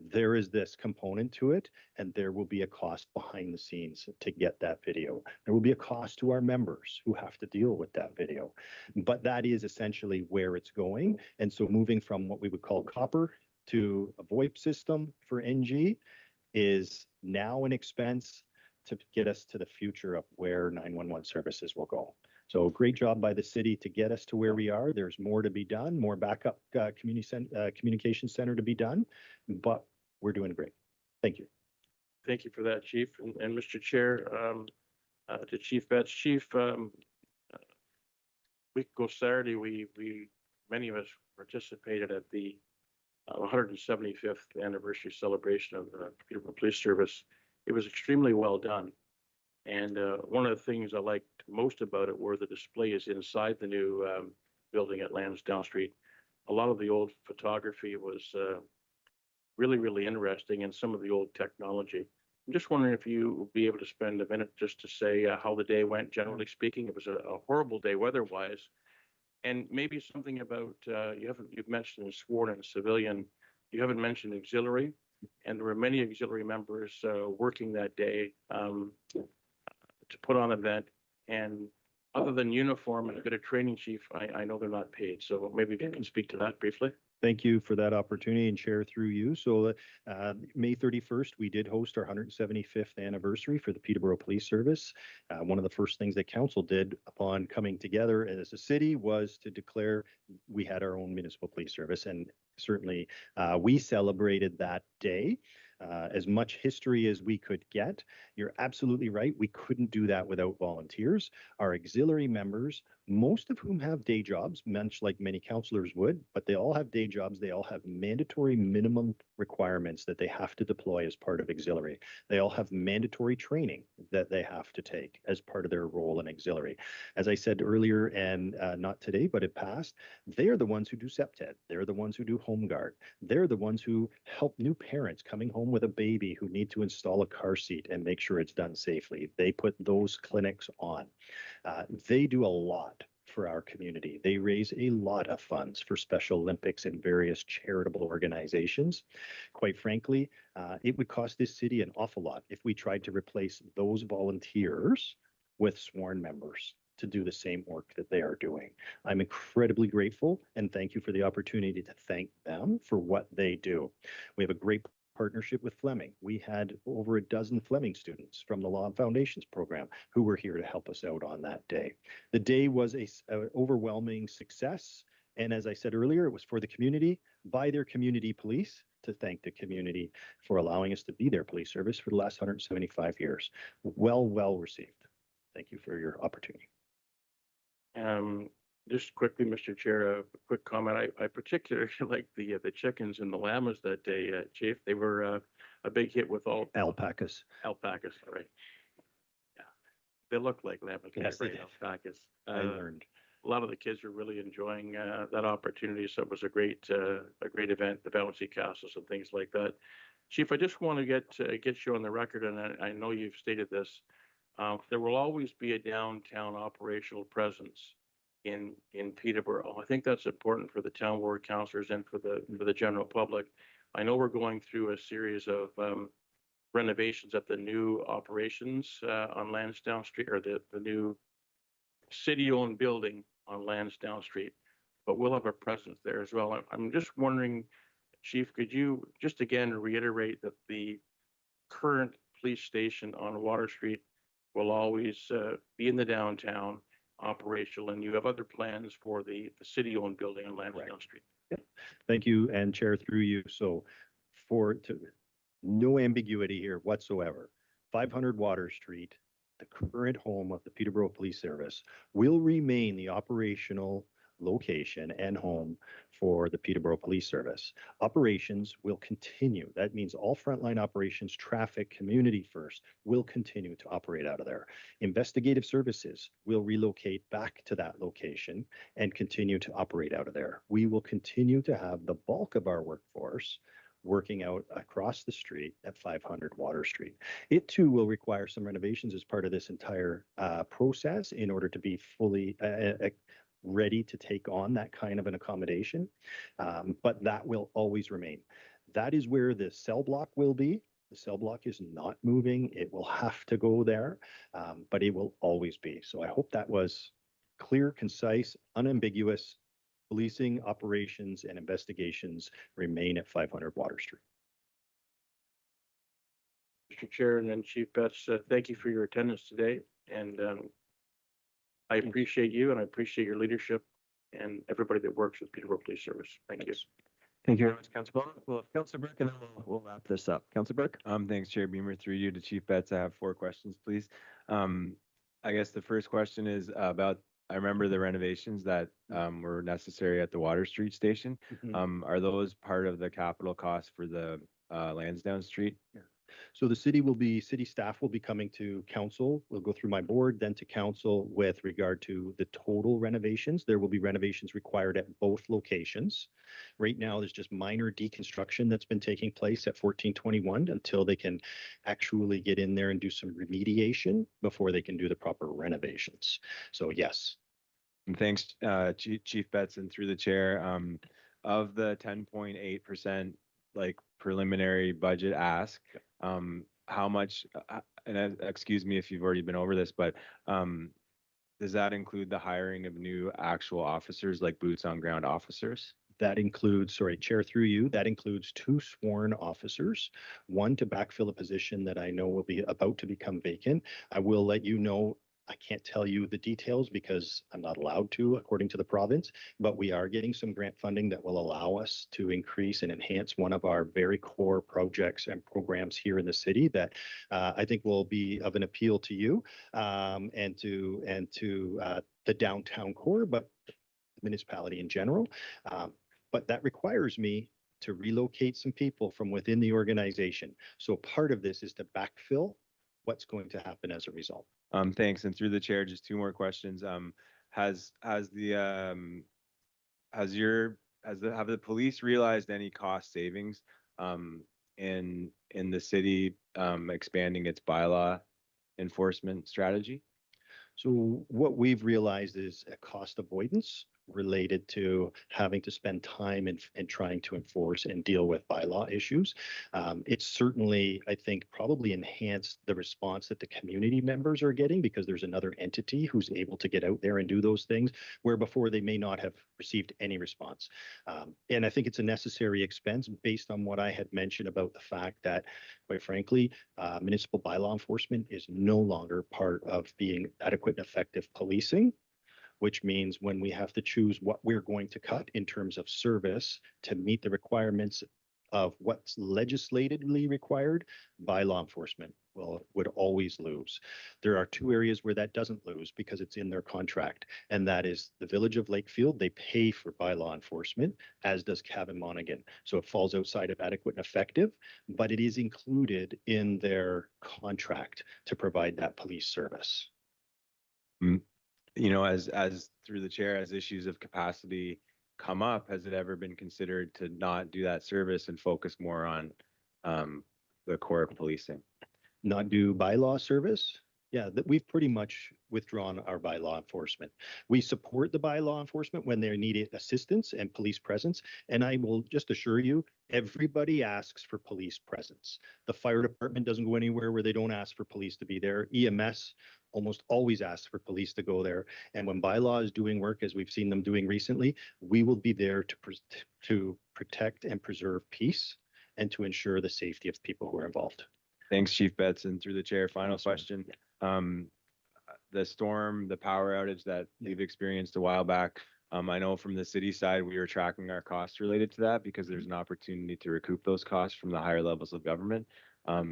there is this component to it, and there will be a cost behind the scenes to get that video. There will be a cost to our members who have to deal with that video. But that is essentially where it's going. And so moving from what we would call copper to a VoIP system for NG is now an expense to get us to the future of where 911 services will go. So great job by the city to get us to where we are. There's more to be done, more backup communication center to be done, but we're doing great. Thank you. Thank you for that, Chief. And Mr. Chair, to Chief Betts. Chief, week ago Saturday, many of us participated at the 175th anniversary celebration of the Peterborough Police Service. It was extremely well done. And one of the things I liked most about it were the displays inside the new building at Lansdowne Street. a lot of the old photography was really, really interesting, and some of the old technology. I'm just wondering if you would be able to spend a minute just to say how the day went, generally speaking. It was a horrible day weather-wise. And maybe something about, you've mentioned sworn and civilian, you haven't mentioned auxiliary. And there were many auxiliary members working that day to put on an event. And other than uniform and a bit of training, Chief, I know they're not paid. So maybe if you can speak to that briefly. Thank you for that opportunity and Chair through you. So May 31st, we did host our 175th anniversary for the Peterborough Police Service. One of the first things that council did upon coming together as a city was to declare we had our own municipal police service. And certainly we celebrated that day. As much history as we could get. You're absolutely right. We couldn't do that without volunteers. Our auxiliary members, most of whom have day jobs, much like many councillors would, but they all have day jobs. They all have mandatory minimum requirements that they have to deploy as part of auxiliary. They all have mandatory training that they have to take as part of their role in auxiliary. As I said earlier, and not today, but it passed, they're the ones who do CPTED. They're the ones who do home guard. They're the ones who help new parents coming home with a baby who need to install a car seat and make sure it's done safely. They put those clinics on. They do a lot for our community. They raise a lot of funds for Special Olympics and various charitable organizations. Quite frankly, it would cost this city an awful lot if we tried to replace those volunteers with sworn members to do the same work that they are doing. I'm incredibly grateful and thank you for the opportunity to thank them for what they do. We have a great partnership with Fleming. We had over a dozen Fleming students from the Law and Foundations program who were here to help us out on that day. The day was an overwhelming success. And as I said earlier, it was for the community, by their community police, to thank the community for allowing us to be their police service for the last 175 years. Well received. Thank you for your opportunity. Just quickly, Mr. Chair, a quick comment. I particularly like the chickens and the llamas that day, Chief. They were a big hit with all alpacas. Alpacas, right? Yeah, they look like llamas. Yes, they right, did. alpacas. I learned. A lot of the kids are really enjoying that opportunity. So it was a great event. The bouncy castles and things like that. Chief, I just want to get you on the record, and I know you've stated this. There will always be a downtown operational presence in Peterborough. I think that's important for the town board councillors and for the general public. I know we're going through a series of renovations at the new operations on Lansdowne Street, or the new city-owned building on Lansdowne Street, but we'll have a presence there as well. I'm just wondering, Chief, could you just again reiterate that the current police station on Water Street will always be in the downtown, operational, and you have other plans for the city-owned building on Lansdowne Street? Thank you, and Chair through you. So no ambiguity here whatsoever. 500 Water Street, the current home of the Peterborough Police Service, will remain the operational location and home for the Peterborough Police Service. Operations will continue. That means all frontline operations, traffic, community first, will continue to operate out of there. Investigative services will relocate back to that location and continue to operate out of there. We will continue to have the bulk of our workforce working out across the street at 500 Water Street. It too will require some renovations as part of this entire process in order to be fully ready to take on that kind of an accommodation, but that will always remain. That is where the cell block will be. The cell block is not moving. It will have to go there, but it will always be. So I hope that was clear, concise, unambiguous. Policing, operations, and investigations remain at 500 Water Street. Mr. Chair and then Chief Betts, thank you for your attendance today. And I appreciate you and I appreciate your leadership and everybody that works with Peterborough Police Service. Thank you. Thank you very much, Councilor Bowen. Well, Councilor Burke, and then we'll wrap this up. Councilor Burke? Thanks, Chair Beamer. Through you to Chief Betts, I have 4 questions, please. I guess the first question is about, I remember the renovations that were necessary at the Water Street station. Are those part of the capital cost for the Lansdowne Street So city staff will be coming to council. We'll go through my board, then to council with regard to the total renovations. There will be renovations required at both locations. Right now, there's just minor deconstruction that's been taking place at 1421 until they can actually get in there and do some remediation before they can do the proper renovations. So yes. And thanks, Chief Betson, through the chair. Of the 10.8% like preliminary budget ask, how much, excuse me if you've already been over this, but does that include the hiring of new actual officers, like boots on ground officers? That includes, sorry, Chair, through you, that includes 2 sworn officers, one to backfill a position that I know will be about to become vacant. I will let you know, I can't tell you the details because I'm not allowed to according to the province, but we are getting some grant funding that will allow us to increase and enhance one of our very core projects and programs here in the city that I think will be of an appeal to you and to the downtown core, but the municipality in general. But that requires me to relocate some people from within the organization. So part of this is to backfill what's going to happen as a result. Thanks. And through the chair, just 2 more questions. Have the police realized any cost savings in the city expanding its bylaw enforcement strategy? So what we've realized is a cost avoidance related to having to spend time in trying to enforce and deal with bylaw issues. It's certainly, I think, probably enhanced the response that the community members are getting because there's another entity who's able to get out there and do those things where before they may not have received any response. And I think it's a necessary expense based on what I had mentioned about the fact that, quite frankly, municipal bylaw enforcement is no longer part of being adequate and effective policing, which means when we have to choose what we're going to cut in terms of service to meet the requirements of what's legislatively required, by law enforcement would always lose. There are 2 areas where that doesn't lose because it's in their contract, and that is the Village of Lakefield. They pay for bylaw enforcement, as does Cavan Monaghan. So it falls outside of adequate and effective, but it is included in their contract to provide that police service. You know, as through the chair, as issues of capacity come up, has it ever been considered to not do that service and focus more on the core policing? Not do bylaw service? Yeah, that we've pretty much withdrawn our bylaw enforcement. We support the bylaw enforcement when they need assistance and police presence. And I will just assure you, everybody asks for police presence. The fire department doesn't go anywhere where they don't ask for police to be there. EMS almost always asks for police to go there. And when bylaw is doing work, as we've seen them doing recently, we will be there to protect and preserve peace and to ensure the safety of people who are involved. Thanks, Chief Betson. Through the chair, final question. The storm, the power outage that we've experienced a while back, I know from the city side, we were tracking our costs related to that because there's an opportunity to recoup those costs from the higher levels of government.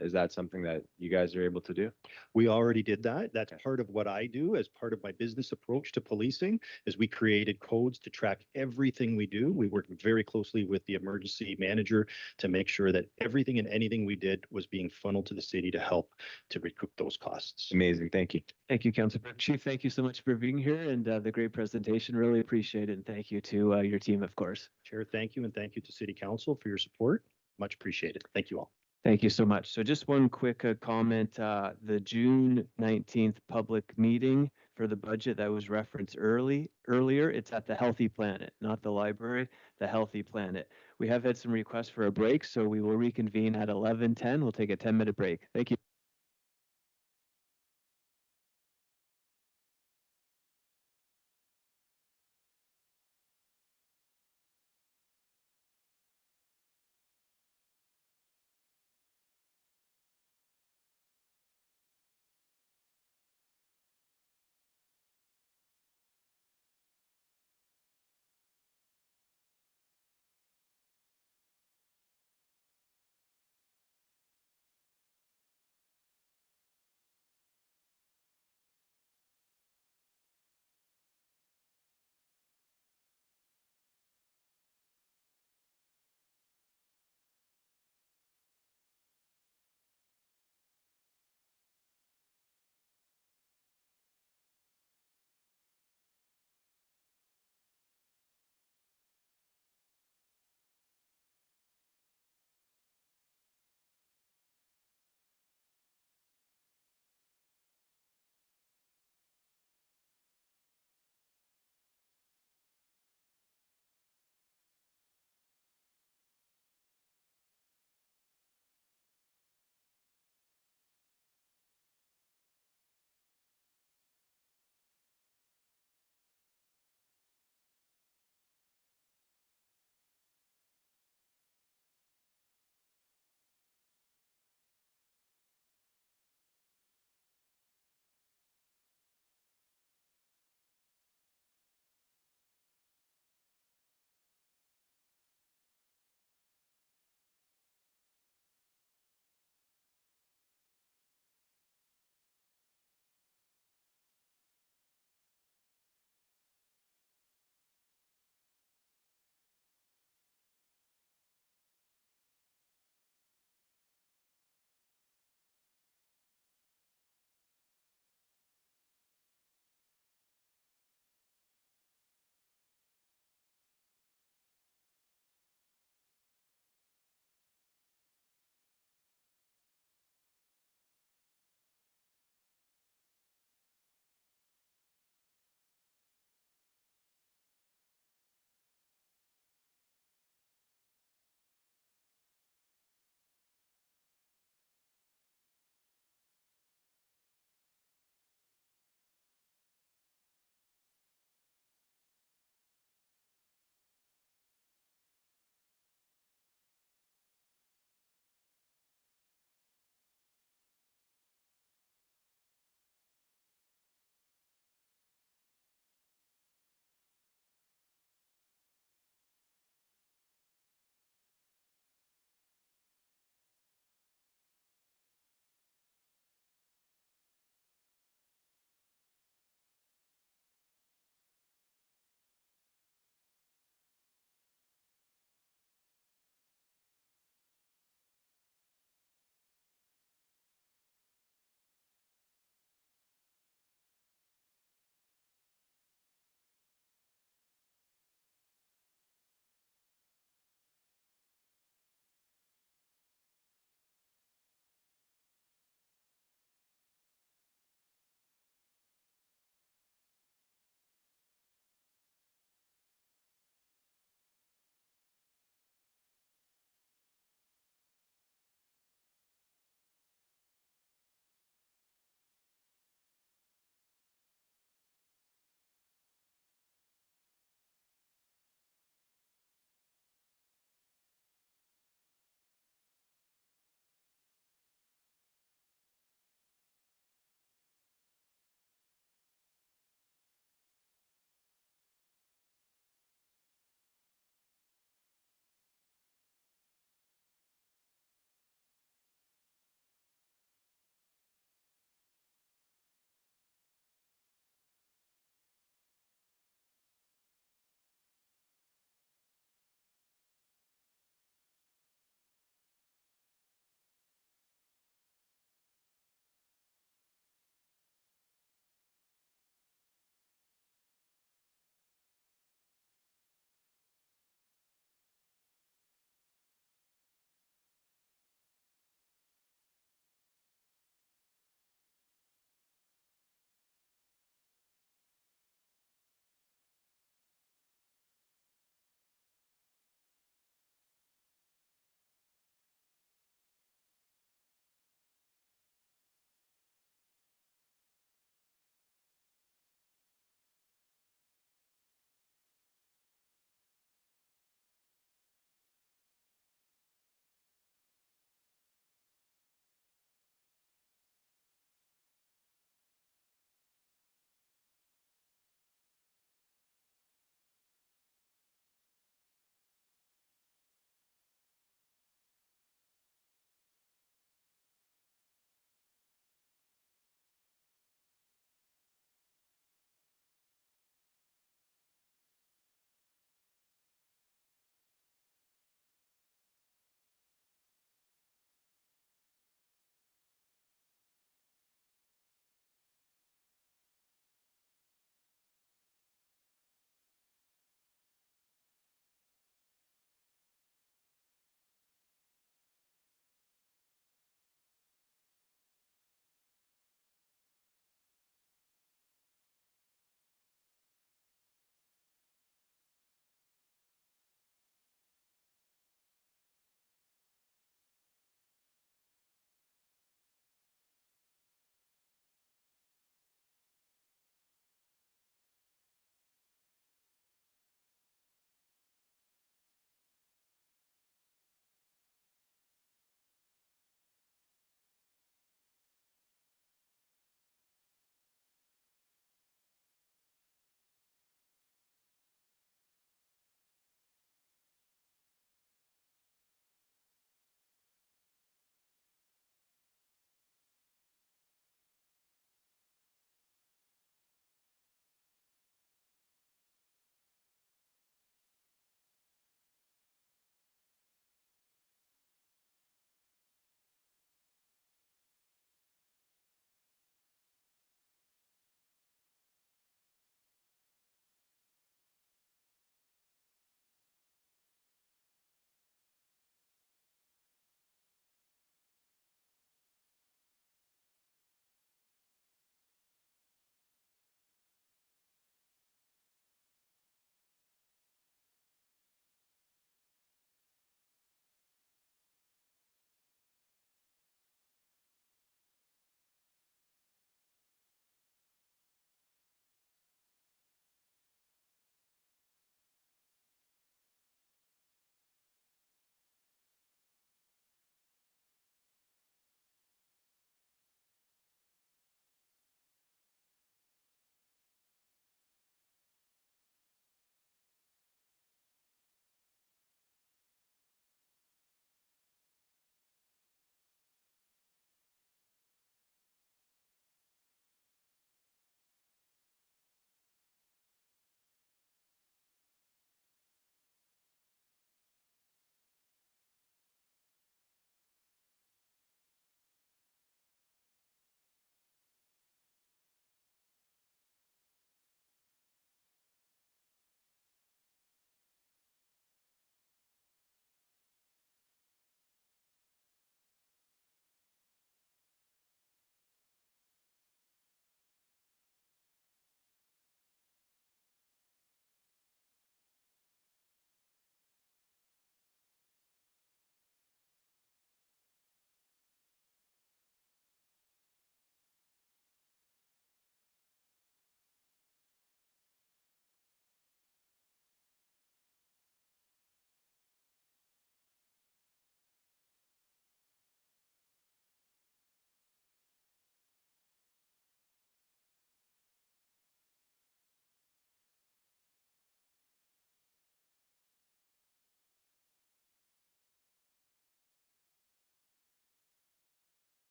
Is that something that you guys are able to do? We already did that. That's part of what I do as part of my business approach to policing is we created codes to track everything we do. We worked very closely with the emergency manager to make sure that everything and anything we did was being funneled to the city to help to recoup those costs. Amazing. Thank you. Thank you, Councilor Burke. Chief, thank you so much for being here and the great presentation. Really appreciate it. And thank you to your team, of course. Chair, thank you. And thank you to City Council for your support. Much appreciated. Thank you all. Thank you so much. So just one quick comment, the June 19th public meeting for the budget that was referenced earlier, it's at the Healthy Planet, not the library, the Healthy Planet. We have had some requests for a break, so we will reconvene at 11:10. We'll take a 10-minute break. Thank you.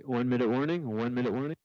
1 minute warning, 1 minute warning.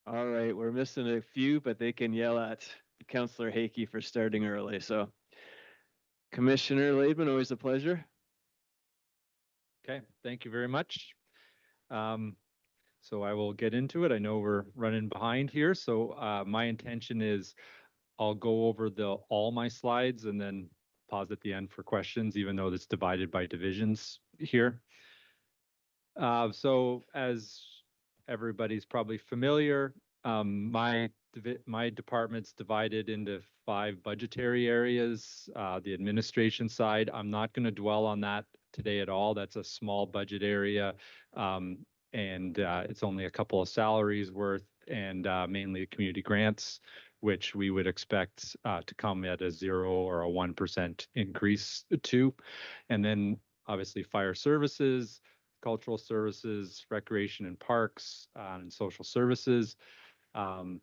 All right, we're missing a few, but they can yell at Councillor Hakey for starting early. So Commissioner Laidman, always a pleasure. Okay, thank you very much. So I will get into it. I know we're running behind here. So my intention is I'll go over all my slides and then pause at the end for questions, even though it's divided by divisions here. So as everybody's probably familiar, my department's divided into 5 budgetary areas. The administration side, I'm not going to dwell on that today at all. That's a small budget area, and it's only a couple of salaries worth, and mainly community grants, which we would expect to come at a 0 or a 1% increase to. And then obviously fire services, cultural services, recreation and parks, and social services. So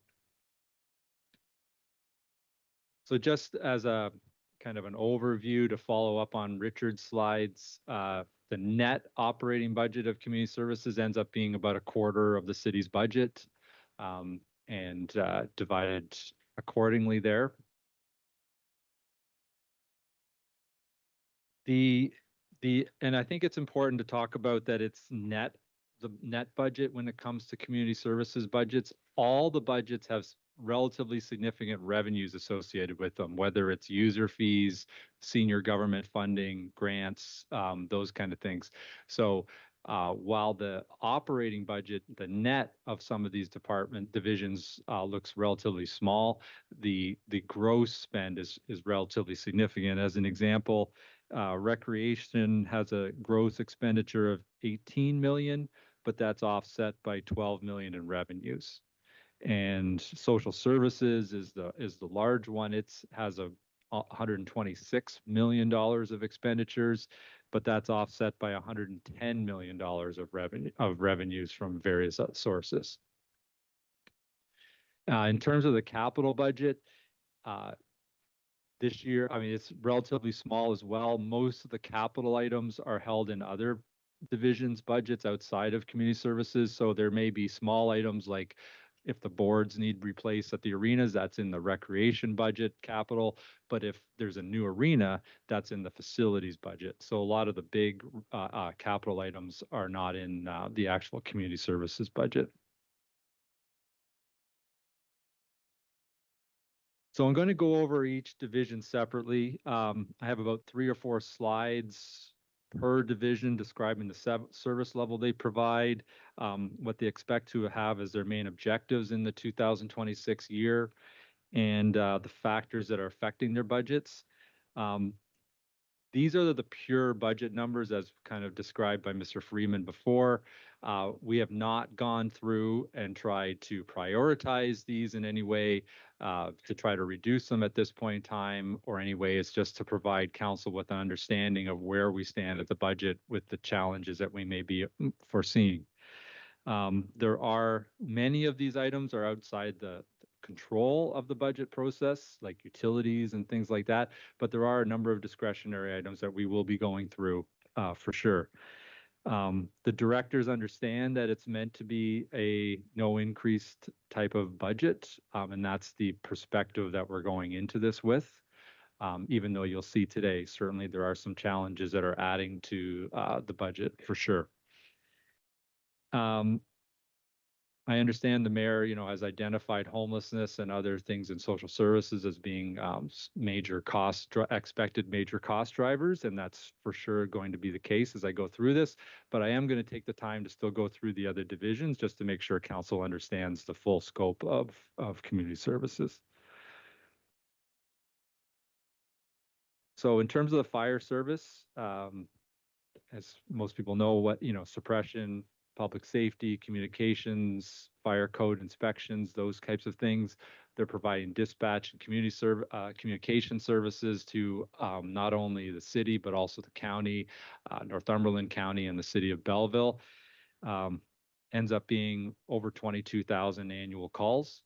just as a kind of an overview to follow up on Richard's slides, the net operating budget of community services ends up being about a quarter of the city's budget, and divided accordingly there. And I think it's important to talk about that it's the net budget when it comes to community services budgets. All the budgets have relatively significant revenues associated with them, whether it's user fees, senior government funding, grants, those kind of things. So while the operating budget, the net of some of these department divisions looks relatively small, the gross spend is relatively significant. As an example, recreation has a gross expenditure of 18 million, but that's offset by 12 million in revenues. And social services is the large one. It has a $126 million of expenditures, but that's offset by $110 million of revenues from various sources. In terms of the capital budget, this year, I mean, it's relatively small as well. Most of the capital items are held in other divisions' budgets outside of community services. So there may be small items like if the boards need replaced at the arenas, that's in the recreation budget capital. But if there's a new arena, that's in the facilities budget. So a lot of the big capital items are not in the actual community services budget. So I'm going to go over each division separately. I have about 3 or 4 slides per division describing the service level they provide, what they expect to have as their main objectives in the 2026 year, and the factors that are affecting their budgets. These are the pure budget numbers as kind of described by Mr. Freeman before. We have not gone through and tried to prioritize these in any way to try to reduce them at this point in time, or any way. It's just to provide council with an understanding of where we stand at the budget with the challenges that we may be foreseeing. There are many of these items are outside the control of the budget process, like utilities and things like that. But there are a number of discretionary items that we will be going through for sure. The directors understand that it's meant to be a no increased type of budget, and that's the perspective that we're going into this with. Even though you'll see today, certainly there are some challenges that are adding to the budget for sure. I understand the mayor, has identified homelessness and other things in social services as being expected major cost drivers, and that's for sure going to be the case as I go through this. But I am going to take the time to still go through the other divisions just to make sure council understands the full scope of community services. So in terms of the fire service, as most people know, suppression, public safety, communications, fire code inspections, those types of things. They're providing dispatch and communication services to not only the city, but also the county, Northumberland County and the city of Belleville. Ends up being over 22,000 annual calls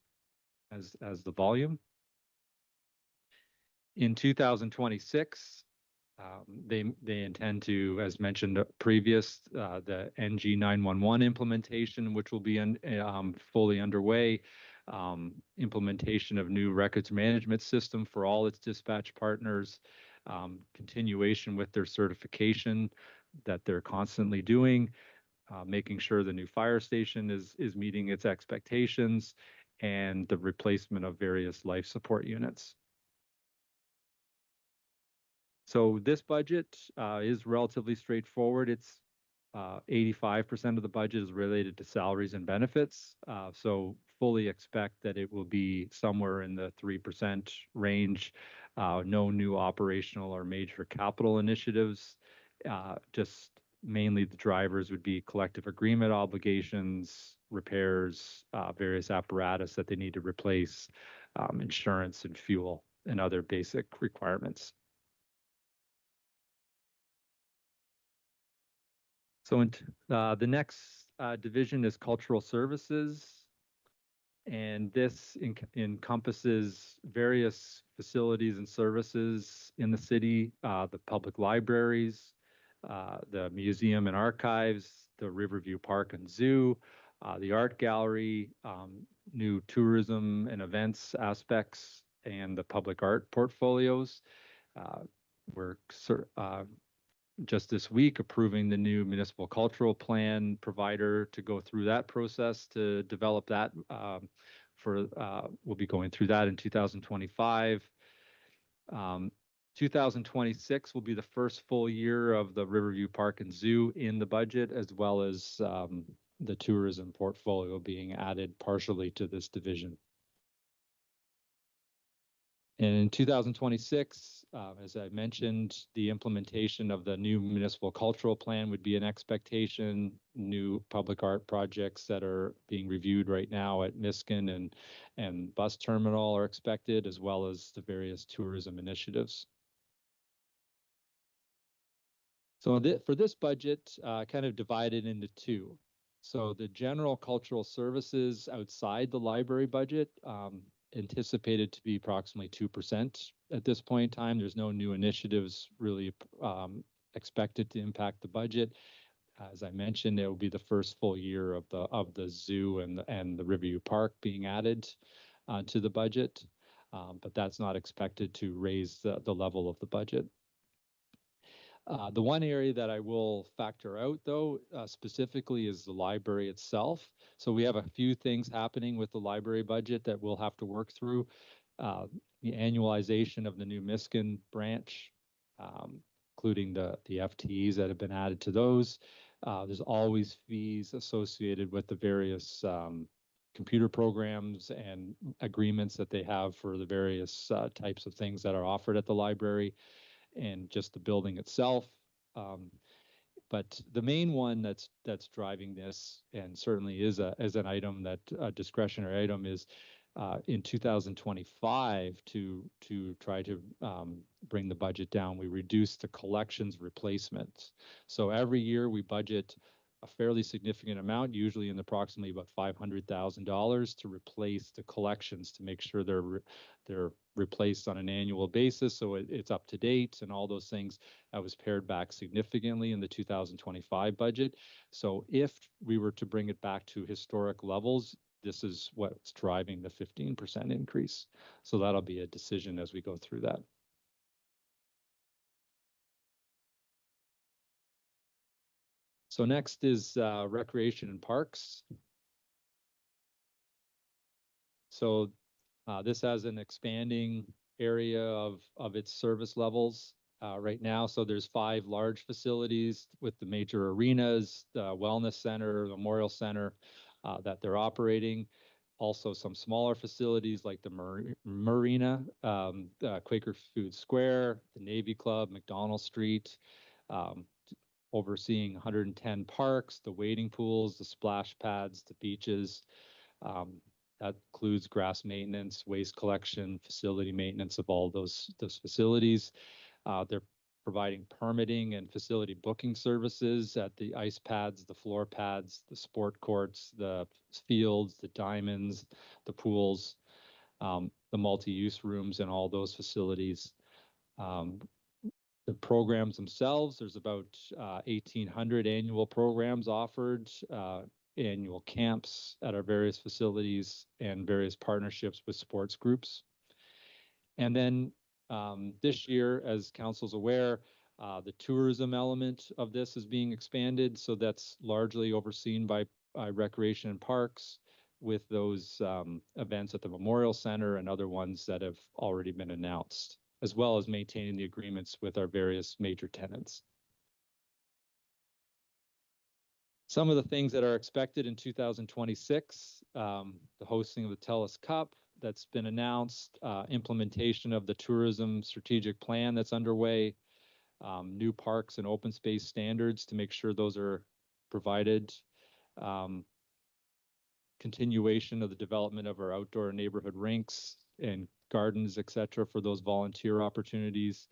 as the volume. In 2026, they intend to, as mentioned previous, the NG 911 implementation, which will be fully underway, implementation of new records management system for all its dispatch partners, continuation with their certification that they're constantly doing, making sure the new fire station is meeting its expectations, and the replacement of various life support units. So this budget is relatively straightforward. It's 85% of the budget is related to salaries and benefits. So fully expect that it will be somewhere in the 3% range. No new operational or major capital initiatives. Just mainly the drivers would be collective agreement obligations, repairs, various apparatus that they need to replace, insurance and fuel and other basic requirements. So the next division is cultural services, and this encompasses various facilities and services in the city, the public libraries, the museum and archives, the Riverview Park and Zoo, the art gallery, new tourism and events aspects, and the public art portfolios. We're just this week approving the new municipal cultural plan provider to go through that process to develop that. We'll be going through that in 2025. 2026 will be the first full year of the Riverview Park and Zoo in the budget, as well as the tourism portfolio being added partially to this division. And in 2026, as I mentioned, the implementation of the new municipal cultural plan would be an expectation. New public art projects that are being reviewed right now at Miskin and bus terminal are expected, as well as the various tourism initiatives. So for this budget, kind of divided into two. So the general cultural services outside the library budget, anticipated to be approximately 2% at this point in time. There's no new initiatives really expected to impact the budget. As I mentioned, it will be the first full year of the zoo and the Riverview Park being added to the budget, but that's not expected to raise the level of the budget. The one area that I will factor out, though, specifically is the library itself. So we have a few things happening with the library budget that we'll have to work through. The annualization of the new Miskin branch, including the FTEs that have been added to those. There's always fees associated with the various computer programs and agreements that they have for the various types of things that are offered at the library, and just the building itself. But the main one that's driving this, and certainly is an item that a discretionary item, is in 2025 to try to bring the budget down. We reduced the collections replacements. So every year we budget a fairly significant amount, usually in approximately about $500,000 to replace the collections to make sure they're replaced on an annual basis. So it's up to date and all those things. That was pared back significantly in the 2025 budget. So if we were to bring it back to historic levels, this is what's driving the 15% increase. So that'll be a decision as we go through that. So next is recreation and parks. So this has an expanding area of its service levels right now. So there's 5 large facilities with the major arenas, the wellness center, memorial center that they're operating. Also some smaller facilities like the Marina, Quaker Food Square, the Navy Club, McDonald Street, overseeing 110 parks, the wading pools, the splash pads, the beaches. That includes grass maintenance, waste collection, facility maintenance of all those facilities. They're providing permitting and facility booking services at the ice pads, the floor pads, the sport courts, the fields, the diamonds, the pools, the multi-use rooms and all those facilities. The programs themselves, there's about 1,800 annual programs offered, annual camps at our various facilities and various partnerships with sports groups. And then this year, as council's aware, the tourism element of this is being expanded. So that's largely overseen by Recreation and Parks with those events at the Memorial Center and other ones that have already been announced, as well as maintaining the agreements with our various major tenants. Some of the things that are expected in 2026, the hosting of the TELUS Cup that's been announced, implementation of the tourism strategic plan that's underway, new parks and open space standards to make sure those are provided, continuation of the development of our outdoor neighborhood rinks and gardens, et cetera, for those volunteer opportunities,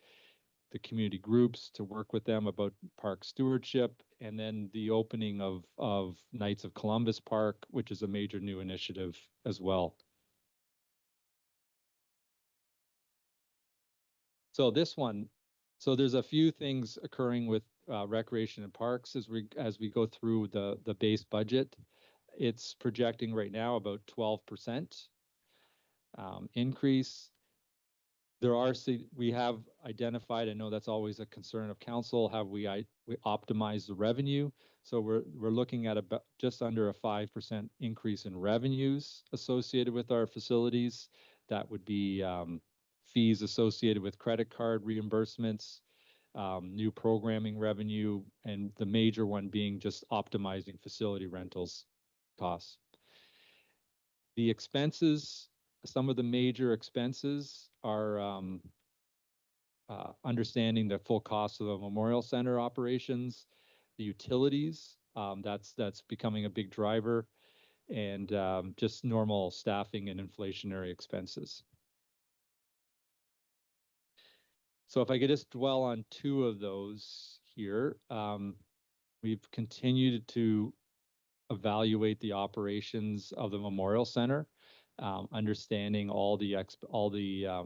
the community groups to work with them about park stewardship, and then the opening of Knights of Columbus Park, which is a major new initiative as well. So this one, so there's a few things occurring with recreation and parks as we go through the base budget. It's projecting right now about 12% increase. We have identified, I know that's always a concern of council, how we optimize the revenue. So we're looking at about just under a 5% increase in revenues associated with our facilities. That would be fees associated with credit card reimbursements, new programming revenue, and the major one being just optimizing facility rentals costs. The expenses, some of the major expenses are understanding the full cost of the Memorial Center operations, the utilities, that's becoming a big driver, and just normal staffing and inflationary expenses. So if I could just dwell on 2 of those here, we've continued to evaluate the operations of the Memorial Center, understanding all the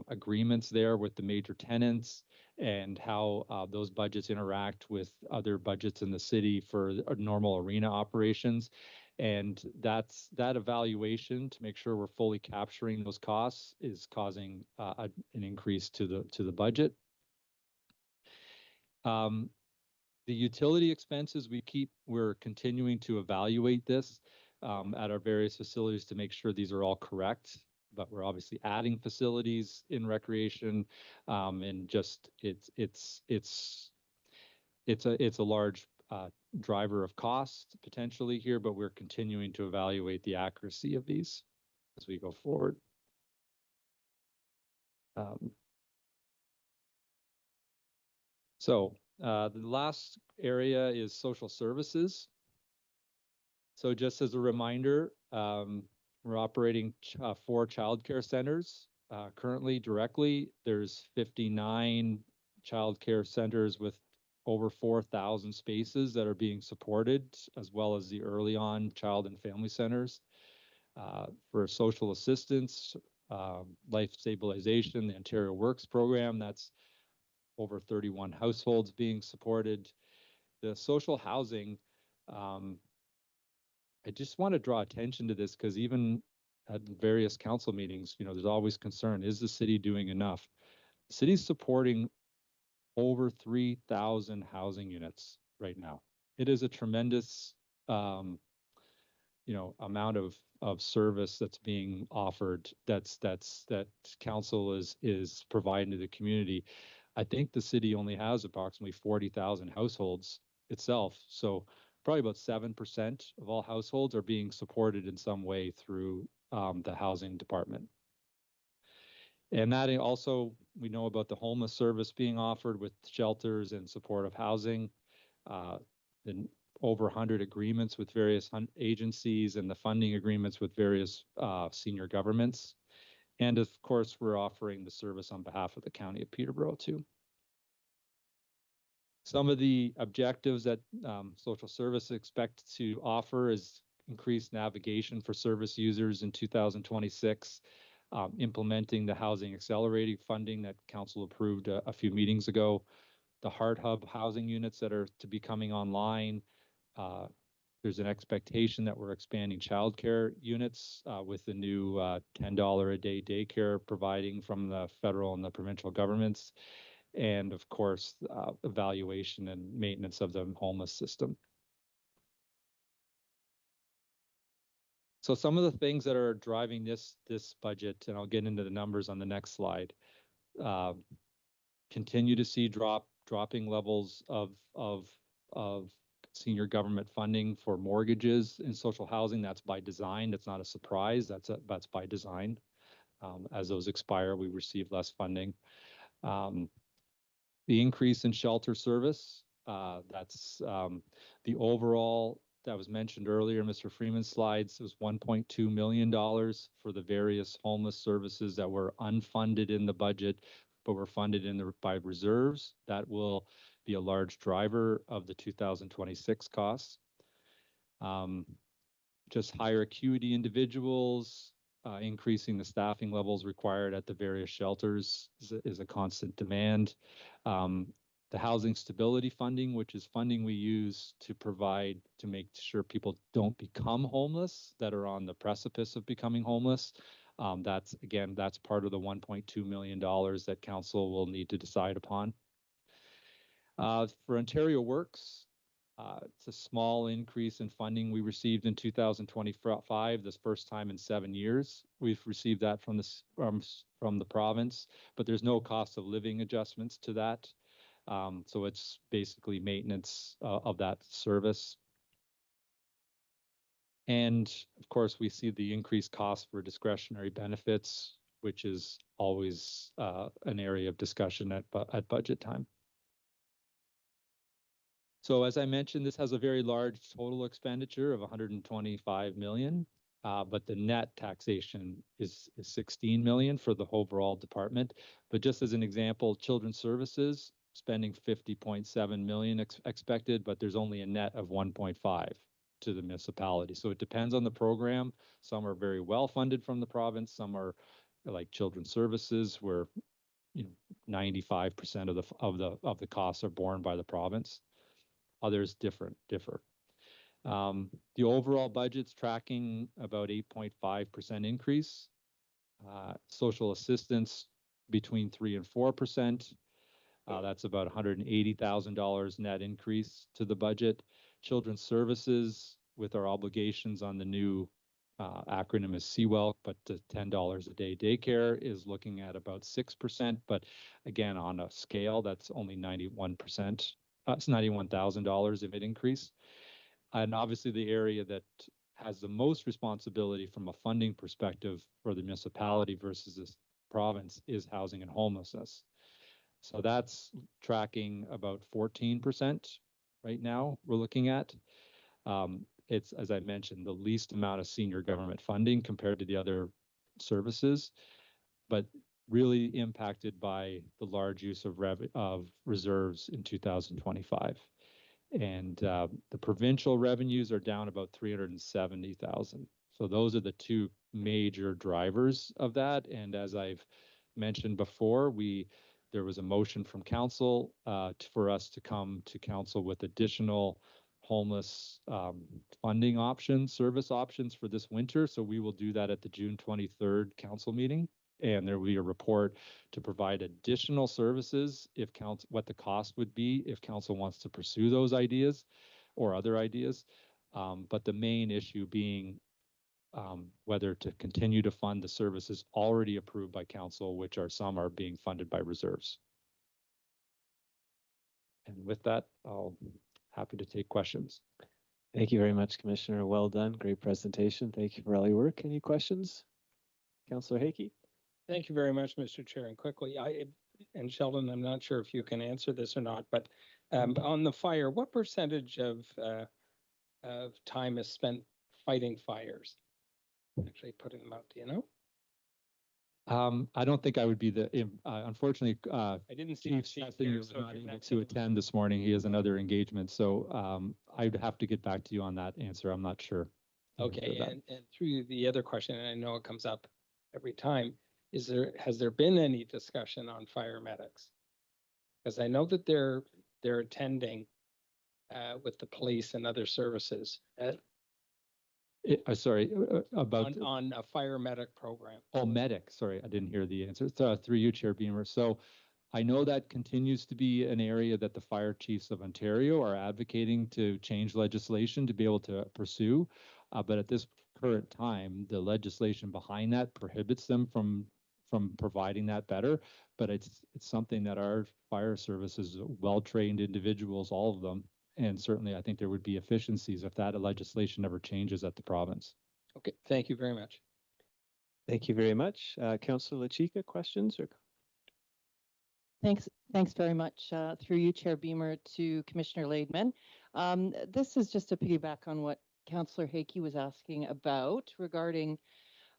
agreements there with the major tenants and how those budgets interact with other budgets in the city for normal arena operations. And that evaluation to make sure we're fully capturing those costs is causing an increase to the budget. The utility expenses, we're continuing to evaluate this at our various facilities to make sure these are all correct, but we're obviously adding facilities in recreation, and just it's a large driver of cost potentially here, but we're continuing to evaluate the accuracy of these as we go forward. So the last area is social services. So just as a reminder, we're operating 4 childcare centers currently directly. There's 59 childcare centers with over 4,000 spaces that are being supported, as well as the early on child and family centers. For social assistance, life stabilization, the Ontario Works program, that's over 31 households being supported. The social housing, I just want to draw attention to this because even at various council meetings, there's always concern, is the city doing enough? The city's supporting over 3,000 housing units right now. It is a tremendous, amount of service that's being offered. That council is providing to the community. I think the city only has approximately 40,000 households itself. So probably about 7% of all households are being supported in some way through the housing department. And that also, we know about the homeless service being offered with shelters and supportive housing, and over 100 agreements with various agencies and the funding agreements with various senior governments. And of course, we're offering the service on behalf of the County of Peterborough too. Some of the objectives that social service expect to offer is increased navigation for service users in 2026, implementing the housing accelerating funding that council approved a few meetings ago, the Heart Hub housing units that are to be coming online. There's an expectation that we're expanding childcare units with the new $10 a day daycare providing from the federal and the provincial governments, and of course, evaluation and maintenance of the homeless system. So some of the things that are driving this budget, and I'll get into the numbers on the next slide, continue to see dropping levels of senior government funding for mortgages in social housing. That's by design. That's not a surprise. That's by design. As those expire, we receive less funding. The increase in shelter service, that's the overall, that was mentioned earlier, Mr. Freeman's slides, was $1.2 million for the various homeless services that were unfunded in the budget, but were funded by reserves. That will be a large driver of the 2026 costs. Just higher acuity individuals, increasing the staffing levels required at the various shelters is a constant demand. The housing stability funding, which is funding we use to provide to make sure people don't become homeless, that are on the precipice of becoming homeless. That's part of the $1.2 million that council will need to decide upon. For Ontario Works, it's a small increase in funding we received in 2025, this first time in 7 years. We've received that from the province, but there's no cost of living adjustments to that. So it's basically maintenance of that service. And of course, we see the increased cost for discretionary benefits, which is always an area of discussion at budget time. So as I mentioned, this has a very large total expenditure of $125 million, but the net taxation is $16 million for the overall department. But just as an example, Children's Services spending $50.7 million expected, but there's only a net of 1.5 to the municipality. So it depends on the program. Some are very well funded from the province. Some are like Children's Services, where 95% of the costs are borne by the province. Others differ. The overall budget's tracking about 8.5% increase. Social assistance between 3 and 4%. That's about $180,000 net increase to the budget. Children's Services, with our obligations on the new acronym is CWELC, but the $10 a day daycare is looking at about 6%. But again, on a scale, that's only 91%. It's $91,000 of an increase. And obviously the area that has the most responsibility from a funding perspective for the municipality versus this province is housing and homelessness. So that's tracking about 14% right now we're looking at. It's, as I mentioned, the least amount of senior government funding compared to the other services. But really impacted by the large use of reserves in 2025. And the provincial revenues are down about 370,000. So those are the two major drivers of that. And as I've mentioned before, there was a motion from council for us to come to council with additional homeless funding options, service options for this winter. So we will do that at the June 23rd council meeting. And there will be a report to provide additional services if council, what the cost would be if council wants to pursue those ideas or other ideas. But the main issue being whether to continue to fund the services already approved by council, which some are being funded by reserves. And with that, I'll happy to take questions. Thank you very much, Commissioner. Well done. Great presentation. Thank you for all your work. Any questions? Councillor Hakey? Thank you very much, Mr. Chair. And quickly, and Sheldon, I'm not sure if you can answer this or not, but on the fire, what percentage of time is spent fighting fires? Actually putting them out, do you know? I don't think I would be unfortunately, I didn't see Chief the sheet Session here, was so if not you're able not to attend this morning. He has another engagement. So I'd have to get back to you on that answer. I'm not sure. Okay, and through the other question, and I know it comes up every time, has there been any discussion on fire medics? Because I know that they're attending with the police and other services sorry, about on a fire medic program. Oh, medic. Sorry, I didn't hear the answer. Through you, Chair Beamer. So I know that continues to be an area that the fire chiefs of Ontario are advocating to change legislation to be able to pursue. But at this current time, the legislation behind that prohibits them from providing that better. But it's something that our fire services, well-trained individuals, all of them, and certainly I think there would be efficiencies if that legislation ever changes at the province. Okay, thank you very much. Thank you very much. Councillor Lachika, questions or? Thanks very much. Through you, Chair Beamer, to Commissioner Laidman. This is just to piggyback on what Councillor Hakey was asking about regarding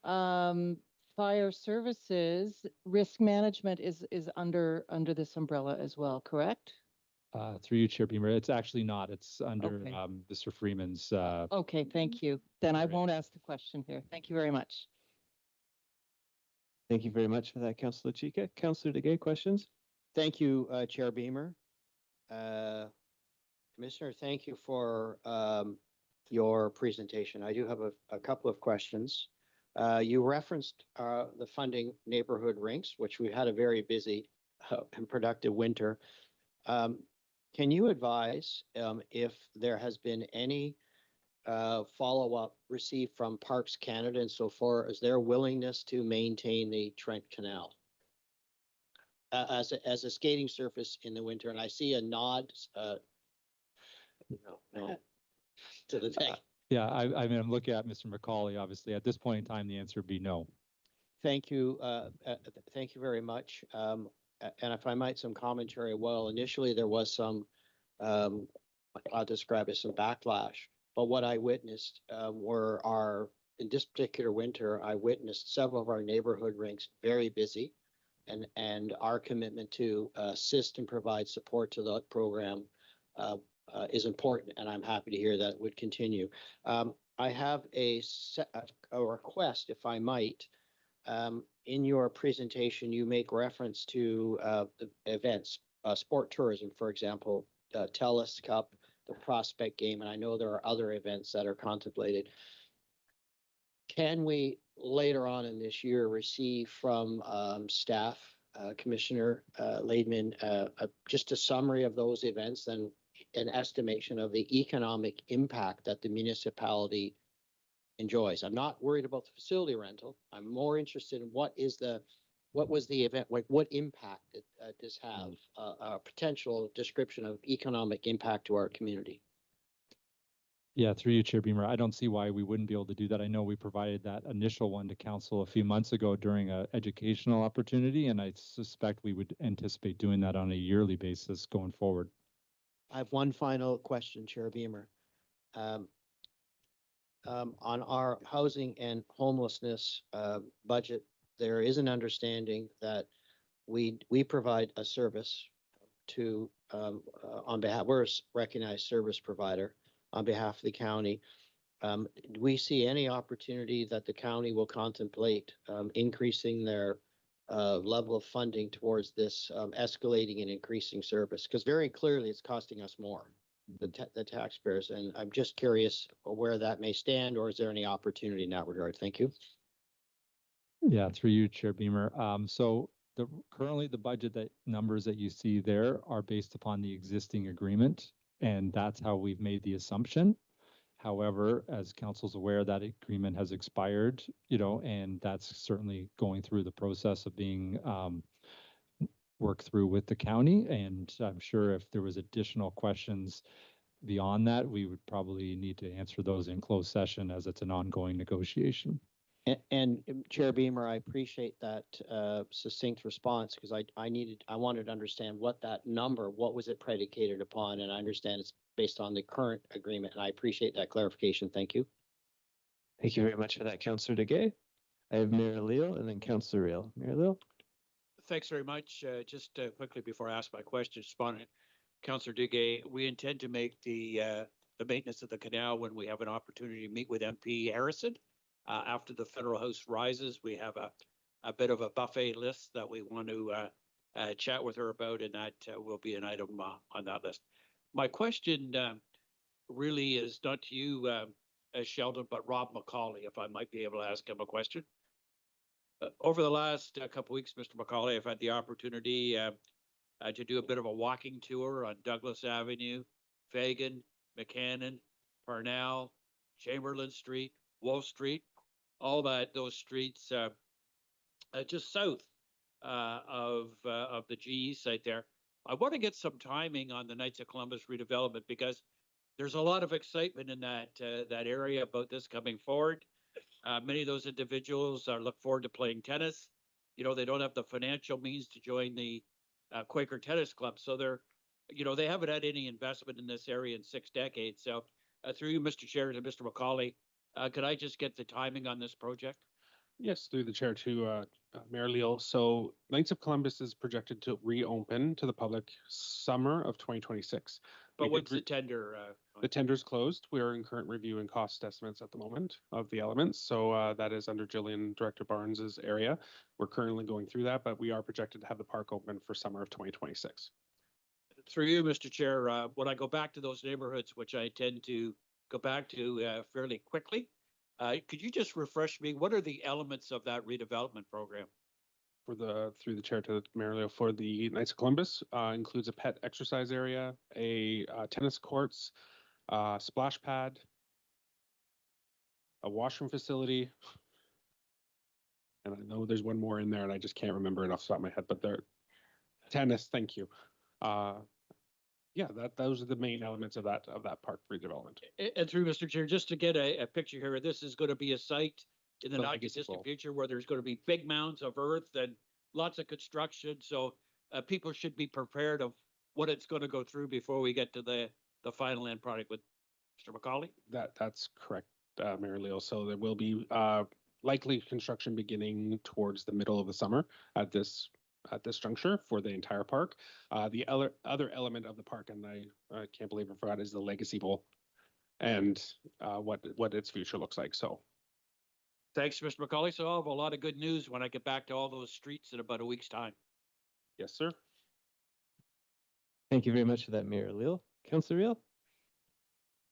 fire services. Risk management is under this umbrella as well, correct? Through you, Chair Beamer. It's actually not. It's under Okay. Mr. Freeman's. Okay, thank you. Then I won't ask the question here. Thank you very much. Thank you very much for that, Councillor Lachika. Councillor DeGay, questions? Thank you, Chair Beamer. Commissioner, thank you for your presentation. I do have a couple of questions. You referenced the funding neighborhood rinks, which we had a very busy and productive winter. Can you advise if there has been any follow-up received from Parks Canada insofar as their willingness to maintain the Trent Canal as a skating surface in the winter? And I see a nod to the deck. Yeah, I mean, I'm looking at Mr. McCauley, obviously. At this point in time, the answer would be no. Thank you. Thank you very much. And if I might, some commentary. Well, initially there was some, I'll describe it, some backlash. But what I witnessed in this particular winter, I witnessed several of our neighborhood rinks very busy, and our commitment to assist and provide support to that program is important, and I'm happy to hear that would continue. I have a request, if I might. In your presentation, you make reference to the events, sport tourism, for example, TELUS Cup, the Prospect Game, and I know there are other events that are contemplated. Can we later on in this year receive from staff, Commissioner Laidman, just a summary of those events and an estimation of the economic impact that the municipality enjoys? I'm not worried about the facility rental. I'm more interested in what was the event, like what impact did this have, a potential description of economic impact to our community. Yeah, through you, Chair Beamer. I don't see why we wouldn't be able to do that. I know we provided that initial one to council a few months ago during an educational opportunity, and I suspect we would anticipate doing that on a yearly basis going forward. I have one final question, Chair Beamer. On our housing and homelessness budget there is an understanding that we provide a service to, on behalf, we're a recognized service provider on behalf of the county. Do we see any opportunity that the county will contemplate increasing their level of funding towards this escalating and increasing service? Because very clearly it's costing us more, the taxpayers. And I'm just curious where that may stand, or is there any opportunity in that regard? Thank you. Yeah, through you, Chair Beamer. So currently the budget numbers that you see there are based upon the existing agreement, and that's how we've made the assumption. However, as council's aware, that agreement has expired, and that's certainly going through the process of being worked through with the county. And I'm sure if there was additional questions beyond that, we would probably need to answer those in closed session as it's an ongoing negotiation. And Chair Beamer, I appreciate that succinct response, because I wanted to understand what that number, what was it predicated upon? And I understand it's based on the current agreement, and I appreciate that clarification. Thank you. Thank you very much for that, Councillor Duguay. I have Mayor Leal and then Councillor Real. Mayor Leal? Thanks very much. Just quickly before I ask my question, responding, Councillor Duguay, we intend to make the maintenance of the canal when we have an opportunity to meet with MP Harrison. After the federal house rises, we have a bit of a buffet list that we want to chat with her about, and that will be an item on that list. My question really is not to you, Sheldon, but Rob McCauley, if I might be able to ask him a question. Over the last couple weeks, Mr. McCauley, I've had the opportunity to do a bit of a walking tour on Douglas Avenue, Fagan, McCannon, Parnell, Chamberlain Street, Wolf Street, all those streets just south of the GE site there. I want to get some timing on the Knights of Columbus redevelopment, because there's a lot of excitement in that area about this coming forward. Many of those individuals look forward to playing tennis. They don't have the financial means to join the Quaker Tennis Club, so they haven't had any investment in this area in 6 decades. So through you, Mr. Chair, to Mr. McCauley, could I just get the timing on this project? Yes, through the chair to Mayor Leal. So Knights of Columbus is projected to reopen to the public summer of 2026. But what's the tender? The tender's closed. We are in current review and cost estimates at the moment of the elements. So that is under Jillian, Director Barnes's area. We're currently going through that, but we are projected to have the park open for summer of 2026. Through you, Mr. Chair, when I go back to those neighborhoods, which I tend to go back to fairly quickly, could you just refresh me? What are the elements of that redevelopment program? Through the chair to Mayor Leo, for the Knights of Columbus, includes a pet exercise area, a tennis courts, splash pad, a washroom facility, and I know there's one more in there, and I just can't remember it off the top of my head. But tennis. Thank you. Yeah, those are the main elements of that park redevelopment. And through Mr. Chair, just to get a picture here, this is going to be a site in the not distant future where there's going to be big mounds of earth and lots of construction. So people should be prepared of what it's going to go through before we get to the final end product with Mr. McCauley. That's correct, Mayor Leal. So there will be likely construction beginning towards the middle of the summer at this juncture for the entire park. The other element of the park, and I can't believe I forgot, is the Legacy Bowl and what its future looks like. So thanks, Mr. McCauley. So I'll have a lot of good news when I get back to all those streets in about a week's time. Yes, sir. Thank you very much for that, Mayor Leal. Councillor Real?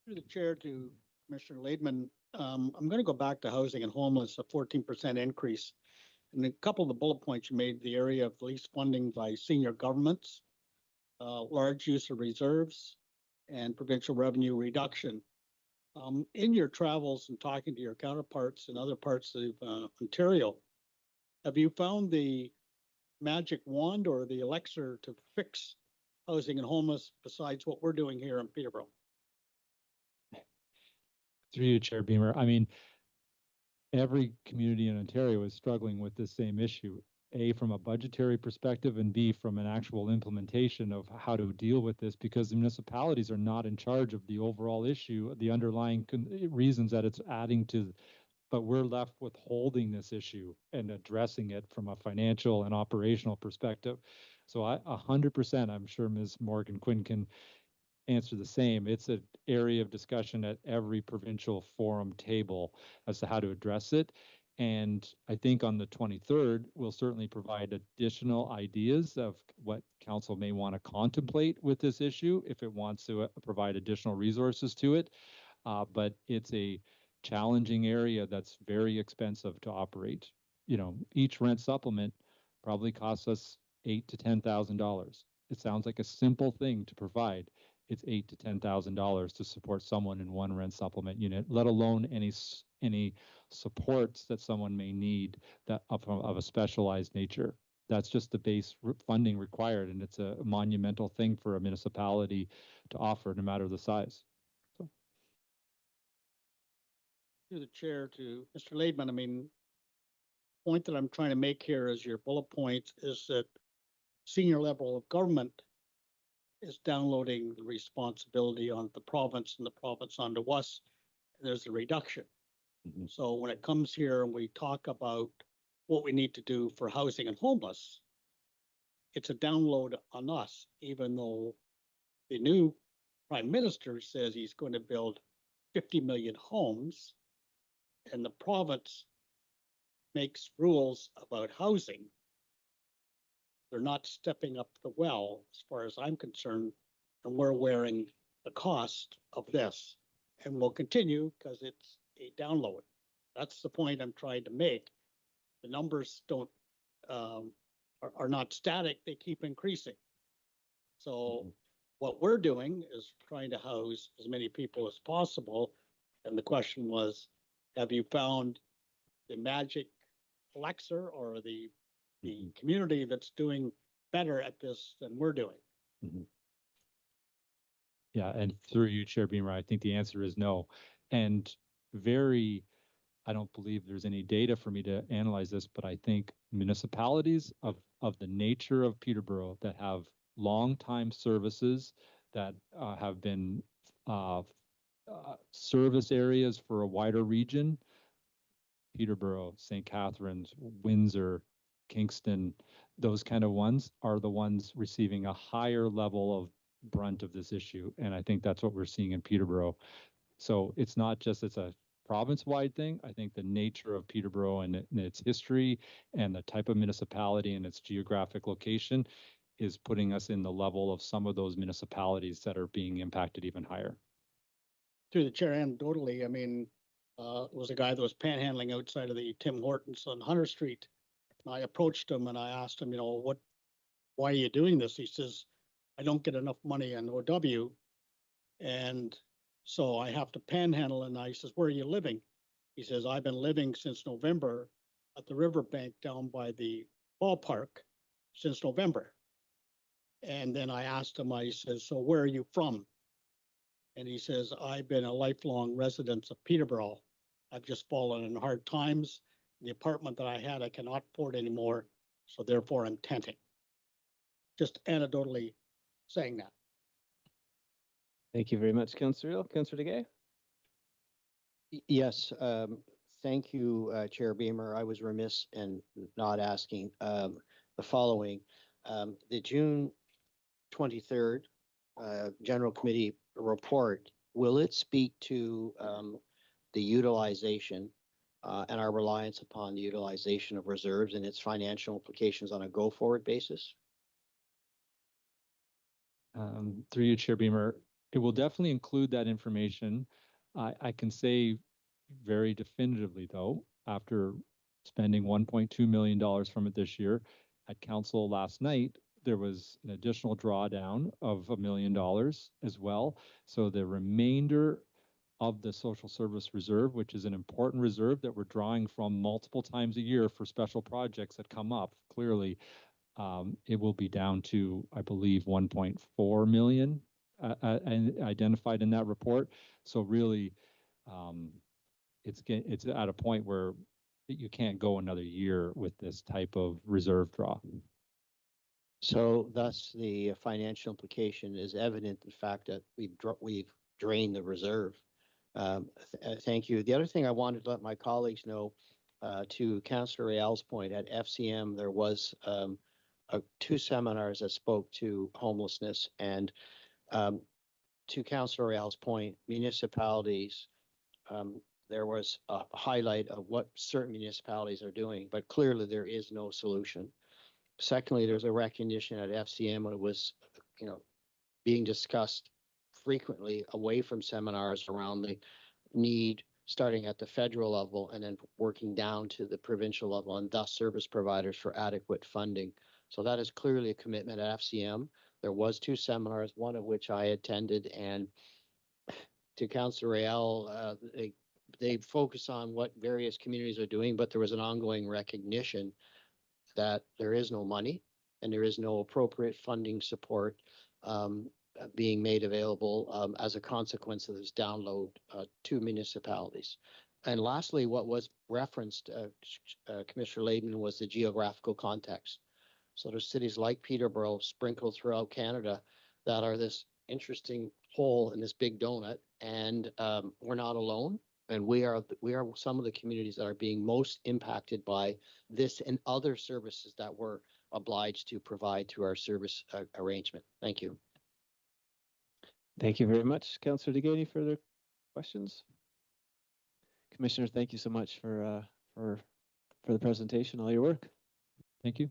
Through the chair to Commissioner Laidman, I'm going to go back to housing and homeless, a 14% increase. And a couple of the bullet points you made, the area of least funding by senior governments, large use of reserves, and provincial revenue reduction. In your travels and talking to your counterparts in other parts of Ontario, have you found the magic wand or the elixir to fix housing and homeless besides what we're doing here in Peterborough? Through you, Chair Beamer. I mean, every community in Ontario is struggling with this same issue, A, from a budgetary perspective, and B, from an actual implementation of how to deal with this, because the municipalities are not in charge of the overall issue, the underlying reasons that it's adding to but we're left with holding this issue and addressing it from a financial and operational perspective. So 100%, I'm sure Ms. Morgan Quinn can answer the same. It's an area of discussion at every provincial forum table as to how to address it. And I think on the 23rd, we'll certainly provide additional ideas of what council may want to contemplate with this issue if it wants to provide additional resources to it. But it's a challenging area that's very expensive to operate. You know, each rent supplement probably costs us $8,000 to $10,000. It sounds like a simple thing to provide. It's $8,000 to $10,000 to support someone in one rent supplement unit, let alone any supports that someone may need that of a specialized nature. That's just the base funding required, and it's a monumental thing for a municipality to offer, no matter the size. So. Through the chair to Mr. Laidman, I mean, point that I'm trying to make here is your bullet point is that senior level of government is downloading the responsibility on the province and the province onto us. There's a reduction. Mm-hmm. So when it comes here and we talk about what we need to do for housing and homeless, it's a download on us, even though the new prime minister says he's going to build 50 million homes and the province makes rules about housing. They're not stepping up the well, as far as I'm concerned, and we're wearing the cost of this. And we'll continue because it's a download. That's the point I'm trying to make. The numbers don't are not static, they keep increasing. So what we're doing is trying to house as many people as possible. And the question was, have you found the magic elixir or the community that's doing better at this than we're doing? Mm-hmm. Yeah, and through you, Chair Beamer, I think the answer is no. And I don't believe there's any data for me to analyze this, but I think municipalities of the nature of Peterborough that have long-time services that have been service areas for a wider region, Peterborough, St. Catharines, Windsor, Kingston, those kind of ones are the ones receiving a higher level of brunt of this issue. And I think that's what we're seeing in Peterborough. So it's not just, it's a province-wide thing. I think the nature of Peterborough and its history and the type of municipality and its geographic location is putting us in the level of some of those municipalities that are being impacted even higher. Through the chair, anecdotally, I mean, it was a guy that was panhandling outside of the Tim Hortons on Hunter Street. And I approached him and I asked him, you know, why are you doing this? He says, I don't get enough money on OW. And so I have to panhandle. And I says, where are you living? He says, I've been living since November at the riverbank down by the ballpark since November. And then I asked him, I says, so where are you from? And he says, I've been a lifelong resident of Peterborough. I've just fallen in hard times. The apartment that I had, I cannot afford anymore. So therefore I'm tenting. Just anecdotally saying that. Thank you very much, Councillor Hill. Councillor DeGay? Yes, thank you, Chair Beamer. I was remiss in not asking the following. The June 23rd General Committee report, will it speak to the utilization and our reliance upon the utilization of reserves and its financial implications on a go-forward basis? Through you, Chair Beamer, it will definitely include that information. I can say very definitively, though, after spending $1.2 million from it this year, at council last night, there was an additional drawdown of $1 million as well. So the remainder of the social service reserve, which is an important reserve that we're drawing from multiple times a year for special projects that come up, clearly, it will be down to, I believe, 1.4 million identified in that report. So really, it's at a point where you can't go another year with this type of reserve draw. So thus the financial implication is evident, the fact that we've drained the reserve Thank you. The other thing I wanted to let my colleagues know, to Councillor Real's point, at FCM, there was 2 seminars that spoke to homelessness. And to Councillor Real's point, municipalities, there was a highlight of what certain municipalities are doing, but clearly there is no solution. Secondly, there's a recognition at FCM when it was, being discussed frequently away from seminars around the need, starting at the federal level and then working down to the provincial level, and thus service providers for adequate funding. So that is clearly a commitment at FCM. There was 2 seminars, one of which I attended, and to Councillor Real, they focus on what various communities are doing, but there was an ongoing recognition that there is no money and there is no appropriate funding support being made available as a consequence of this download to municipalities. And lastly, what was referenced, Commissioner Layden, was the geographical context. So there's cities like Peterborough sprinkled throughout Canada that are this interesting hole in this big donut, and we're not alone. And we are some of the communities that are being most impacted by this and other services that we're obliged to provide through our service arrangement. Thank you. Thank you very much, Councillor DeGay. Any further questions? Commissioners, thank you so much for the presentation, all your work. Thank you.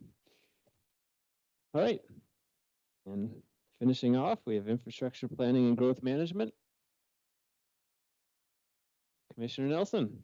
All right. And finishing off, we have infrastructure planning and growth management. Commissioner Nelson.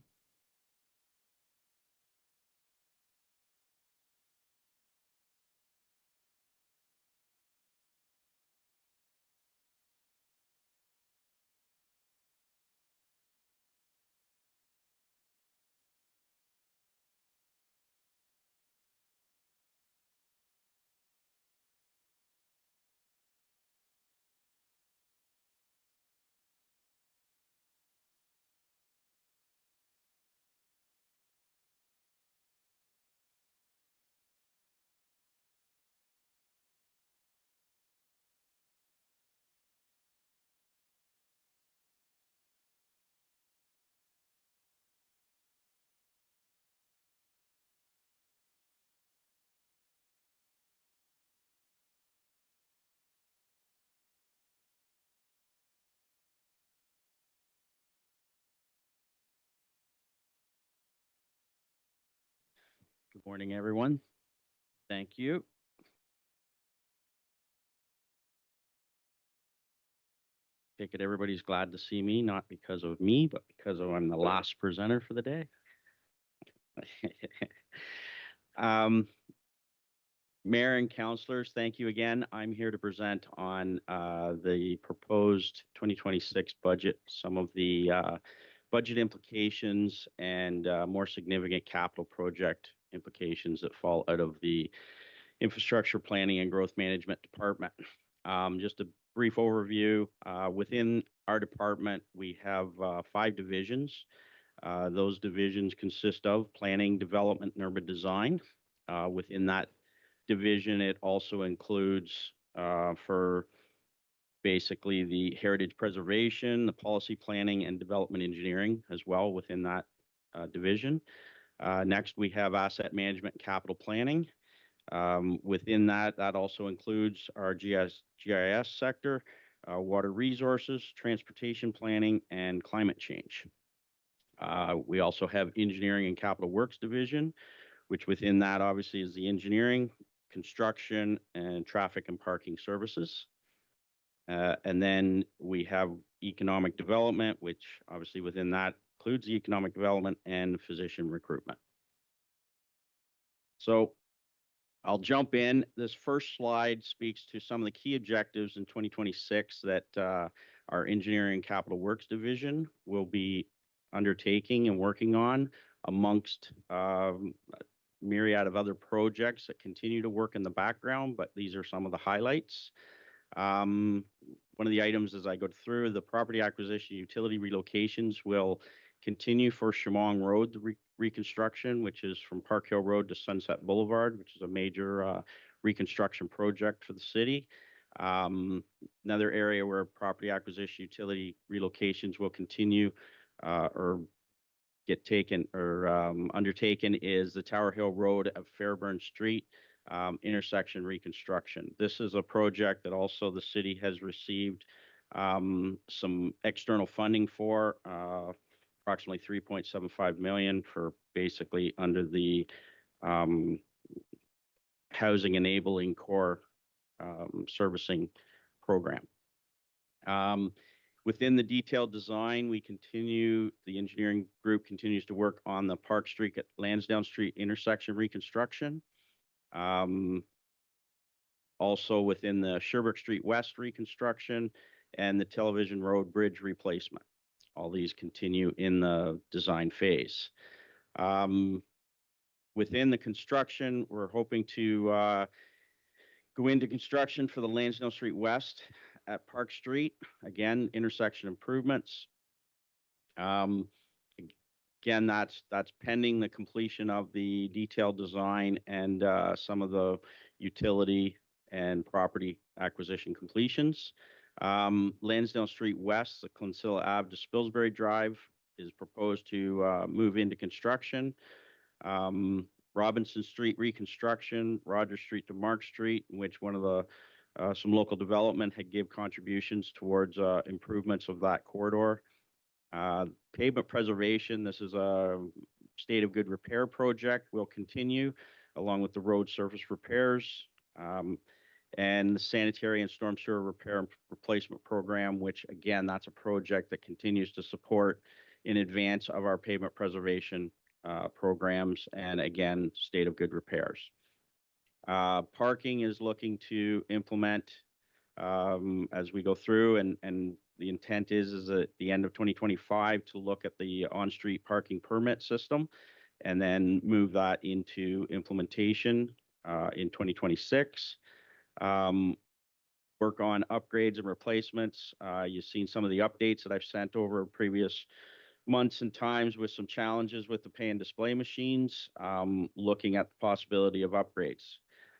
Good morning, everyone. Thank you. Take it everybody's glad to see me, not because of me, but because I'm the last presenter for the day. Mayor and councillors, thank you again. I'm here to present on the proposed 2026 budget, some of the budget implications and more significant capital project implications that fall out of the Infrastructure Planning and Growth Management Department. Just a brief overview. Within our department, we have 5 divisions. Those divisions consist of planning, development, and urban design. Within that division, it also includes for basically the heritage preservation, the policy planning, and development engineering as well within that division. Next, we have asset management and capital planning. Within that also includes our GIS sector, water resources, transportation planning, and climate change. We also have engineering and capital works division, which within that obviously is the engineering, construction, and traffic and parking services. And then we have economic development, which obviously within that includes the economic development and physician recruitment. So I'll jump in. This first slide speaks to some of the key objectives in 2026 that our engineering and capital works division will be undertaking and working on amongst myriad of other projects that continue to work in the background, but these are some of the highlights. One of the items as I go through the property acquisition utility relocations will continue for Chemong Road reconstruction, which is from Park Hill Road to Sunset Boulevard, which is a major reconstruction project for the city. Another area where property acquisition utility relocations will continue or get taken or undertaken is the Tower Hill Road of Fairburn Street intersection reconstruction. This is a project that also the city has received some external funding for, approximately 3.75 million for basically under the housing enabling core servicing program. Within the detailed design, the engineering group continues to work on the Park Street at Lansdowne Street intersection reconstruction. Also within the Sherbrooke Street West reconstruction and the Television Road Bridge replacement. All these continue in the design phase. Within the construction, we're hoping to go into construction for the Lansdowne Street West at Park Street. Again, intersection improvements. Again, that's pending the completion of the detailed design and some of the utility and property acquisition completions. Lansdowne Street West, the Clonsilla Ave to Spilsbury Drive is proposed to move into construction. Robinson Street reconstruction, Rogers Street to Mark Street, in which one of the some local development had give contributions towards improvements of that corridor. Pavement preservation, this is a state of good repair project, will continue along with the road surface repairs and the sanitary and storm sewer repair and replacement program, which again, that's a project that continues to support in advance of our pavement preservation programs and again, state of good repairs. Parking is looking to implement as we go through and the intent is at the end of 2025 to look at the on-street parking permit system and then move that into implementation in 2026. Work on upgrades and replacements. You've seen some of the updates that I've sent over previous months and times with some challenges with the pay and display machines, looking at the possibility of upgrades.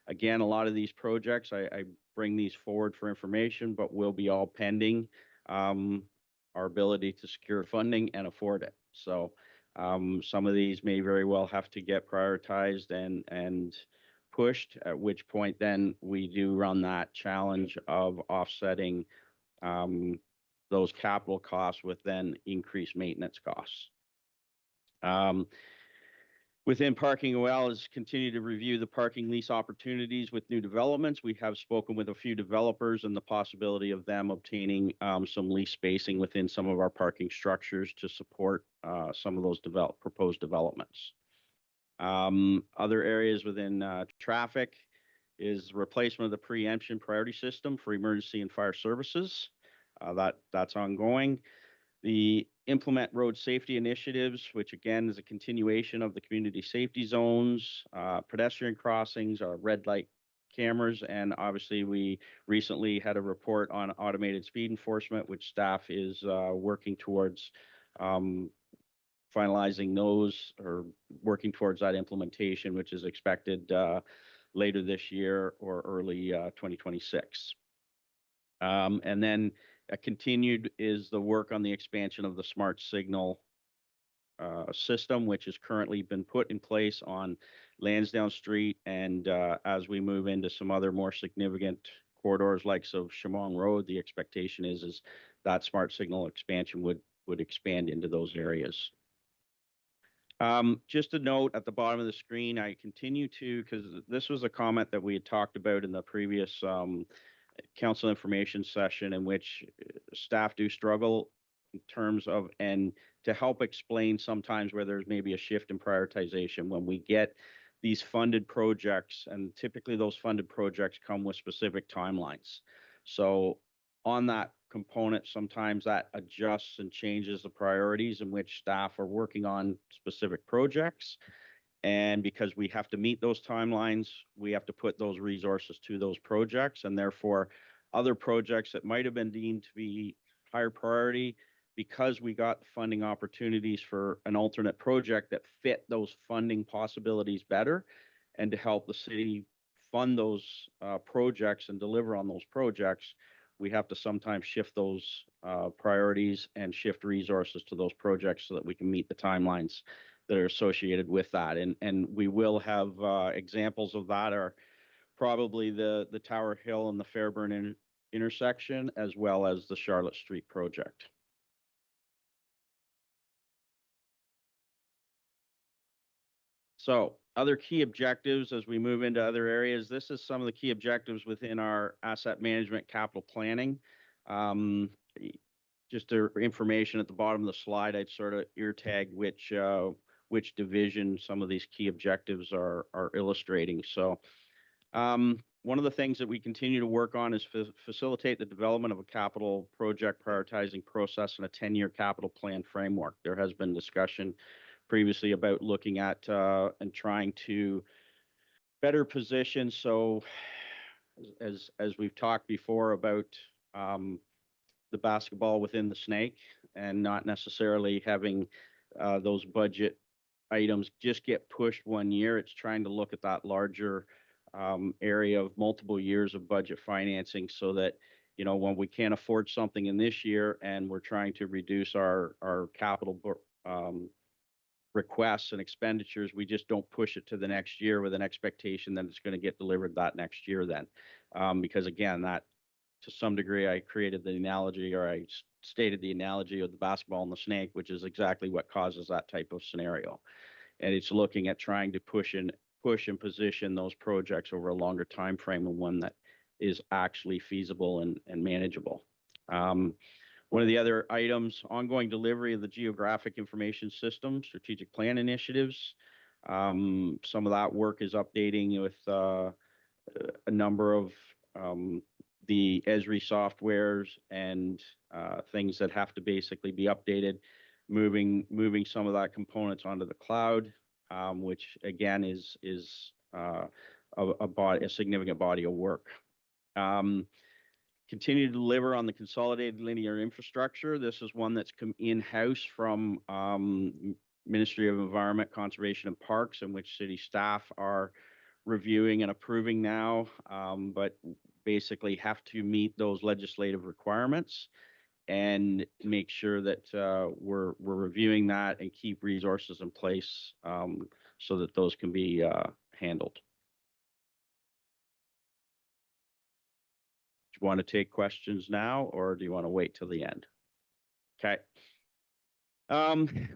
Again, a lot of these projects, I bring these forward for information, but will be all pending our ability to secure funding and afford it. So some of these may very well have to get prioritized and pushed, at which point then we do run that challenge of offsetting those capital costs with then increased maintenance costs. Within parking well is continue to review the parking lease opportunities with new developments. We have spoken with a few developers and the possibility of them obtaining some lease spacing within some of our parking structures to support some of those proposed developments. Other areas within traffic is replacement of the preemption priority system for emergency and fire services. That's ongoing. The implement road safety initiatives, which again is a continuation of the community safety zones, pedestrian crossings, red light cameras, and obviously we recently had a report on automated speed enforcement, which staff is working towards finalizing those or working towards that implementation, which is expected later this year or early 2026. And then continued is the work on the expansion of the smart signal system, which has currently been put in place on Lansdowne Street. And as we move into some other more significant corridors like Chemong Road, the expectation is that smart signal expansion would expand into those areas. Just a note at the bottom of the screen, I continue to, because this was a comment that we had talked about in the previous council information session in which staff do struggle in terms of, and to help explain sometimes where there's maybe a shift in prioritization when we get these funded projects, and typically those funded projects come with specific timelines. So on that component, sometimes that adjusts and changes the priorities in which staff are working on specific projects. And because we have to meet those timelines, we have to put those resources to those projects. And therefore, other projects that might have been deemed to be higher priority, because we got funding opportunities for an alternate project that fit those funding possibilities better and to help the city fund those projects and deliver on those projects, we have to sometimes shift those priorities and shift resources to those projects so that we can meet the timelines that are associated with that. And we will have examples of that are probably the Tower Hill and the Fairburn intersection, as well as the Charlotte Street project. So other key objectives as we move into other areas, this is some of the key objectives within our asset management capital planning. Just information at the bottom of the slide, I'd sort of ear tag which division some of these key objectives are illustrating. So one of the things that we continue to work on is facilitate the development of a capital project prioritizing process and a 10-year capital plan framework. There has been discussion previously about looking at and trying to better position. So as we've talked before about the basketball within the snake and not necessarily having those budget items just get pushed one year, it's trying to look at that larger area of multiple years of budget financing so that, you know, when we can't afford something in this year and we're trying to reduce our capital requests and expenditures, we just don't push it to the next year with an expectation that it's going to get delivered that next year then. Because again, that to some degree, I created the analogy, or I stated the analogy of the basketball and the snake, which is exactly what causes that type of scenario. And it's looking at trying to push and position those projects over a longer time frame and one that is actually feasible and manageable. One of the other items, ongoing delivery of the geographic information system, strategic plan initiatives. Some of that work is updating with a number of the Esri softwares and things that have to basically be updated, moving some of that components onto the cloud, which again is a significant body of work. Continue to deliver on the consolidated linear infrastructure. This is one that's come in-house from Ministry of Environment, Conservation and Parks, in which city staff are reviewing and approving now, but basically have to meet those legislative requirements and make sure that we're reviewing that and keep resources in place so that those can be handled. Do you want to take questions now, or do you want to wait till the end? Okay.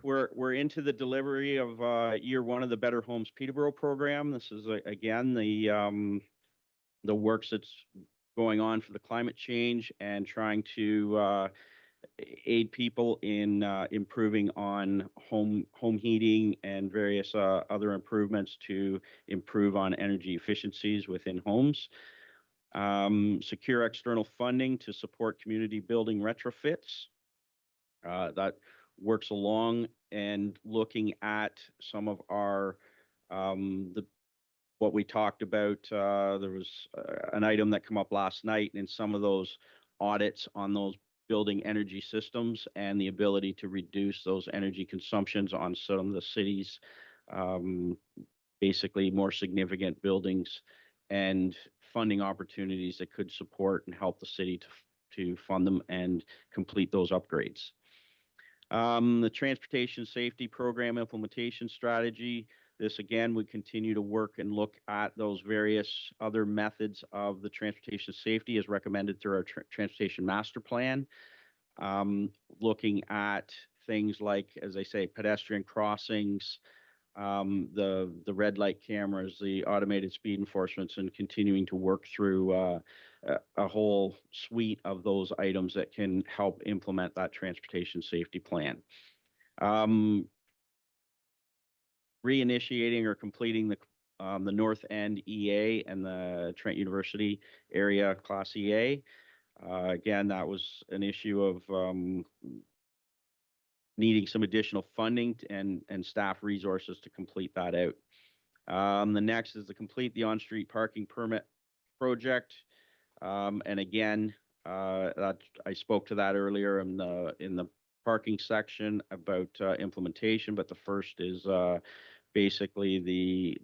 We're into the delivery of year one of the Better Homes Peterborough program. This is again the works that's going on for the climate change and trying to aid people in improving on home heating and various other improvements to improve on energy efficiencies within homes. Secure external funding to support community building retrofits. That works along and looking at some of our what we talked about. There was an item that came up last night, and some of those audits on those building energy systems and the ability to reduce those energy consumptions on some of the cities, basically more significant buildings, and funding opportunities that could support and help the city to fund them and complete those upgrades. The Transportation Safety Program implementation strategy. This again, we continue to work and look at those various other methods of the transportation safety as recommended through our Transportation Master Plan. Looking at things like, as I say, pedestrian crossings, the red light cameras, the automated speed enforcements, and continuing to work through a whole suite of those items that can help implement that transportation safety plan. Reinitiating or completing the North End EA and the Trent University area Class EA. Again, that was an issue of needing some additional funding and staff resources to complete that out. The next is to complete the on-street parking permit project. And again, that I spoke to that earlier in the parking section about implementation, but the first is basically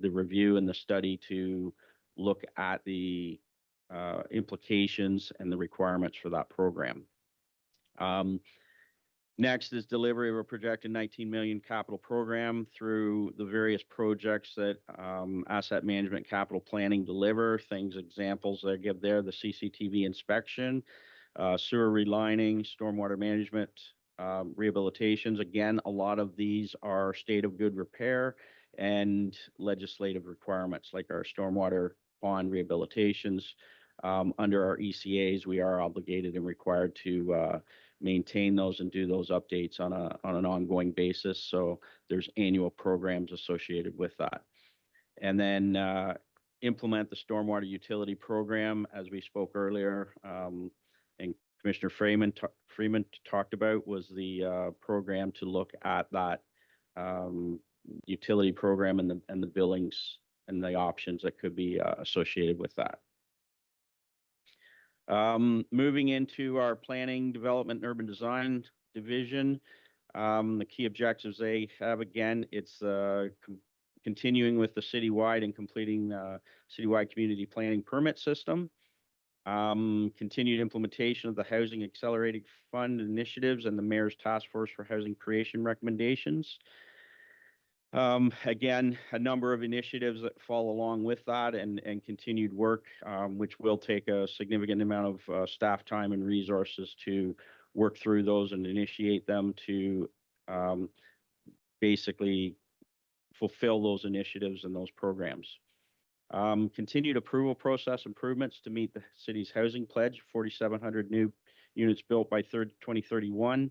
the review and the study to look at the implications and the requirements for that program. Next is delivery of a projected 19 million capital program through the various projects that asset management capital planning deliver. Examples that I give there, the CCTV inspection, sewer relining, stormwater management, rehabilitations. Again, a lot of these are state of good repair and legislative requirements like our stormwater pond rehabilitations. Under our ECAs, we are obligated and required to maintain those and do those updates on an ongoing basis. So there's annual programs associated with that. And then implement the stormwater utility program, as we spoke earlier, and Commissioner Freeman talked about, was the program to look at that utility program and the billings and the options that could be associated with that. Moving into our planning, development, and urban design division, the key objectives they have, again, it's continuing with the citywide and completing citywide community planning permit system, continued implementation of the Housing Accelerated Fund initiatives and the Mayor's Task Force for Housing Creation recommendations. Again, a number of initiatives that fall along with that and continued work, which will take a significant amount of staff time and resources to work through those and initiate them to basically fulfill those initiatives and those programs. Continued approval process improvements to meet the city's housing pledge, 4,700 new units built by 2031.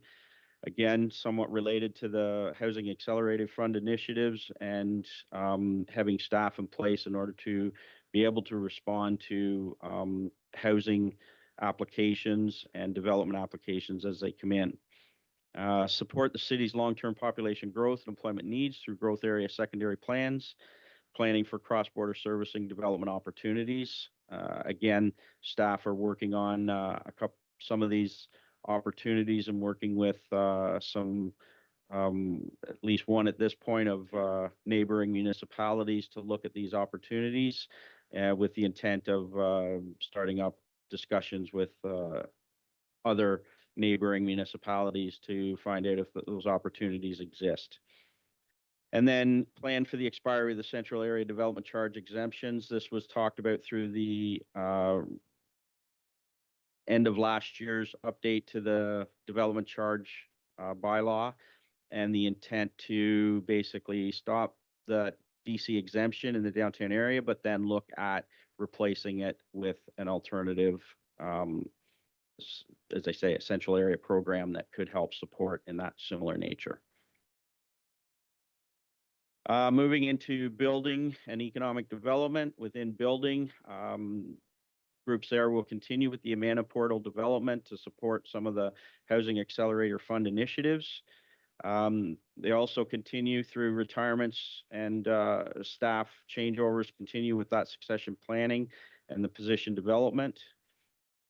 Again, somewhat related to the Housing Accelerated Fund initiatives and having staff in place in order to be able to respond to housing applications and development applications as they come in. Support the city's long-term population growth and employment needs through growth area secondary plans, planning for cross-border servicing development opportunities. Again, staff are working on some of these opportunities and working with some, at least one at this point, of neighboring municipalities to look at these opportunities with the intent of starting up discussions with other neighboring municipalities to find out if those opportunities exist. And then plan for the expiry of the central area development charge exemptions. This was talked about through the end of last year's update to the development charge bylaw, and the intent to basically stop the DC exemption in the downtown area, but then look at replacing it with an alternative, as I say, a central area program that could help support in that similar nature. Moving into building and economic development. Within building, groups there will continue with the Amana Portal development to support some of the Housing Accelerator Fund initiatives. They also continue through retirements and staff changeovers, continue with that succession planning and the position development.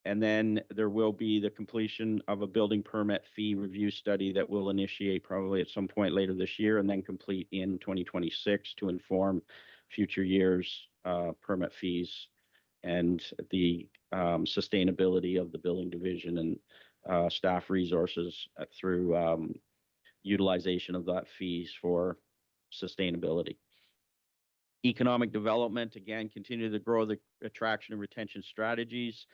And then there will be the completion of a building permit fee review study that will initiate probably at some point later this year and then complete in 2026 to inform future years' permit fees and the sustainability of the building division and staff resources through utilization of that fees for sustainability. Economic development, again, continue to grow the attraction and retention strategies.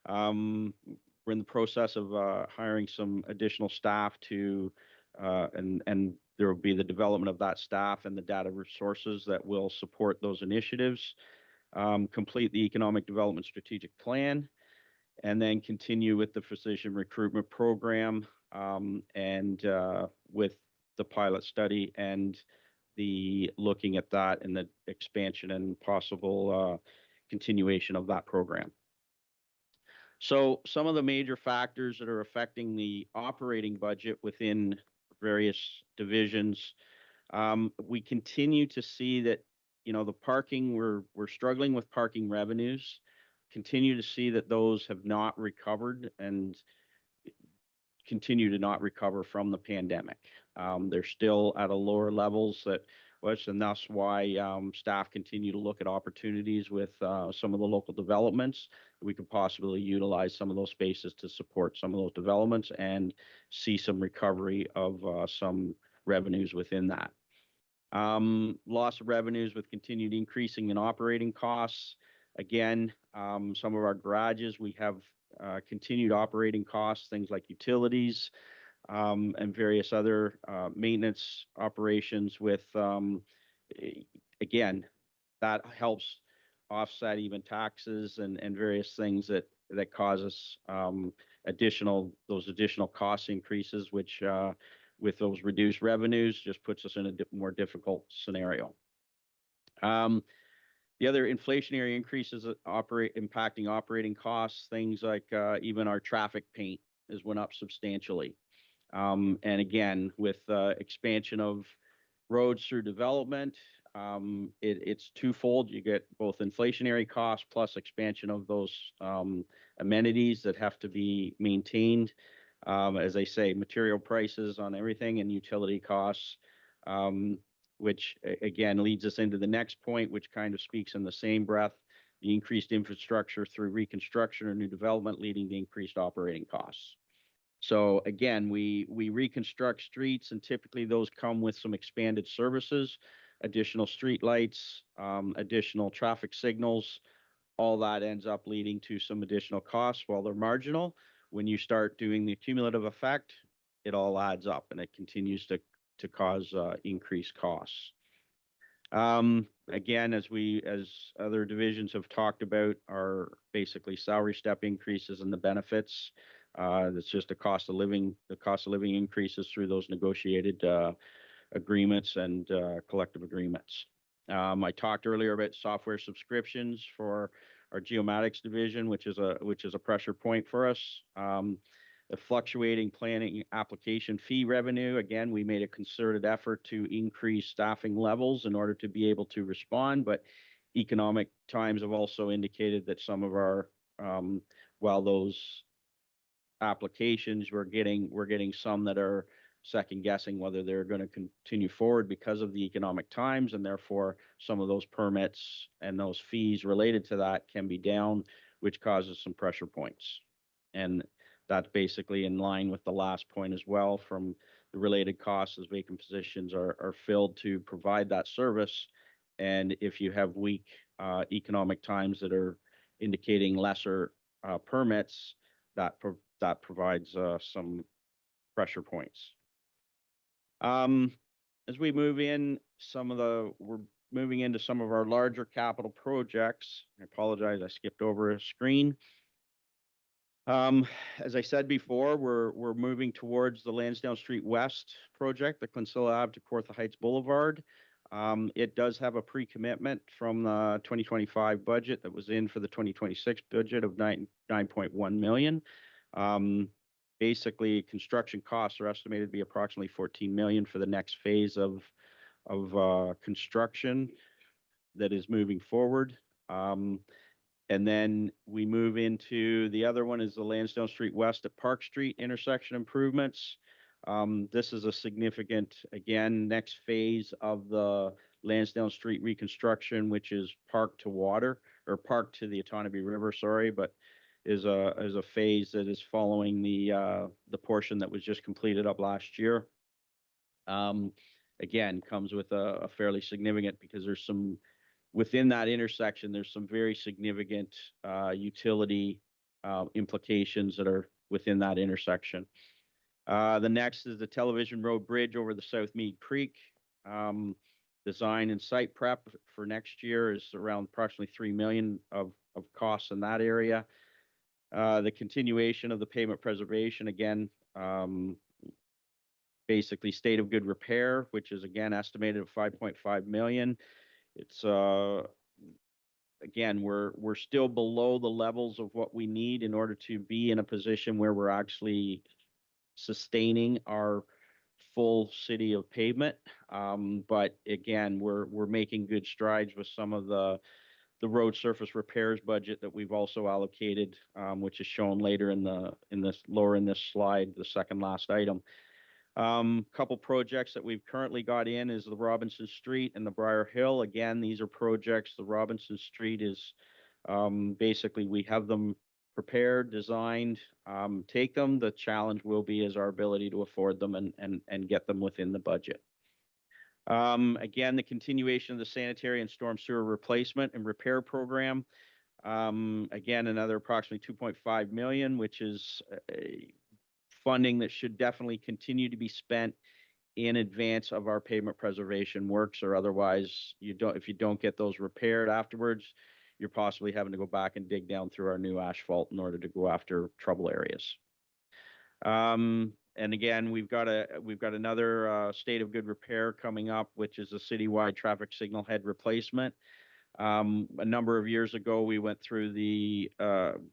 We're in the process of hiring some additional staff to, and there will be the development of that staff and the data resources that will support those initiatives. Complete the economic development strategic plan, and then continue with the physician recruitment program and with the pilot study and the looking at that and the expansion and possible continuation of that program. So some of the major factors that are affecting the operating budget within various divisions, we continue to see that, you know, the parking, we're struggling with parking revenues, continue to see that those have not recovered and continue to not recover from the pandemic. They're still at a lower levels that was, and that's why staff continue to look at opportunities with some of the local developments. We could possibly utilize some of those spaces to support some of those developments and see some recovery of some revenues within that. Loss of revenues with continued increasing in operating costs. Again, some of our garages, we have continued operating costs, things like utilities, and various other maintenance operations with, again, that helps offset even taxes and various things that cause us those additional cost increases, which with those reduced revenues just puts us in a more difficult scenario. The other inflationary increases impacting operating costs, things like even our traffic paint has went up substantially. And again, with expansion of roads through development, it's twofold. You get both inflationary costs plus expansion of those amenities that have to be maintained. As I say, material prices on everything and utility costs, which again leads us into the next point, which kind of speaks in the same breath, the increased infrastructure through reconstruction or new development leading to increased operating costs. So again, we reconstruct streets, and typically those come with some expanded services, additional street lights, additional traffic signals. All that ends up leading to some additional costs. While they're marginal, when you start doing the cumulative effect, it all adds up and it continues to cause increased costs. Again, as other divisions have talked about, are basically salary step increases and the benefits. That's just the cost of living increases through those negotiated agreements and collective agreements. I talked earlier about software subscriptions for our geomatics division, which is a pressure point for us. The fluctuating planning application fee revenue. Again, we made a concerted effort to increase staffing levels in order to be able to respond, but economic times have also indicated that some of our, while those applications, we're getting some that are second guessing whether they're going to continue forward because of the economic times, and therefore some of those permits and those fees related to that can be down, which causes some pressure points. And that's basically in line with the last point as well, from the related costs as vacant positions are filled to provide that service. And if you have weak economic times that are indicating lesser permits, that provides some pressure points. As we move in, we're moving into some of our larger capital projects. I apologize, I skipped over a screen. As I said before, we're moving towards the Lansdowne Street West project, the Clinsilla Ave to Kawartha Heights Boulevard. It does have a pre-commitment from the 2025 budget that was in for the 2026 budget of $9.1 million. Basically, construction costs are estimated to be approximately $14 million for the next phase of construction that is moving forward. And then we move into the other one is the Lansdowne Street West at Park Street intersection improvements. This is a significant, again, next phase of the Lansdowne Street reconstruction, which is park to water, or park to the Otonabee River, sorry, but is a phase that is following the portion that was just completed up last year. Again, comes with a fairly significant, because there's some within that intersection, there's some very significant utility implications that are within that intersection. The next is the Television Road Bridge over the South Mead Creek. Design and site prep for next year is around approximately $3 million of costs in that area. The continuation of the pavement preservation, again, basically state of good repair, which is again estimated at $5.5 million. It's again, we're still below the levels of what we need in order to be in a position where we're actually sustaining our full city of pavement. But again, we're making good strides with some of the road surface repairs budget that we've also allocated, which is shown later in this slide, the second last item. Couple projects that we've currently got in is the Robinson Street and the Briar Hill. Again, these are projects. The Robinson Street is basically we have them prepared, designed, take them. The challenge will be is our ability to afford them and get them within the budget. Again, the continuation of the sanitary and storm sewer replacement and repair program. Again, another approximately 2.5 million, which is funding that should definitely continue to be spent in advance of our pavement preservation works, or otherwise if you don't get those repaired afterwards, you're possibly having to go back and dig down through our new asphalt in order to go after trouble areas. And again, we've got another state of good repair coming up, which is a citywide traffic signal head replacement. A number of years ago, we went through the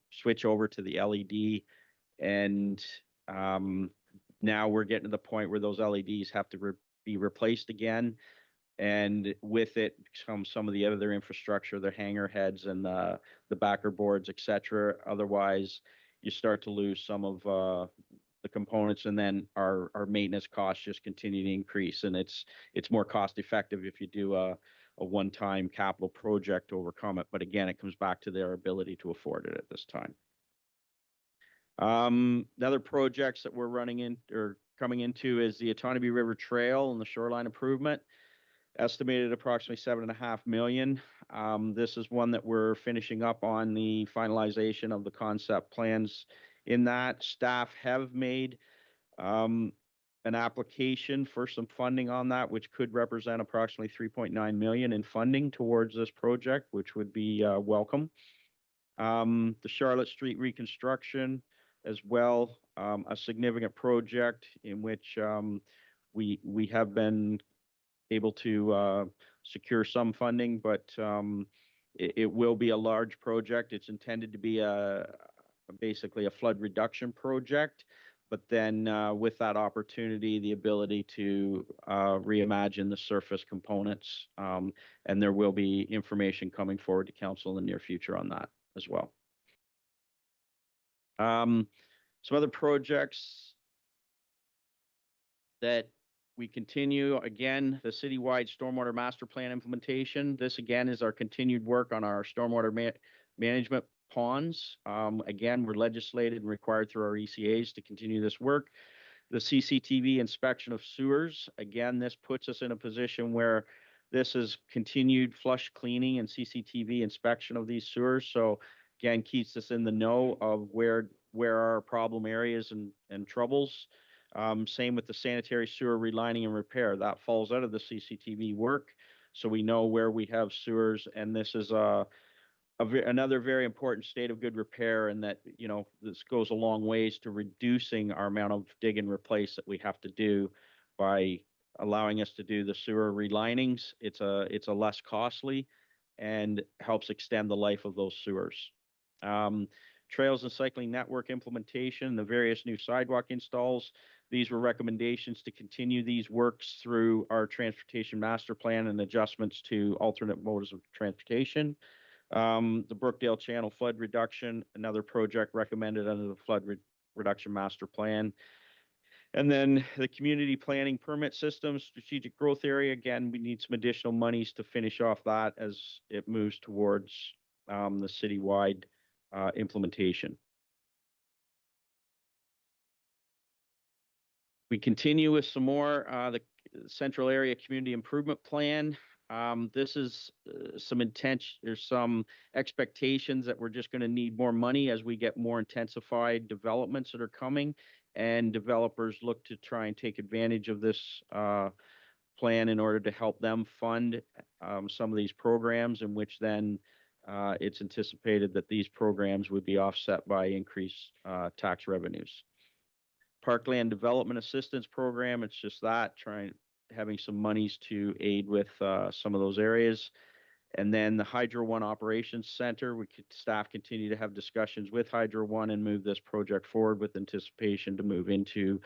switch over to the LED, and now we're getting to the point where those LEDs have to be replaced again. And with it comes some of the other infrastructure, the hanger heads and the backer boards, et cetera. Otherwise, you start to lose some of the components, and then our maintenance costs just continue to increase. And it's more cost effective if you do a one-time capital project to overcome it. But again, it comes back to their ability to afford it at this time. The other projects that we're running in or coming into is the Otonabee River Trail and the shoreline improvement, estimated approximately $7.5 million. This is one that we're finishing up on the finalization of the concept plans. In that, staff have made an application for some funding on that, which could represent approximately $3.9 million in funding towards this project, which would be welcome. The Charlotte Street reconstruction as well, a significant project in which we have been able to secure some funding, but it will be a large project. It's intended to be basically a flood reduction project, but then with that opportunity, the ability to reimagine the surface components, and there will be information coming forward to council in the near future on that as well. Some other projects that we continue, again, the citywide stormwater master plan implementation. This again is our continued work on our stormwater management ponds. Again, we're legislated and required through our ECAs to continue this work. The CCTV inspection of sewers. Again, this puts us in a position where this is continued flush cleaning and CCTV inspection of these sewers. So again, keeps us in the know of where are problem areas and troubles. Same with the sanitary sewer relining and repair. That falls out of the CCTV work. So we know where we have sewers, and this is another very important state of good repair, and that, you know, this goes a long ways to reducing our amount of dig and replace that we have to do by allowing us to do the sewer relinings. It's a less costly and helps extend the life of those sewers. Trails and cycling network implementation, the various new sidewalk installs. These were recommendations to continue these works through our transportation master plan and adjustments to alternate modes of transportation. The Brookdale Channel flood reduction, another project recommended under the flood reduction master plan. And then the community planning permit system, strategic growth area. Again, we need some additional monies to finish off that as it moves towards the citywide implementation. We continue with some more, the Central Area Community Improvement Plan. This is some intention, there's some expectations that we're just going to need more money as we get more intensified developments that are coming, and developers look to try and take advantage of this plan in order to help them fund some of these programs, in which then it's anticipated that these programs would be offset by increased tax revenues. Parkland Development Assistance Program, it's just that, having some monies to aid with some of those areas. And then the Hydro One Operations Center, staff continue to have discussions with Hydro One and move this project forward with anticipation to move into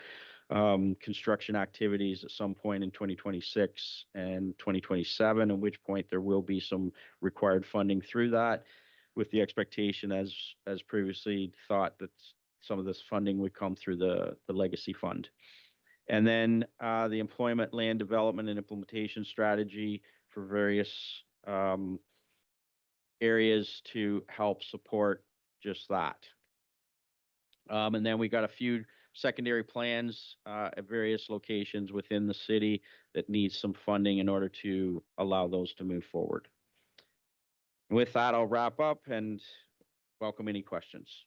construction activities at some point in 2026 and 2027, at which point there will be some required funding through that, with the expectation, as previously thought, that some of this funding would come through the legacy fund. And then the employment, land development, and implementation strategy for various areas to help support just that. And then we got a few secondary plans at various locations within the city that needs some funding in order to allow those to move forward. With that, I'll wrap up and welcome any questions.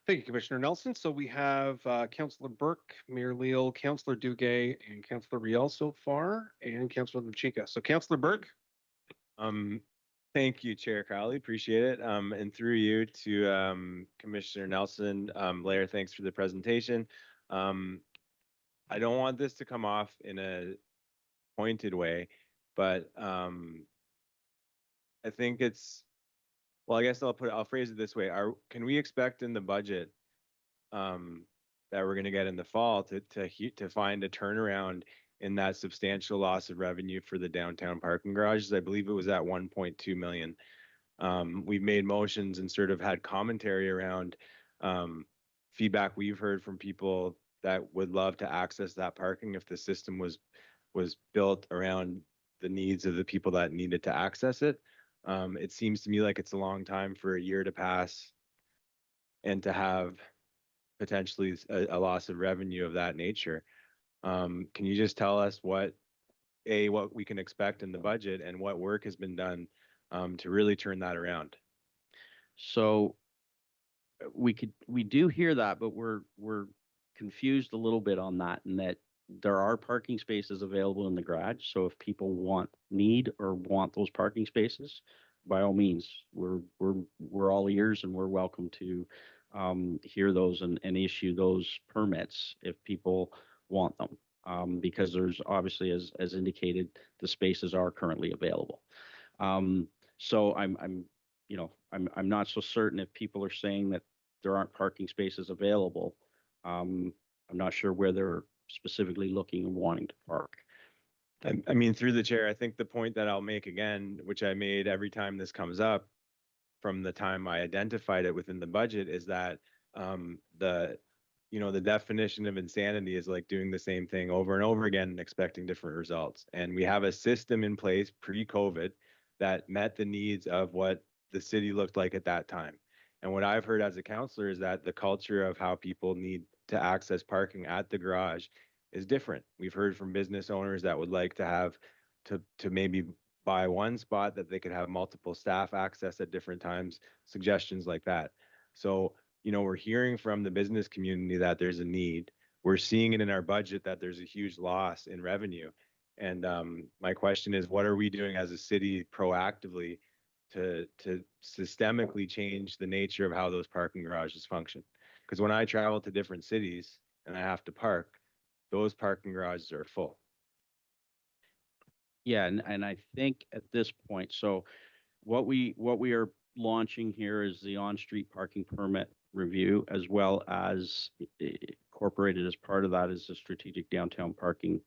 Thank you, Commissioner Nelson. So we have Councillor Burke, Mayor Leal, Councillor Duguay, and Councillor Riel so far, and Councillor Luchika. So Councillor Burke. Thank you, Chair Crowley. Appreciate it. And through you to Commissioner Nelson, Lair, thanks for the presentation. I don't want this to come off in a pointed way, but I think it's, well, I guess I'll phrase it this way. Can we expect in the budget that we're going to get in the fall to find a turnaround in that substantial loss of revenue for the downtown parking garages? I believe it was at 1.2 million. We've made motions and sort of had commentary around feedback we've heard from people that would love to access that parking if the system was built around the needs of the people that needed to access it. It seems to me like it's a long time for a year to pass and to have potentially a loss of revenue of that nature. Can you just tell us what we can expect in the budget and what work has been done to really turn that around? So we do hear that, but we're confused a little bit on that, in that there are parking spaces available in the garage. So if people need or want those parking spaces, by all means, we're all ears, and we're welcome to hear those and issue those permits if people want them, because there's obviously, as indicated, the spaces are currently available. So I'm not so certain if people are saying that there aren't parking spaces available. I'm not sure where they're specifically looking and wanting to park. I mean, through the chair, I think the point that I'll make again, which I made every time this comes up from the time I identified it within the budget, is that the definition of insanity is like doing the same thing over and over again and expecting different results. And we have a system in place pre-COVID that met the needs of what the city looked like at that time. And what I've heard as a counselor is that the culture of how people need to access parking at the garage is different. We've heard from business owners that would like to have to maybe buy one spot that they could have multiple staff access at different times, suggestions like that. So, we're hearing from the business community that there's a need. We're seeing it in our budget that there's a huge loss in revenue. And my question is, what are we doing as a city proactively to systemically change the nature of how those parking garages function? Because when I travel to different cities and I have to park, those parking garages are full. Yeah, and I think at this point, so what we are launching here is the on-street parking permit review, as well as incorporated as part of that is the strategic downtown parking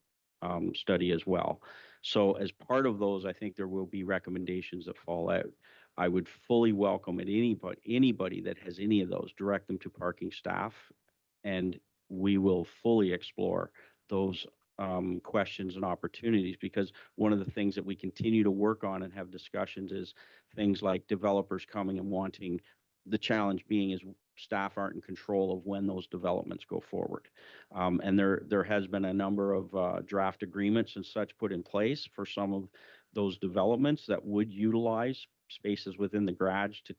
study as well. So as part of those, I think there will be recommendations that fall out. I would fully welcome anybody that has any of those, direct them to parking staff, and we will fully explore those questions and opportunities, because one of the things that we continue to work on and have discussions is things like developers coming and wanting, the challenge being is staff aren't in control of when those developments go forward. And there has been a number of draft agreements and such put in place for some of those developments that would utilize spaces within the garage to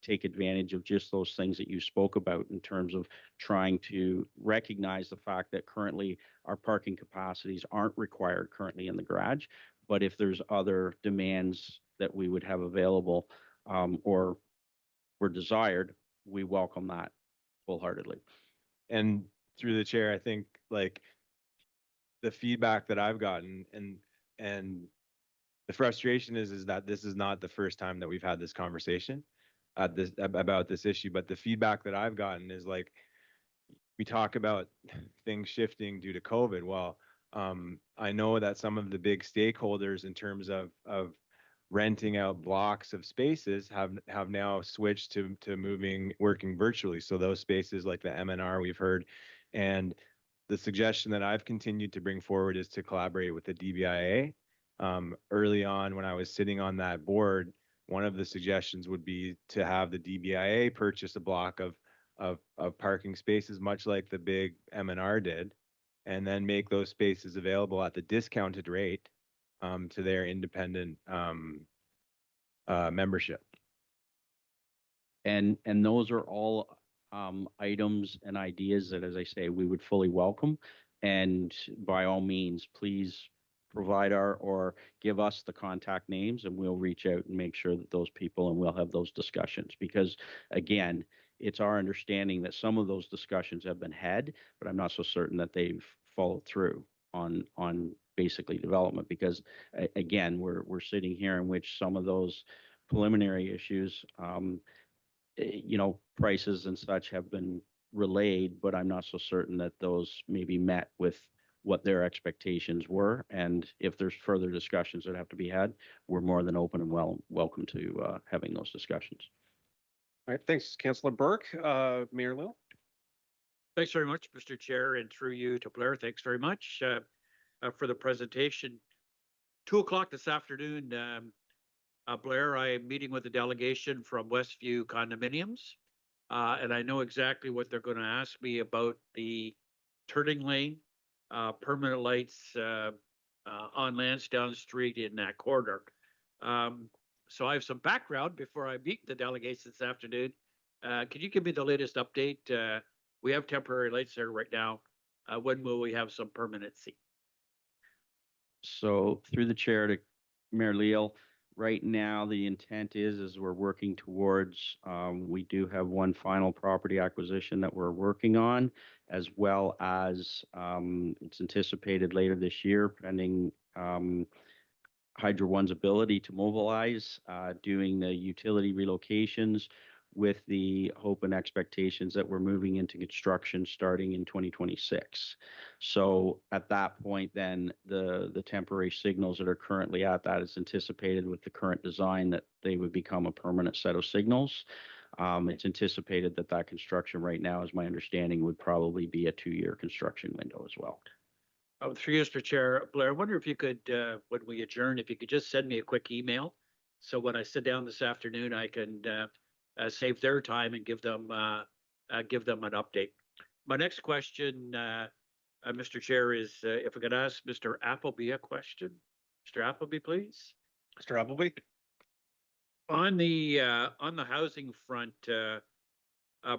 take advantage of just those things that you spoke about, in terms of trying to recognize the fact that currently our parking capacities aren't required currently in the garage. But if there's other demands that we would have available or were desired, we welcome that wholeheartedly. And through the chair, I think like the feedback that I've gotten and the frustration is that this is not the first time that we've had this conversation about this issue, but the feedback that I've gotten is like, we talk about things shifting due to COVID. Well, I know that some of the big stakeholders in terms of renting out blocks of spaces have now switched to working virtually. So those spaces like the MNR we've heard, and the suggestion that I've continued to bring forward is to collaborate with the DBIA. Early on, when I was sitting on that board, one of the suggestions would be to have the DBIA purchase a block of parking spaces, much like the big M&R did, and then make those spaces available at the discounted rate to their independent membership. And those are all items and ideas that, as I say, we would fully welcome. And by all means, please provide or give us the contact names, and we'll reach out and make sure that those people, and we'll have those discussions. Because again, it's our understanding that some of those discussions have been had, but I'm not so certain that they've followed through on basically development. Because again, we're sitting here in which some of those preliminary issues, prices and such have been relayed, but I'm not so certain that those may be met with what their expectations were. And if there's further discussions that have to be had, we're more than open and welcome to having those discussions. All right, thanks, Councillor Burke. Mayor Lill. Thanks very much, Mr. Chair, and through you to Blair. Thanks very much for the presentation. 2:00 this afternoon, Blair, I'm meeting with a delegation from Westview Condominiums, and I know exactly what they're going to ask me about the turning lane, permanent lights on Lansdowne Street in that corridor. So I have some background before I meet the delegation this afternoon. Can you give me the latest update? We have temporary lights there right now. When will we have some permanency? So through the chair to Mayor Leal, right now the intent is we're working towards, we do have one final property acquisition that we're working on, as well as it's anticipated later this year, pending Hydro One's ability to mobilize, doing the utility relocations, with the hope and expectations that we're moving into construction starting in 2026. So at that point, then the temporary signals that are currently at that is anticipated with the current design that they would become a permanent set of signals. It's anticipated that construction right now, as my understanding, would probably be a 2-year construction window as well. Through you, Mr. Chair, Blair, I wonder if you could, when we adjourn, if you could just send me a quick email. So when I sit down this afternoon, I can save their time and give them an update. My next question, Mr. Chair, is if I could ask Mr. Appleby a question. Mr. Appleby, please. Mr. Appleby. On the housing front,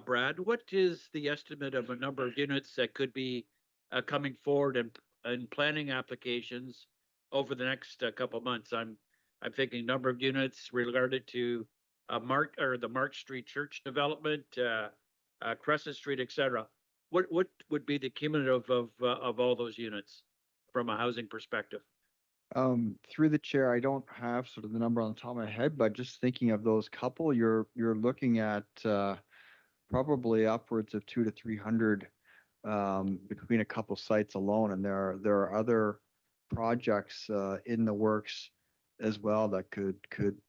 Brad, what is the estimate of a number of units that could be coming forward and planning applications over the next couple of months? I'm thinking number of units related to the Mark Street Church development, Crescent Street, etc. What would be the cumulative of all those units from a housing perspective? Through the chair, I don't have sort of the number on the top of my head, but just thinking of those couple, you're looking at probably upwards of 200 to 300 between a couple sites alone, and there are other projects in the works as well that could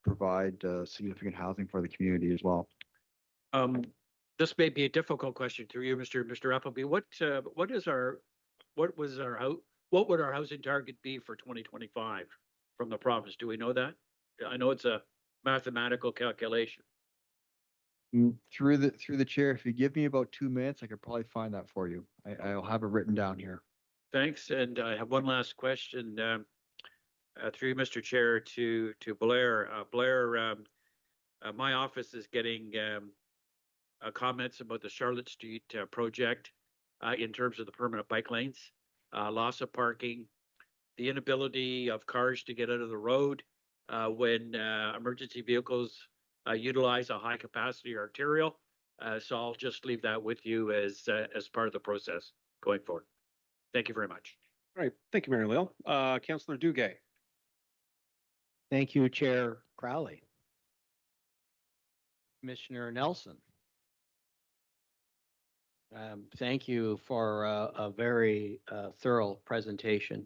provide significant housing for the community as well. This may be a difficult question through you, Mr. Appleby. What would our housing target be for 2025 from the province? Do we know that? I know it's a mathematical calculation. Through the chair, if you give me about 2 minutes, I could probably find that for you. I'll have it written down here. Thanks. And I have one last question through you, Mr. Chair, to Blair. Blair, my office is getting comments about the Charlotte Street project in terms of the permanent bike lanes, loss of parking, the inability of cars to get out of the road when emergency vehicles utilize a high capacity arterial. So I'll just leave that with you as part of the process going forward. Thank you very much. All right, thank you, Mayor Leal. Councillor Duguay. Thank you, Chair Crowley. Commissioner Nelson. Thank you for a very thorough presentation.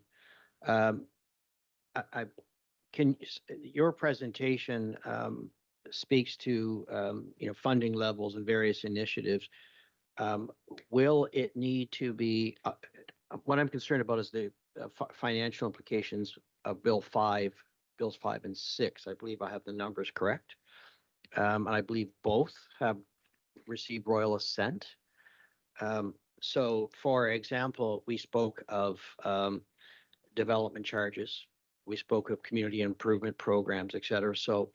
Your presentation speaks to funding levels and various initiatives. Will it need to be What I'm concerned about is the financial implications of Bills 5 and 6. I believe I have the numbers correct. And I believe both have received royal assent. So for example, we spoke of development charges. We spoke of community improvement programs, et cetera. So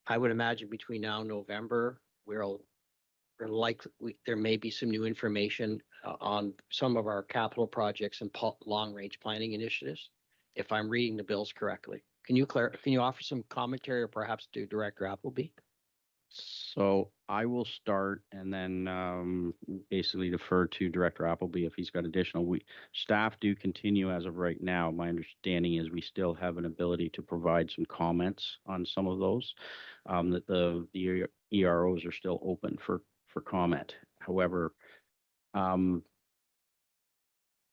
I would imagine between now and November, there may be some new information on some of our capital projects and long-range planning initiatives, if I'm reading the bills correctly. Can you offer some commentary or perhaps to Director Appleby? So I will start and then basically defer to Director Appleby if he's got additional. Staff do continue as of right now. My understanding is we still have an ability to provide some comments on some of those. That the EROs are still open for comment. However,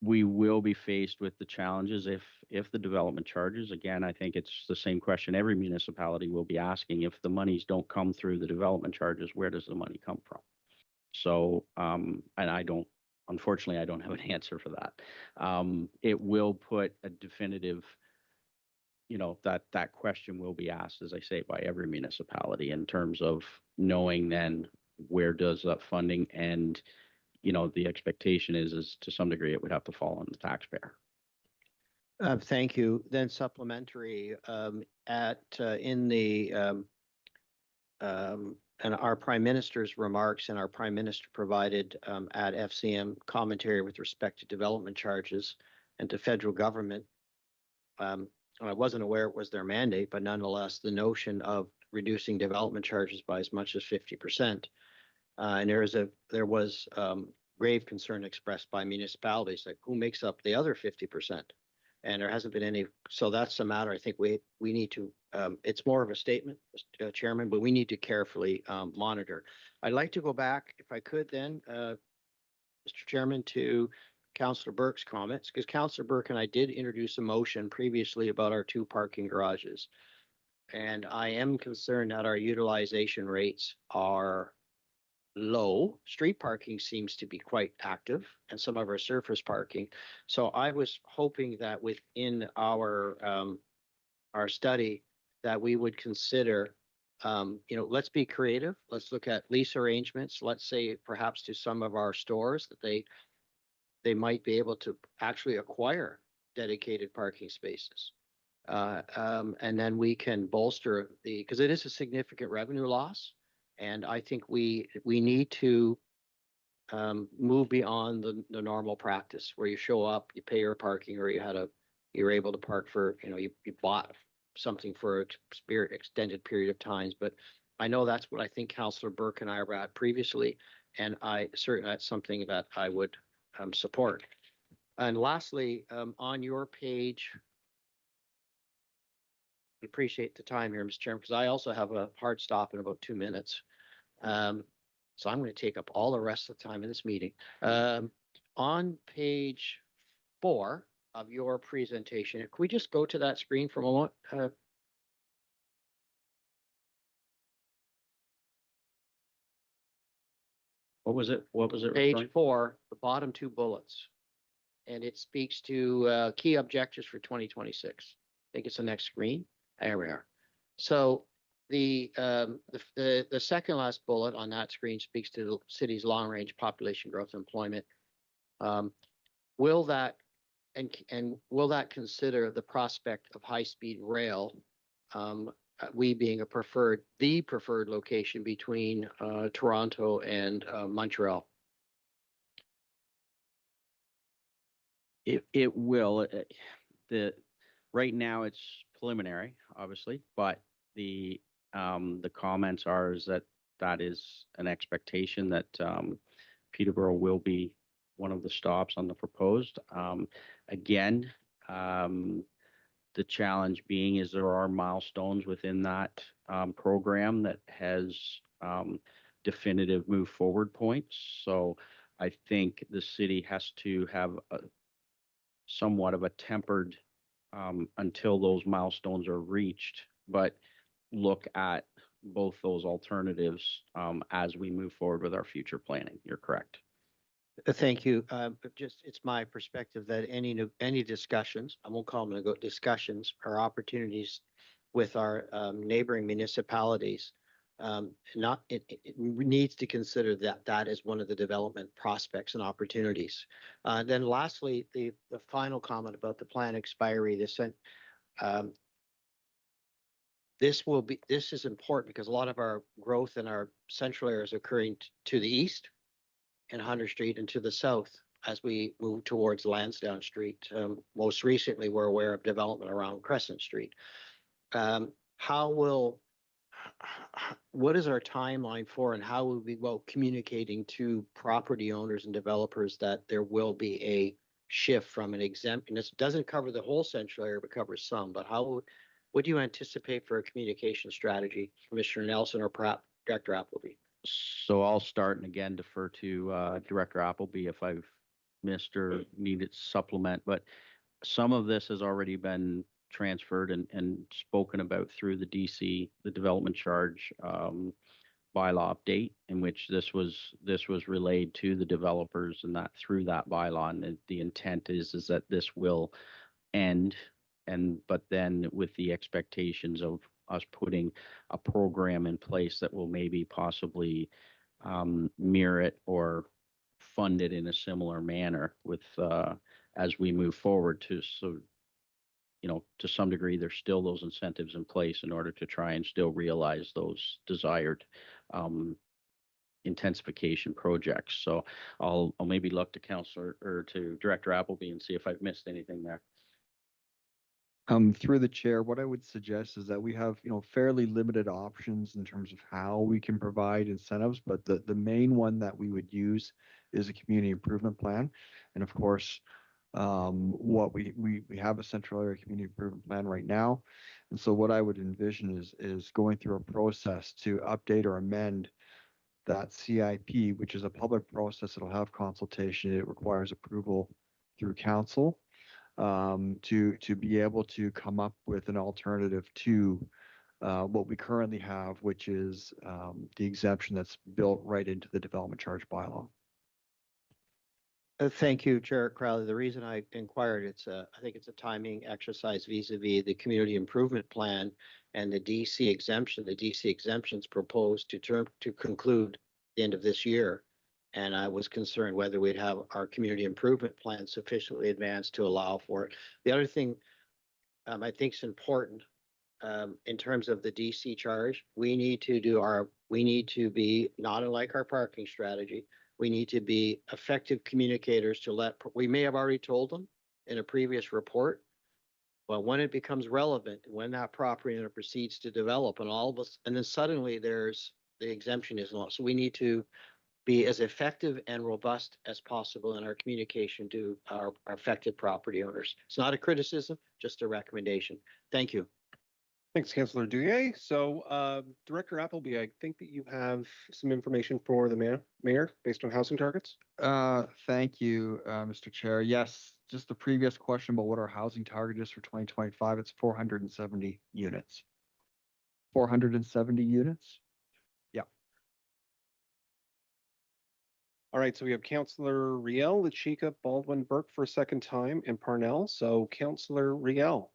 we will be faced with the challenges if the development charges, again, I think it's the same question every municipality will be asking. If the monies don't come through the development charges, where does the money come from? So, and unfortunately, I don't have an answer for that. It will put a definitive, that question will be asked, as I say, by every municipality in terms of knowing then where does that funding end. The expectation is to some degree it would have to fall on the taxpayer. Thank you. Then supplementary and our Prime Minister's remarks, and our Prime Minister provided at FCM commentary with respect to development charges and to federal government. I wasn't aware it was their mandate, but nonetheless, the notion of reducing development charges by as much as 50%. And there was grave concern expressed by municipalities, like who makes up the other 50%? And there hasn't been any. So that's the matter. I think we need to. It's more of a statement, Chairman, but we need to carefully monitor. I'd like to go back, if I could, then, Mr. Chairman, to Councillor Burke's comments, because Councillor Burke and I did introduce a motion previously about our 2 parking garages, and I am concerned that our utilization rates are low. Street parking seems to be quite active, and some of our surface parking. So I was hoping that within our study that we would consider, let's be creative. Let's look at lease arrangements. Let's say perhaps to some of our stores that they might be able to actually acquire dedicated parking spaces. And then we can bolster because it is a significant revenue loss. And I think we need to move beyond the normal practice where you show up, you pay your parking, or you're able to park for, you bought something for an extended period of times. But I know that's what I think Councillor Burke and I were at previously, and certainly that's something that I would support. And lastly, on your page, I appreciate the time here, Mr. Chairman, because I also have a hard stop in about 2 minutes. So I'm going to take up all the rest of the time in this meeting. On page 4 of your presentation, can we just go to that screen for a moment? What was it? Page 4, the bottom 2 bullets. And it speaks to key objectives for 2026. I think it's the next screen. There we are. So the second last bullet on that screen speaks to the city's long-range population growth and employment. Will that consider the prospect of high-speed rail? We being the preferred location between Toronto and Montreal. It will. Right now it's preliminary, obviously, but the comments are that is an expectation that Peterborough will be one of the stops on the proposed. Again, the challenge being is there are milestones within that program that has definitive move forward points. So I think the city has to have somewhat of a tempered until those milestones are reached, but look at both those alternatives as we move forward with our future planning. You're correct. Thank you. But just, it's my perspective that any discussions, I won't call them discussions, are opportunities with our neighboring municipalities. Not, it needs to consider that as one of the development prospects and opportunities. Then lastly, the final comment about the plan expiry, um, this is important because a lot of our growth in our central area is occurring to the east and Hunter Street and to the south as we move towards Lansdowne Street. Most recently, we're aware of development around Crescent Street. What is our timeline for, and how will we go communicating to property owners and developers that there will be a shift from an exempt, and this doesn't cover the whole central area, but covers some, but what do you anticipate for a communication strategy, Commissioner Nelson or perhaps Director Appleby? So I'll start and again defer to Director Appleby if I've missed or needed supplement, but some of this has already been transferred and spoken about through the DC, the development charge bylaw update, in which this was relayed to the developers, and that through that bylaw, and the intent is that this will end, but then with the expectations of us putting a program in place that will maybe possibly mirror it or fund it in a similar manner with as we move forward to some degree, there's still those incentives in place in order to try and still realize those desired intensification projects. So I'll maybe look to Councillor or to Director Appleby and see if I've missed anything there. Through the chair, what I would suggest is that we have, fairly limited options in terms of how we can provide incentives, but the main one that we would use is a community improvement plan. And of course, what we have a central area community improvement plan right now. And so what I would envision is going through a process to update or amend that CIP, which is a public process. It'll have consultation. It requires approval through council. To be able to come up with an alternative to what we currently have, which is the exemption that's built right into the development charge bylaw. Thank you, Chair Crowley. The reason I inquired, I think it's a timing exercise vis-a-vis the community improvement plan and the DC exemption. The DC exemption's proposed to conclude the end of this year. And I was concerned whether we'd have our community improvement plan sufficiently advanced to allow for it. The other thing I think is important in terms of the DC charge, we need to be not unlike our parking strategy. We need to be effective communicators we may have already told them in a previous report, but when it becomes relevant, when that property owner proceeds to develop and then suddenly the exemption is lost. So we need to be as effective and robust as possible in our communication to our affected property owners. It's not a criticism, just a recommendation. Thank you. Thanks, Councillor Duyé. So, Director Appleby, I think that you have some information for the mayor based on housing targets. Thank you, Mr. Chair. Yes, just the previous question about what our housing target is for 2025. It's 470 units. 470 units. All right, so we have Councillor Riel, LaChica, Baldwin, Burke for a second time, and Parnell. So Councillor Riel.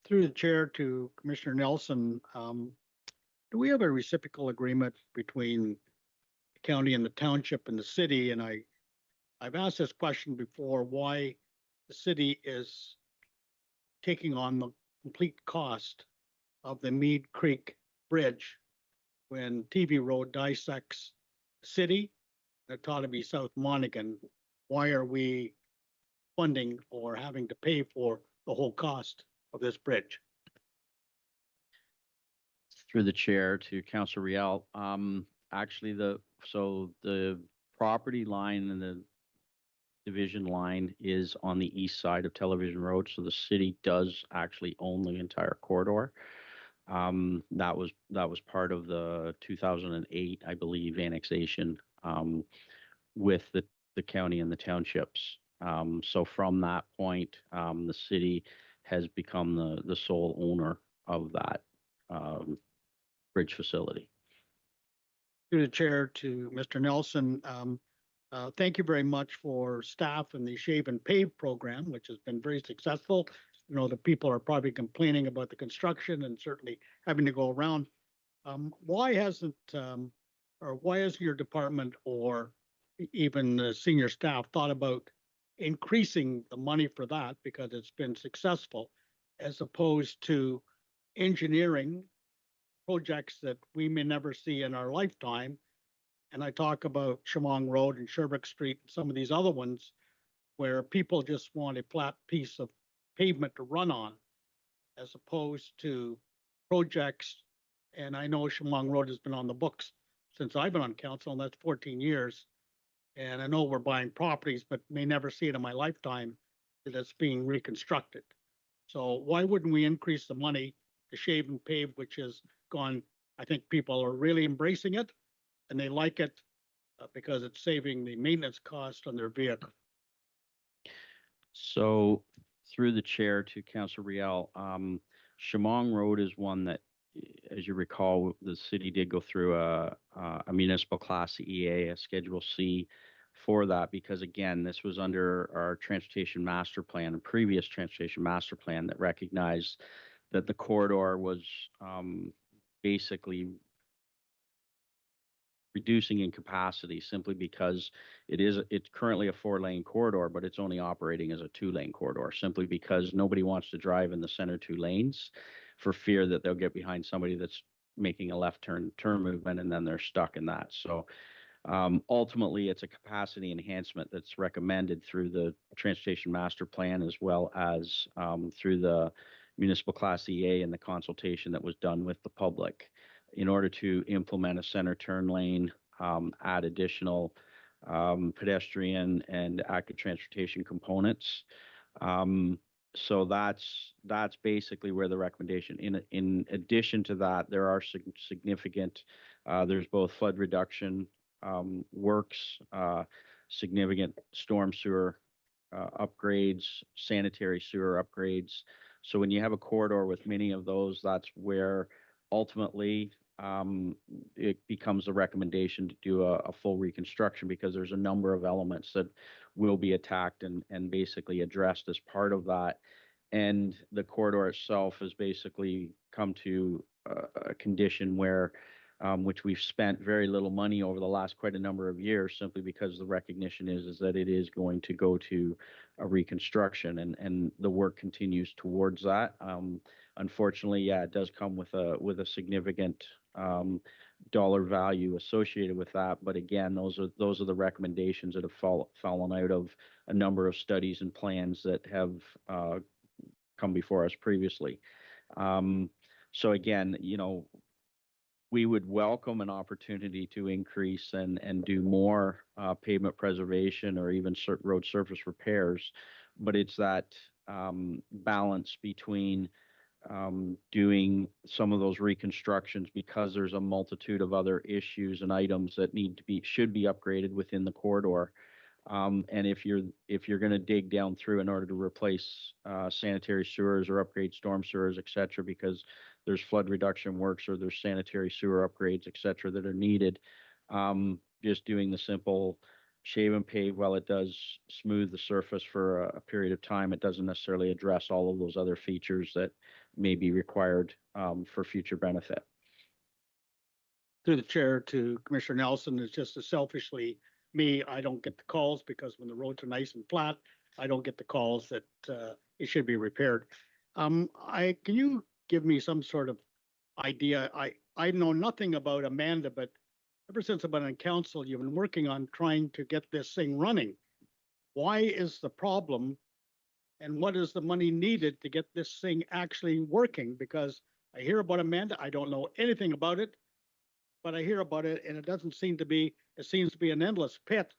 Through the chair to Commissioner Nelson, do we have a reciprocal agreement between the county and the township and the city? And I've asked this question before, why the city is taking on the complete cost of the Mead Creek Bridge when TV Road dissects the city. It ought to be South Monaghan. Why are we funding or having to pay for the whole cost of this bridge? Through the chair to Councillor Riel, actually the property line and the division line is on the east side of Television Road, so the city does actually own the entire corridor. That was part of the 2008, I believe, annexation with the county and the townships. So from that point, the city has become the sole owner of that bridge facility. Through the chair to Mr. Nelson, Thank you very much for staff and the Shave and Pave program, which has been very successful. You know, the people are probably complaining about the construction and certainly having to go around. Why hasn't, or why has your department or even the senior staff thought about increasing the money for that because it's been successful, as opposed to engineering projects that we may never see in our lifetime? And I talk about Chemong Road and Sherbrooke Street and some of these other ones where people just want a flat piece of pavement to run on, as opposed to projects. And I know Chemong Road has been on the books since I've been on council, and that's 14 years. And I know we're buying properties, but may never see it in my lifetime that it's being reconstructed. So why wouldn't we increase the money to Shave and Pave, which has gone, I think people are really embracing it and they like it because it's saving the maintenance cost on their vehicle. So through the chair to Councilor Riel, Chemong Road is one that, as you recall, the city did go through a municipal class EA, a Schedule C for that, because again, this was under our transportation master plan, a previous transportation master plan that recognized that the corridor was basically reducing in capacity simply because it's currently a 4-lane corridor, but it's only operating as a 2-lane corridor simply because nobody wants to drive in the center 2 lanes for fear that they'll get behind somebody that's making a left turn movement and then they're stuck in that. So ultimately, it's a capacity enhancement that's recommended through the transportation master plan as well as through the municipal class EA and the consultation that was done with the public in order to implement a center turn lane, add additional pedestrian and active transportation components. So that's basically where the recommendation. In addition to that, there are significant. There's both flood reduction works, significant storm sewer upgrades, sanitary sewer upgrades. So when you have a corridor with many of those, that's where ultimately it becomes a recommendation to do a full reconstruction because there's a number of elements that will be attacked and basically addressed as part of that. And the corridor itself has basically come to a condition where which we've spent very little money over the last quite a number of years simply because the recognition is that it is going to go to a reconstruction and the work continues towards that. Unfortunately, yeah, it does come with a significant dollar value associated with that. But again, those are the recommendations that have fallen out of a number of studies and plans that have come before us previously. So again, you know, we would welcome an opportunity to increase and do more pavement preservation or even road surface repairs, but it's that balance between doing some of those reconstructions because there's a multitude of other issues and items that should be upgraded within the corridor. And if you're going to dig down through in order to replace sanitary sewers or upgrade storm sewers, et cetera, because there's flood reduction works or there's sanitary sewer upgrades, et cetera, that are needed, just doing the simple shave and pave, while it does smooth the surface for a period of time, it doesn't necessarily address all of those other features that may be required for future benefit. Through the chair to Commissioner Nelson, it's just as selfishly me, I don't get the calls because when the roads are nice and flat, I don't get the calls that it should be repaired. Can you give me some sort of idea? I know nothing about Amanda, but ever since I've been on council, you've been working on trying to get this thing running. Why is the problem and what is the money needed to get this thing actually working? Because I hear about Amanda, I don't know anything about it, but I hear about it and it doesn't seem to be, it seems to be an endless pit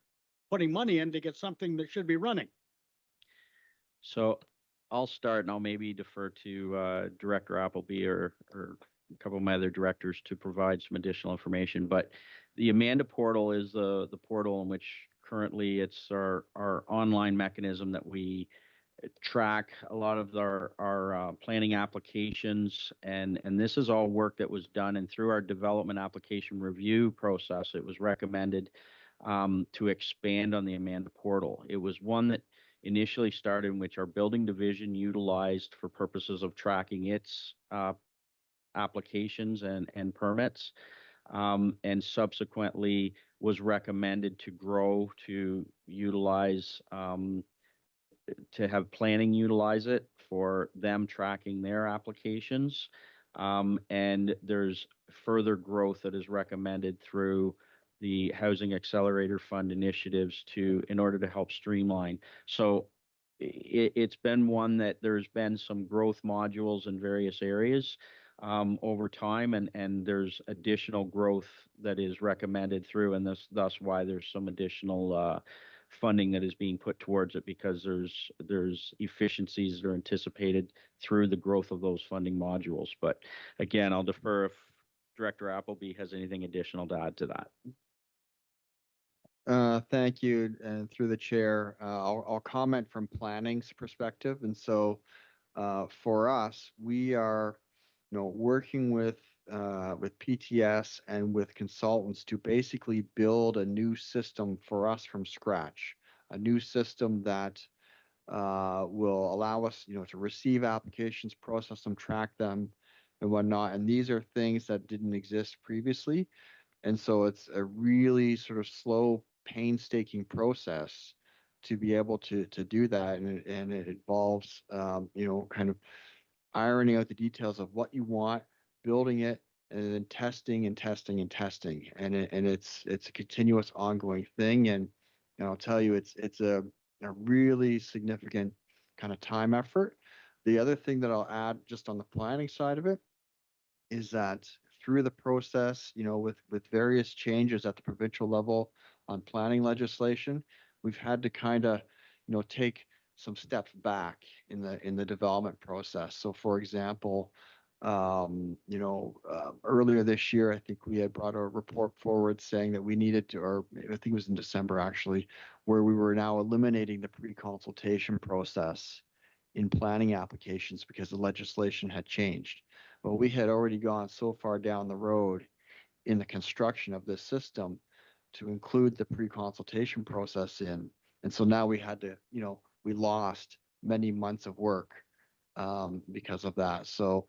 putting money in to get something that should be running. So I'll start and I'll maybe defer to Director Appleby or a couple of my other directors to provide some additional information. But the Amanda portal is the portal in which currently it's our online mechanism that we track a lot of our planning applications, and this is all work that was done, and through our development application review process, it was recommended to expand on the Amanda portal. It was one that initially started in which our building division utilized for purposes of tracking its applications and permits, and subsequently was recommended to grow to utilize to have planning utilize it for them tracking their applications. And there's further growth that is recommended through the Housing Accelerator Fund initiatives in order to help streamline. So it's been one that there's been some growth modules in various areas over time, and there's additional growth that is recommended through, and thus why there's some additional funding that is being put towards it, because there's efficiencies that are anticipated through the growth of those funding modules. But again, I'll defer if Director Appleby has anything additional to add to that. Thank you, and through the chair, I'll comment from planning's perspective. And so, for us, we are, working with PTS and with consultants to basically build a new system for us from scratch, a new system that will allow us, to receive applications, process them, track them, and whatnot. And these are things that didn't exist previously. And so it's a really sort of slow, painstaking process to be able to do that. And it involves, kind of ironing out the details of what you want, building it, and then testing and testing and testing. And it's a continuous ongoing thing. And I'll tell you, it's a really significant kind of time effort. The other thing that I'll add just on the planning side of it is that through the process, with various changes at the provincial level on planning legislation, we've had to kind of, take some steps back in the development process. So, for example, earlier this year, I think we had brought a report forward saying that we needed to, or I think it was in December actually, where we were now eliminating the pre-consultation process in planning applications because the legislation had changed. Well, we had already gone so far down the road in the construction of this system to include the pre-consultation process in. And so now we had to, we lost many months of work because of that. So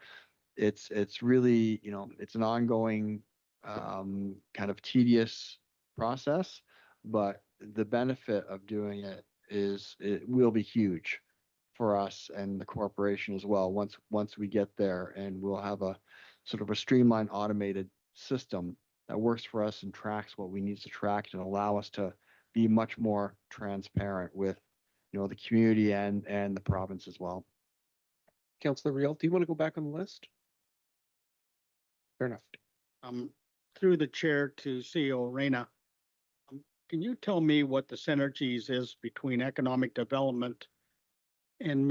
it's really, it's an ongoing kind of tedious process, but the benefit of doing it will be huge for us and the corporation as well once we get there, and we'll have a sort of a streamlined automated system that works for us and tracks what we need to track and allow us to be much more transparent with the community and the province as well. Councillor Riel, do you want to go back on the list? Fair enough. Through the chair to CEO Reyna, can you tell me what the synergies is between economic development and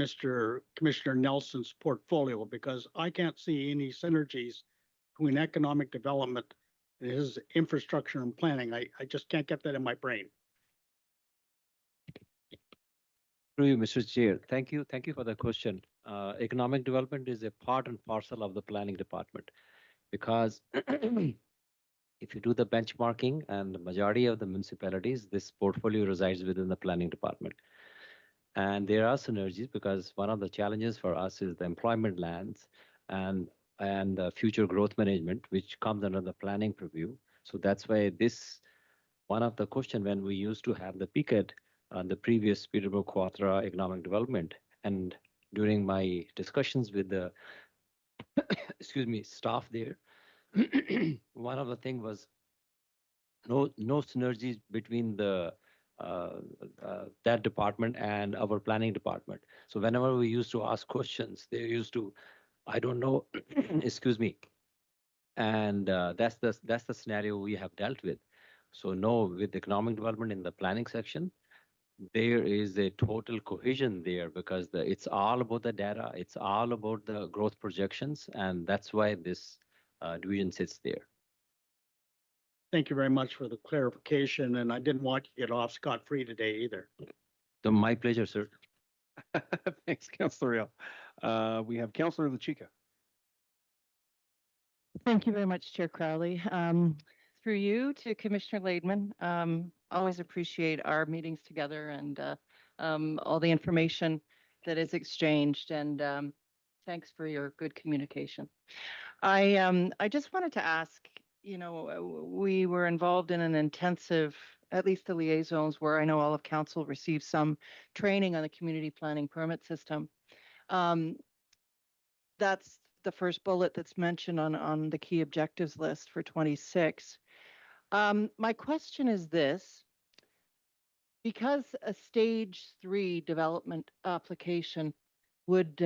Commissioner Nelson's portfolio? Because I can't see any synergies between economic development and his infrastructure and planning. I just can't get that in my brain. Through you, Mr. Chair. Thank you for the question. Economic development is a part and parcel of the planning department, because if you do the benchmarking, and the majority of the municipalities, this portfolio resides within the planning department. And there are synergies, because one of the challenges for us is the employment lands and future growth management, which comes under the planning purview. So that's why this, one of the question when we used to have the PICET on the previous Peterborough Quattara economic development, and during my discussions with the staff there, one of the thing was no synergies between the that department and our planning department. So whenever we used to ask questions, they used to, I don't know, excuse me. And that's the scenario we have dealt with. So no, with economic development in the planning section, there is a total cohesion there, because it's all about the data, it's all about the growth projections, and that's why this division sits there. Thank you very much for the clarification, and I didn't want you to get off scot-free today either. My pleasure, sir. Thanks, Councillor Riel. We have Councillor LaChica. Thank you very much, Chair Crowley. Through you to Commissioner Laidman, Always appreciate our meetings together and all the information that is exchanged. And thanks for your good communication. I just wanted to ask, we were involved in an intensive, at least the liaisons, where I know all of council received some training on the community planning permit system. That's the first bullet that's mentioned on the key objectives list for 26. My question is this: because a stage 3 development application would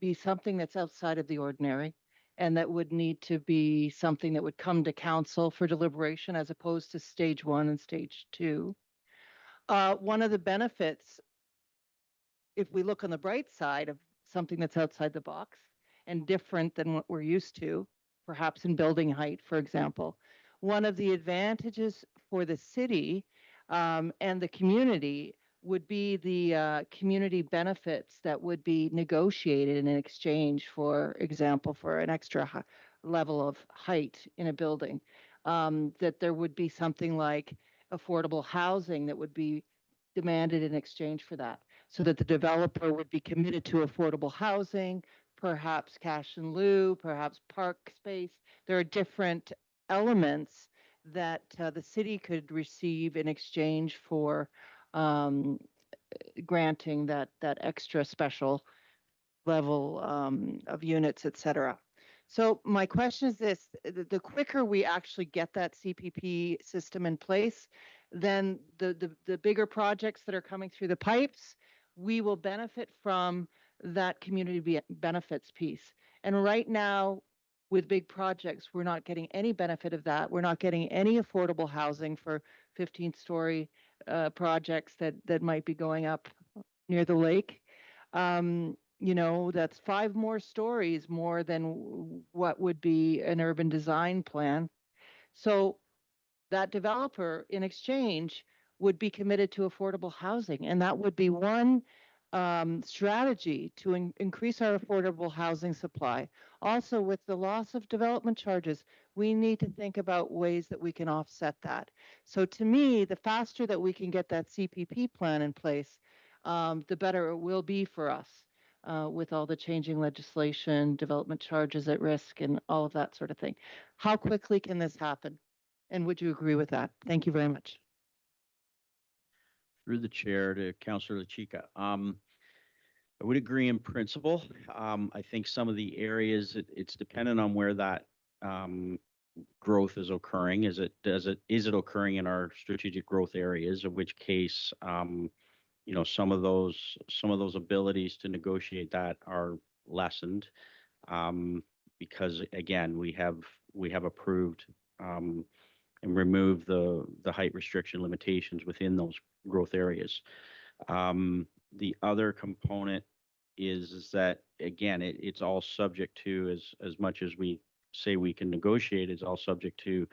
be something that's outside of the ordinary, and that would need to be something that would come to council for deliberation as opposed to stage 1 and stage 2. One of the benefits, if we look on the bright side of something that's outside the box and different than what we're used to, perhaps in building height, for example, one of the advantages for the city and the community would be the community benefits that would be negotiated in exchange, for example, for an extra level of height in a building. That there would be something like affordable housing that would be demanded in exchange for that, so that the developer would be committed to affordable housing, perhaps cash in lieu, perhaps park space. There are different elements that the city could receive in exchange for granting that extra special level of units, et cetera. So my question is this: the quicker we actually get that CPP system in place, then the bigger projects that are coming through the pipes, we will benefit from that community benefits piece. And right now, with big projects, we're not getting any benefit of that. We're not getting any affordable housing for 15-story projects that might be going up near the lake. That's 5 more stories more than what would be an urban design plan. So that developer, in exchange, would be committed to affordable housing, and that would be one strategy to increase our affordable housing supply. Also, with the loss of development charges, we need to think about ways that we can offset that. So to me, the faster that we can get that CPP plan in place, the better it will be for us with all the changing legislation, development charges at risk, and all of that sort of thing. How quickly can this happen? And would you agree with that? Thank you very much. Through the chair to Councillor LaChica. I would agree in principle. I think some of the areas, it's dependent on where that growth is occurring. Is it occurring in our strategic growth areas? In which case, some of those abilities to negotiate that are lessened, because again, we have approved and removed the height restriction limitations within those growth areas. The other component is that, again, it's all subject to, as much as we say we can negotiate, it's all subject to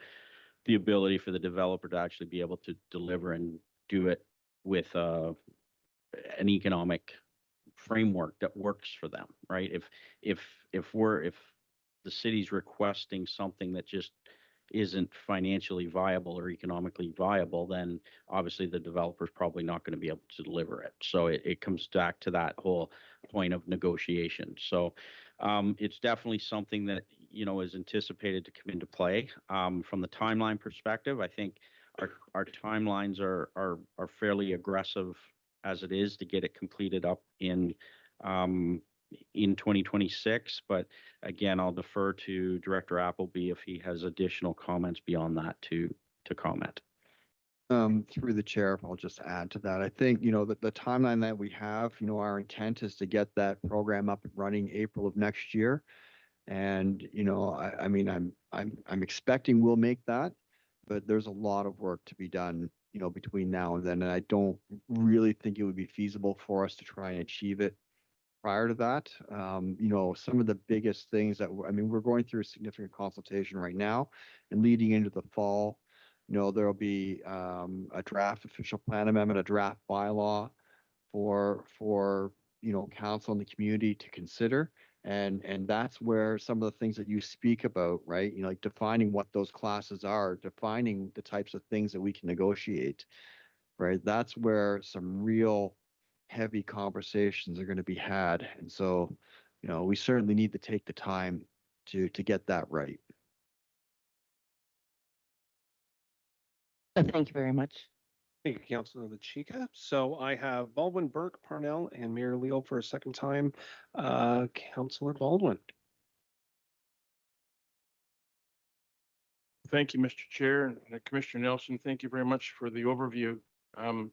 the ability for the developer to actually be able to deliver and do it with an economic framework that works for them, right? If the city's requesting something that just isn't financially viable or economically viable, then obviously the developer's probably not going to be able to deliver it. So it comes back to that whole point of negotiation. So it's definitely something that, is anticipated to come into play. From the timeline perspective, I think our timelines are fairly aggressive as it is to get it completed up in 2026. But again, I'll defer to Director Appleby if he has additional comments beyond that to comment. Through the chair, I'll just add to that. I think, the timeline that we have, our intent is to get that program up and running April of next year. And, I'm expecting we'll make that, but there's a lot of work to be done, between now and then. And I don't really think it would be feasible for us to try and achieve it prior to that. Some of the biggest things that, we're going through a significant consultation right now, and leading into the fall, there'll be a draft official plan amendment, a draft bylaw for council and the community to consider. And that's where some of the things that you speak about, right? You know, like defining what those classes are, defining the types of things that we can negotiate, right? That's where some real heavy conversations are going to be had. And so, you know, we certainly need to take the time to get that right. Thank you very much. Thank you, Councilor LaChica. So I have Baldwin Burke, Parnell, and Mayor Leo for a second time. Councilor Baldwin. Thank you, Mr. Chair, and Commissioner Nelson, thank you very much for the overview. In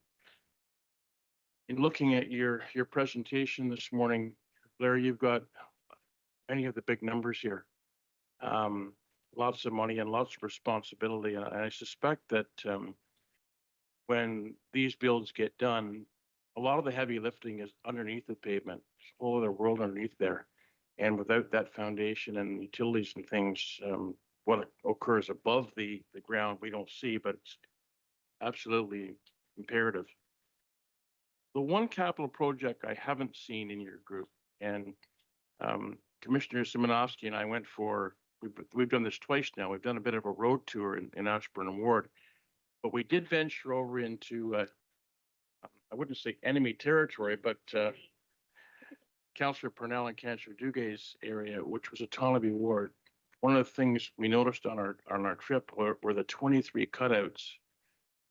looking at your presentation this morning, Larry, you've got many of the big numbers here. Lots of money and lots of responsibility, and I suspect that when these builds get done, a lot of the heavy lifting is underneath the pavement. There's a whole other world underneath there. And without that foundation and utilities and things, what occurs above the ground, we don't see, but it's absolutely imperative. The one capital project I haven't seen in your group, and Commissioner Simonovsky and I went for, we've done this twice now. We've done a bit of a road tour in Ashburn Ward, but we did venture over into, I wouldn't say enemy territory, but Councillor Parnell and Councillor Duguay's area, which was a Tonabee Ward. One of the things we noticed on our trip were the 23 cutouts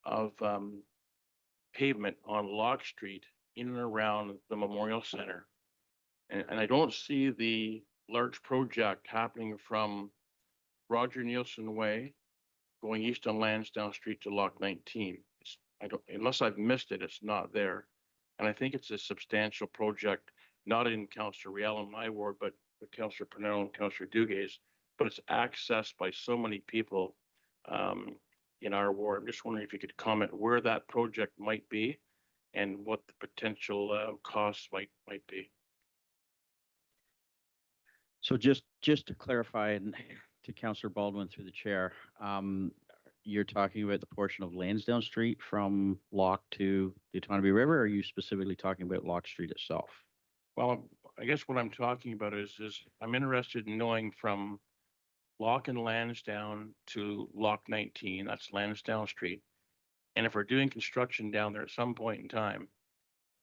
of pavement on Locke Street in and around the Memorial Center. And I don't see the large project happening from Roger Nielsen Way going east on Lansdowne Street to Lock 19. Unless I've missed it, it's not there. And I think it's a substantial project, not in Councillor Riel in my ward, but Councillor Parnell and Councillor Duguay's, but it's accessed by so many people in our ward. I'm just wondering if you could comment where that project might be and what the potential costs might be. So just to clarify, and to Councillor Baldwin through the chair, you're talking about the portion of Lansdowne Street from Locke to the Otonabee River, or are you specifically talking about Locke Street itself? Well, I guess what I'm talking about is I'm interested in knowing from Locke and Lansdowne to Lock 19, that's Lansdowne Street. And if we're doing construction down there at some point in time,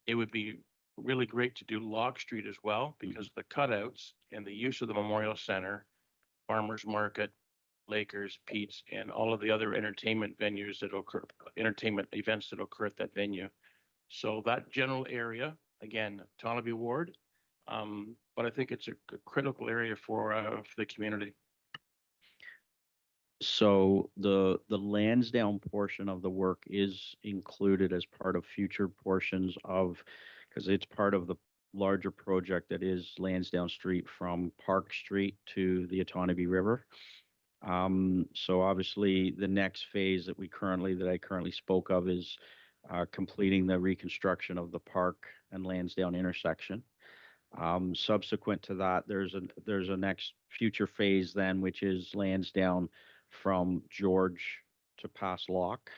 it would be really great to do Locke Street as well, because of the cutouts and the use of the Memorial Center, Farmers Market, Lakers, Pete's, and all of the other entertainment venues that occur, entertainment events that occur at that venue. So that general area, again, Tonabee Ward, but I think it's a critical area for the community. So the Lansdowne portion of the work is included as part of future portions of, because it's part of the larger project that is Lansdowne Street from Park Street to the Otonabee River. So obviously the next phase that I currently spoke of is completing the reconstruction of the Park and Lansdowne intersection. Subsequent to that, there's a next future phase then, which is Lansdowne from George to past Locke.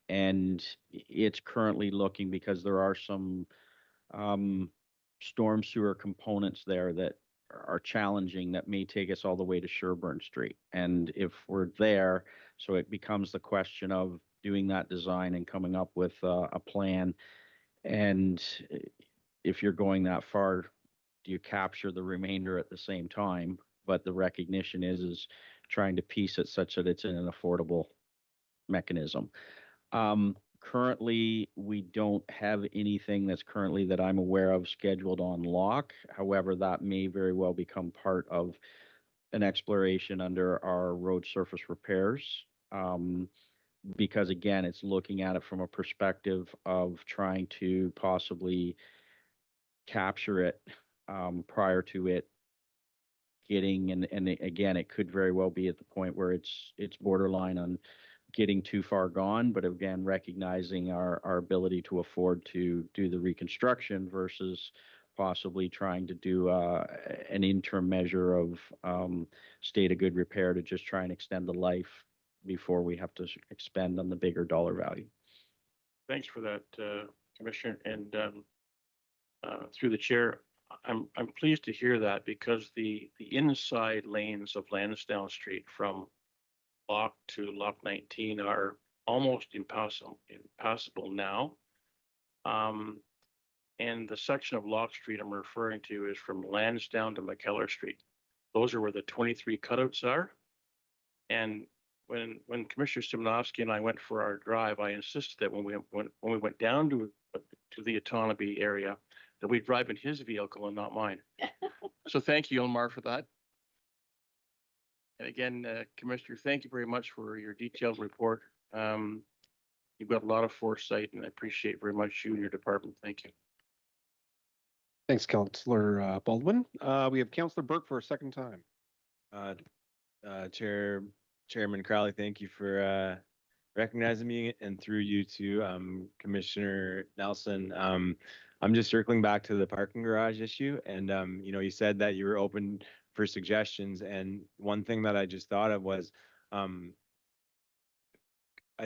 And it's currently looking, because there are some storm sewer components there that are challenging, that may take us all the way to Sherburne Street. And if we're there, so it becomes the question of doing that design and coming up with a plan. And if you're going that far, do you capture the remainder at the same time? But the recognition is trying to piece it such that it's in an affordable mechanism. Currently, we don't have anything that's currently that I'm aware of scheduled on Locke. However, that may very well become part of an exploration under our road surface repairs. Because again, it's looking at it from a perspective of trying to possibly capture it prior to it getting, and again, it could very well be at the point where it's borderline on getting too far gone, but again, recognizing our ability to afford to do the reconstruction versus possibly trying to do an interim measure of state of good repair to just try and extend the life before we have to expend on the bigger dollar value. Thanks for that, Commissioner. And through the chair, I'm pleased to hear that because the inside lanes of Lansdowne Street from Lock to Lock 19 are almost impassable now. And the section of Lock Street I'm referring to is from Lansdowne to McKellar Street. Those are where the 23 cutouts are. And when Commissioner Simonovsky and I went for our drive, I insisted that when we went down to the Otonabee area, that we drive in his vehicle and not mine. So thank you, Elmar, for that. And again, Commissioner, thank you very much for your detailed report. You've got a lot of foresight, and I appreciate very much you and your department. Thank you. Thanks, Councillor Baldwin. We have Councillor Burke for a second time. Chairman Crowley, thank you for recognizing me, and through you to Commissioner Nelson. I'm just circling back to the parking garage issue, and you said that you were open for suggestions, and one thing that I just thought of was I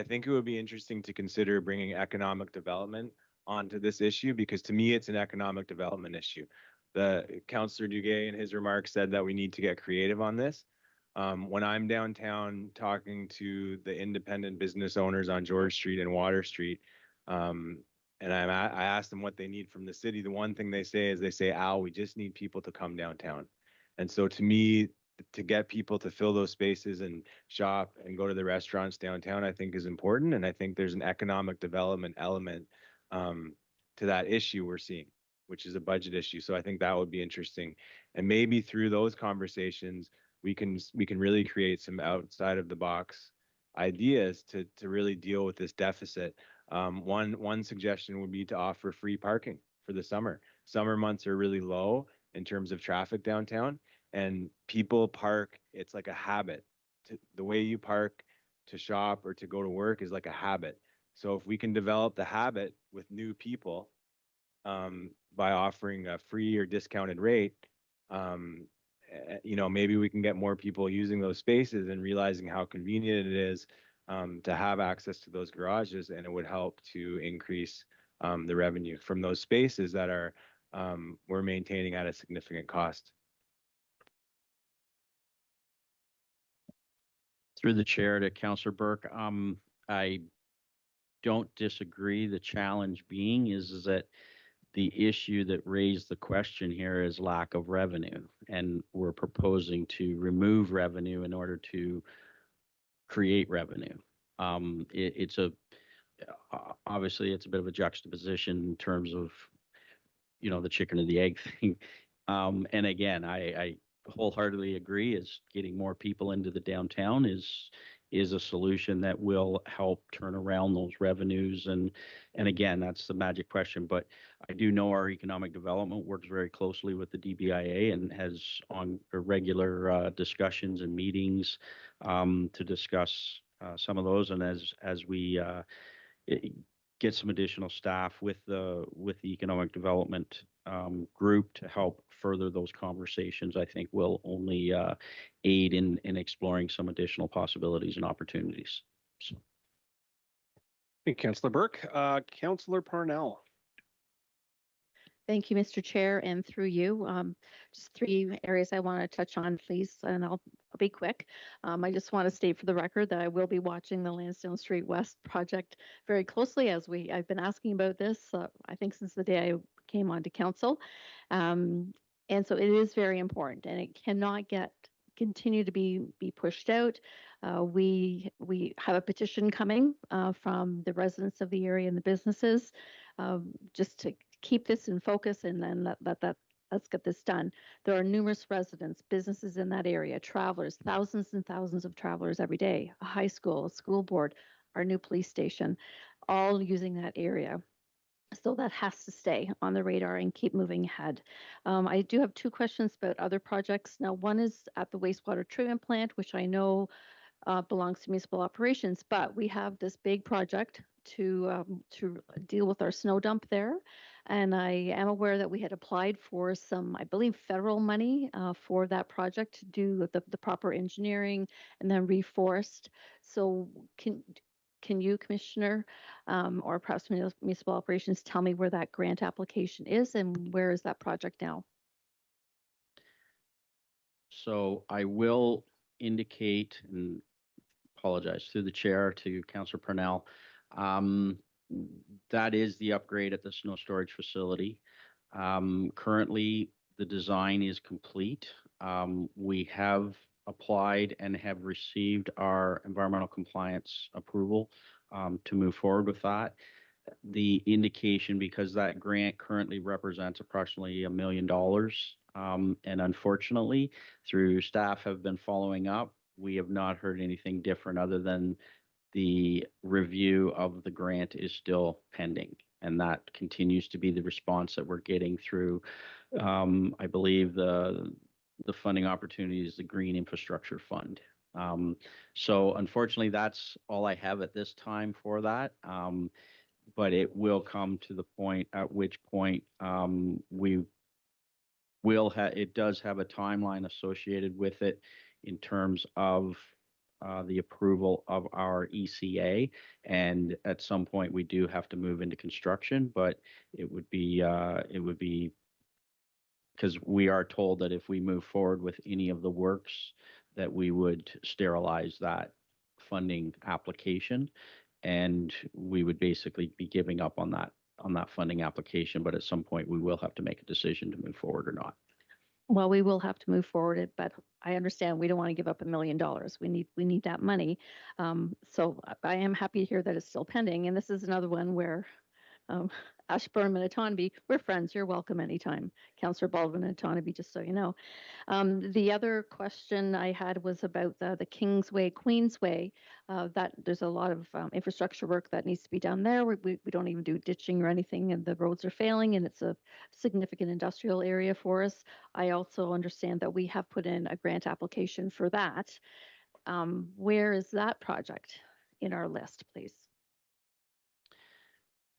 think it would be interesting to consider bringing economic development onto this issue, because to me it's an economic development issue. The Councillor Duguay in his remarks said that we need to get creative on this. When I'm downtown talking to the independent business owners on George Street and Water Street, and I ask them what they need from the city, the one thing they say, Al, we just need people to come downtown. And so to me, to get people to fill those spaces and shop and go to the restaurants downtown, I think is important. And I think there's an economic development element to that issue we're seeing, which is a budget issue. So I think that would be interesting. And maybe through those conversations, we can really create some outside of the box ideas to really deal with this deficit. One suggestion would be to offer free parking for the summer. Summer months are really low in terms of traffic downtown, and people park. It's like a habit. The way you park to shop or to go to work is like a habit. So if we can develop the habit with new people by offering a free or discounted rate, maybe we can get more people using those spaces and realizing how convenient it is to have access to those garages, and it would help to increase the revenue from those spaces that we're maintaining at a significant cost. Through the chair to Councillor Burke, I don't disagree. The challenge being is that the issue that raised the question here is lack of revenue, and we're proposing to remove revenue in order to create revenue. Obviously it's a bit of a juxtaposition in terms of the chicken and the egg thing. And again, I wholeheartedly agree, is getting more people into the downtown is a solution that will help turn around those revenues. And again, that's the magic question. But I do know our economic development works very closely with the DBIA and has on regular discussions and meetings to discuss some of those. And as we get some additional staff with the economic development group to help further those conversations, I think will only aid in exploring some additional possibilities and opportunities. So. Thank you, Councillor Burke. Councillor Parnell. Thank you, Mr. Chair, and through you, just three areas I want to touch on, please, and I'll be quick. I just want to state for the record that I will be watching the Lansdowne Street West project very closely, as I've been asking about this, I think since the day I came onto council. And so it is very important, and it cannot continue to be pushed out. We have a petition coming from the residents of the area and the businesses, just to keep this in focus, and then let's get this done. There are numerous residents, businesses in that area, travelers, thousands and thousands of travelers every day, a high school, a school board, our new police station, all using that area. So that has to stay on the radar and keep moving ahead. I do have two questions about other projects. Now, one is at the wastewater treatment plant, which I know belongs to municipal operations, but we have this big project to deal with our snow dump there. And I am aware that we had applied for some, I believe, federal money for that project to do the proper engineering and then reforest. So can you, Commissioner, or perhaps municipal operations, tell me where that grant application is and where is that project now? So I will indicate and apologize through the chair to Councillor Purnell. Um, that is the upgrade at the snow storage facility. Currently, the design is complete. We have applied and have received our environmental compliance approval to move forward with that. The indication, because that grant currently represents approximately $1 million, and unfortunately, through staff have been following up, we have not heard anything different other than the review of the grant is still pending. And that continues to be the response that we're getting through, I believe the funding opportunity is the Green Infrastructure Fund. So unfortunately, that's all I have at this time for that. But it will come to the point at which point we will have, it does have a timeline associated with it in terms of the approval of our ECA. And at some point we do have to move into construction, but it would be because we are told that if we move forward with any of the works that we would sterilize that funding application, and we would basically be giving up on that funding application. But at some point we will have to make a decision to move forward or not. Well, we will have to move forward, but I understand we don't want to give up $1 million. We need that money. So I am happy to hear that it's still pending. And this is another one where Ashburn and Atonby, we're friends. You're welcome anytime. Councillor Baldwin and Atonby, just so you know. The other question I had was about the Kingsway, Queensway. That there's a lot of infrastructure work that needs to be done there. We don't even do ditching or anything, and the roads are failing, and it's a significant industrial area for us. I also understand that we have put in a grant application for that. Where is that project in our list, please?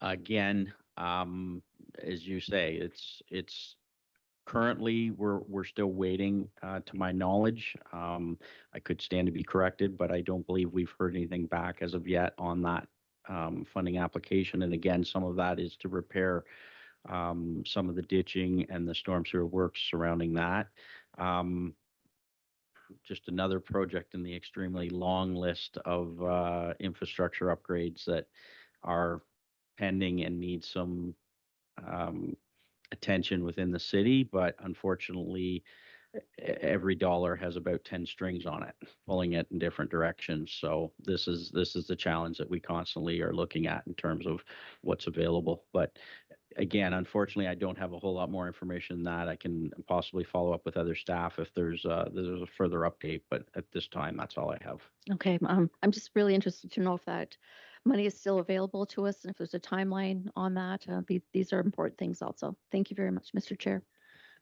Again, as you say, it's currently we're still waiting. To my knowledge, I could stand to be corrected, but I don't believe we've heard anything back as of yet on that funding application. And again, some of that is to repair some of the ditching and the storm sewer works surrounding that. Just another project in the extremely long list of infrastructure upgrades that are pending and need some attention within the city, but unfortunately every dollar has about 10 strings on it, pulling it in different directions. So this is the challenge that we constantly are looking at in terms of what's available. But again, unfortunately, I don't have a whole lot more information than that. I can possibly follow up with other staff if there's a further update, but at this time, that's all I have. Okay, I'm just really interested to know if that money is still available to us and if there's a timeline on that. These are important things also. Thank you very much, Mr. Chair.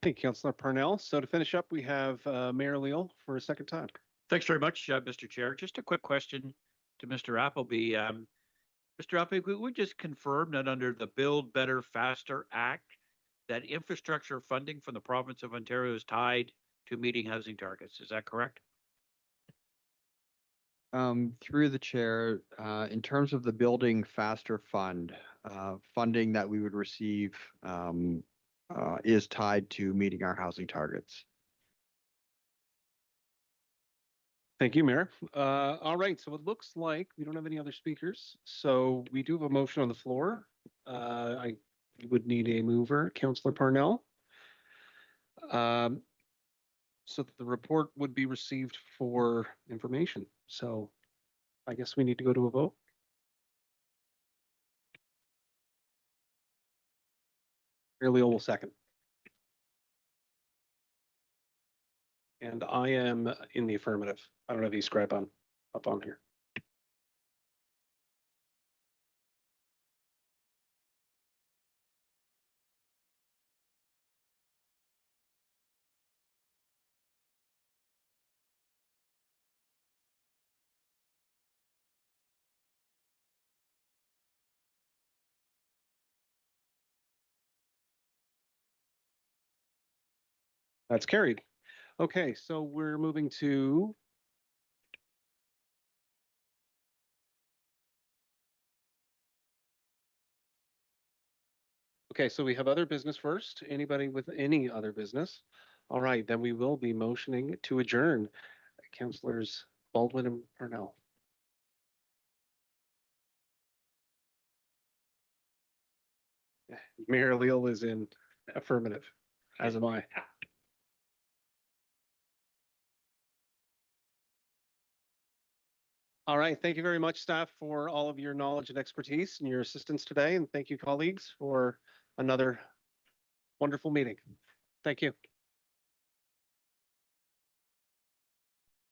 Thank you, Councillor Parnell. So to finish up, we have Mayor Leal for a second time. Thanks very much, Mr. Chair. Just a quick question to Mr. Appleby. Mr. Appleby, we just confirmed that under the Build Better Faster Act, that infrastructure funding from the province of Ontario is tied to meeting housing targets. Is that correct? Through the chair, in terms of the Building Faster Fund, funding that we would receive is tied to meeting our housing targets. Thank you, Mayor. All right, so it looks like we don't have any other speakers. So we do have a motion on the floor. I would need a mover, Councillor Parnell. So that the report would be received for information. So I guess we need to go to a vote. Mayor Leal will second. And I am in the affirmative. I don't have e-scribe up on here. That's carried. Okay, so we're moving to okay, so we have other business first. Anybody with any other business? All right, then we will be motioning to adjourn. Councilors Baldwin and Parnell. Mayor Leal is in affirmative, as am I. All right, thank you very much, staff, for all of your knowledge and expertise and your assistance today. And thank you, colleagues, for another wonderful meeting. Thank you.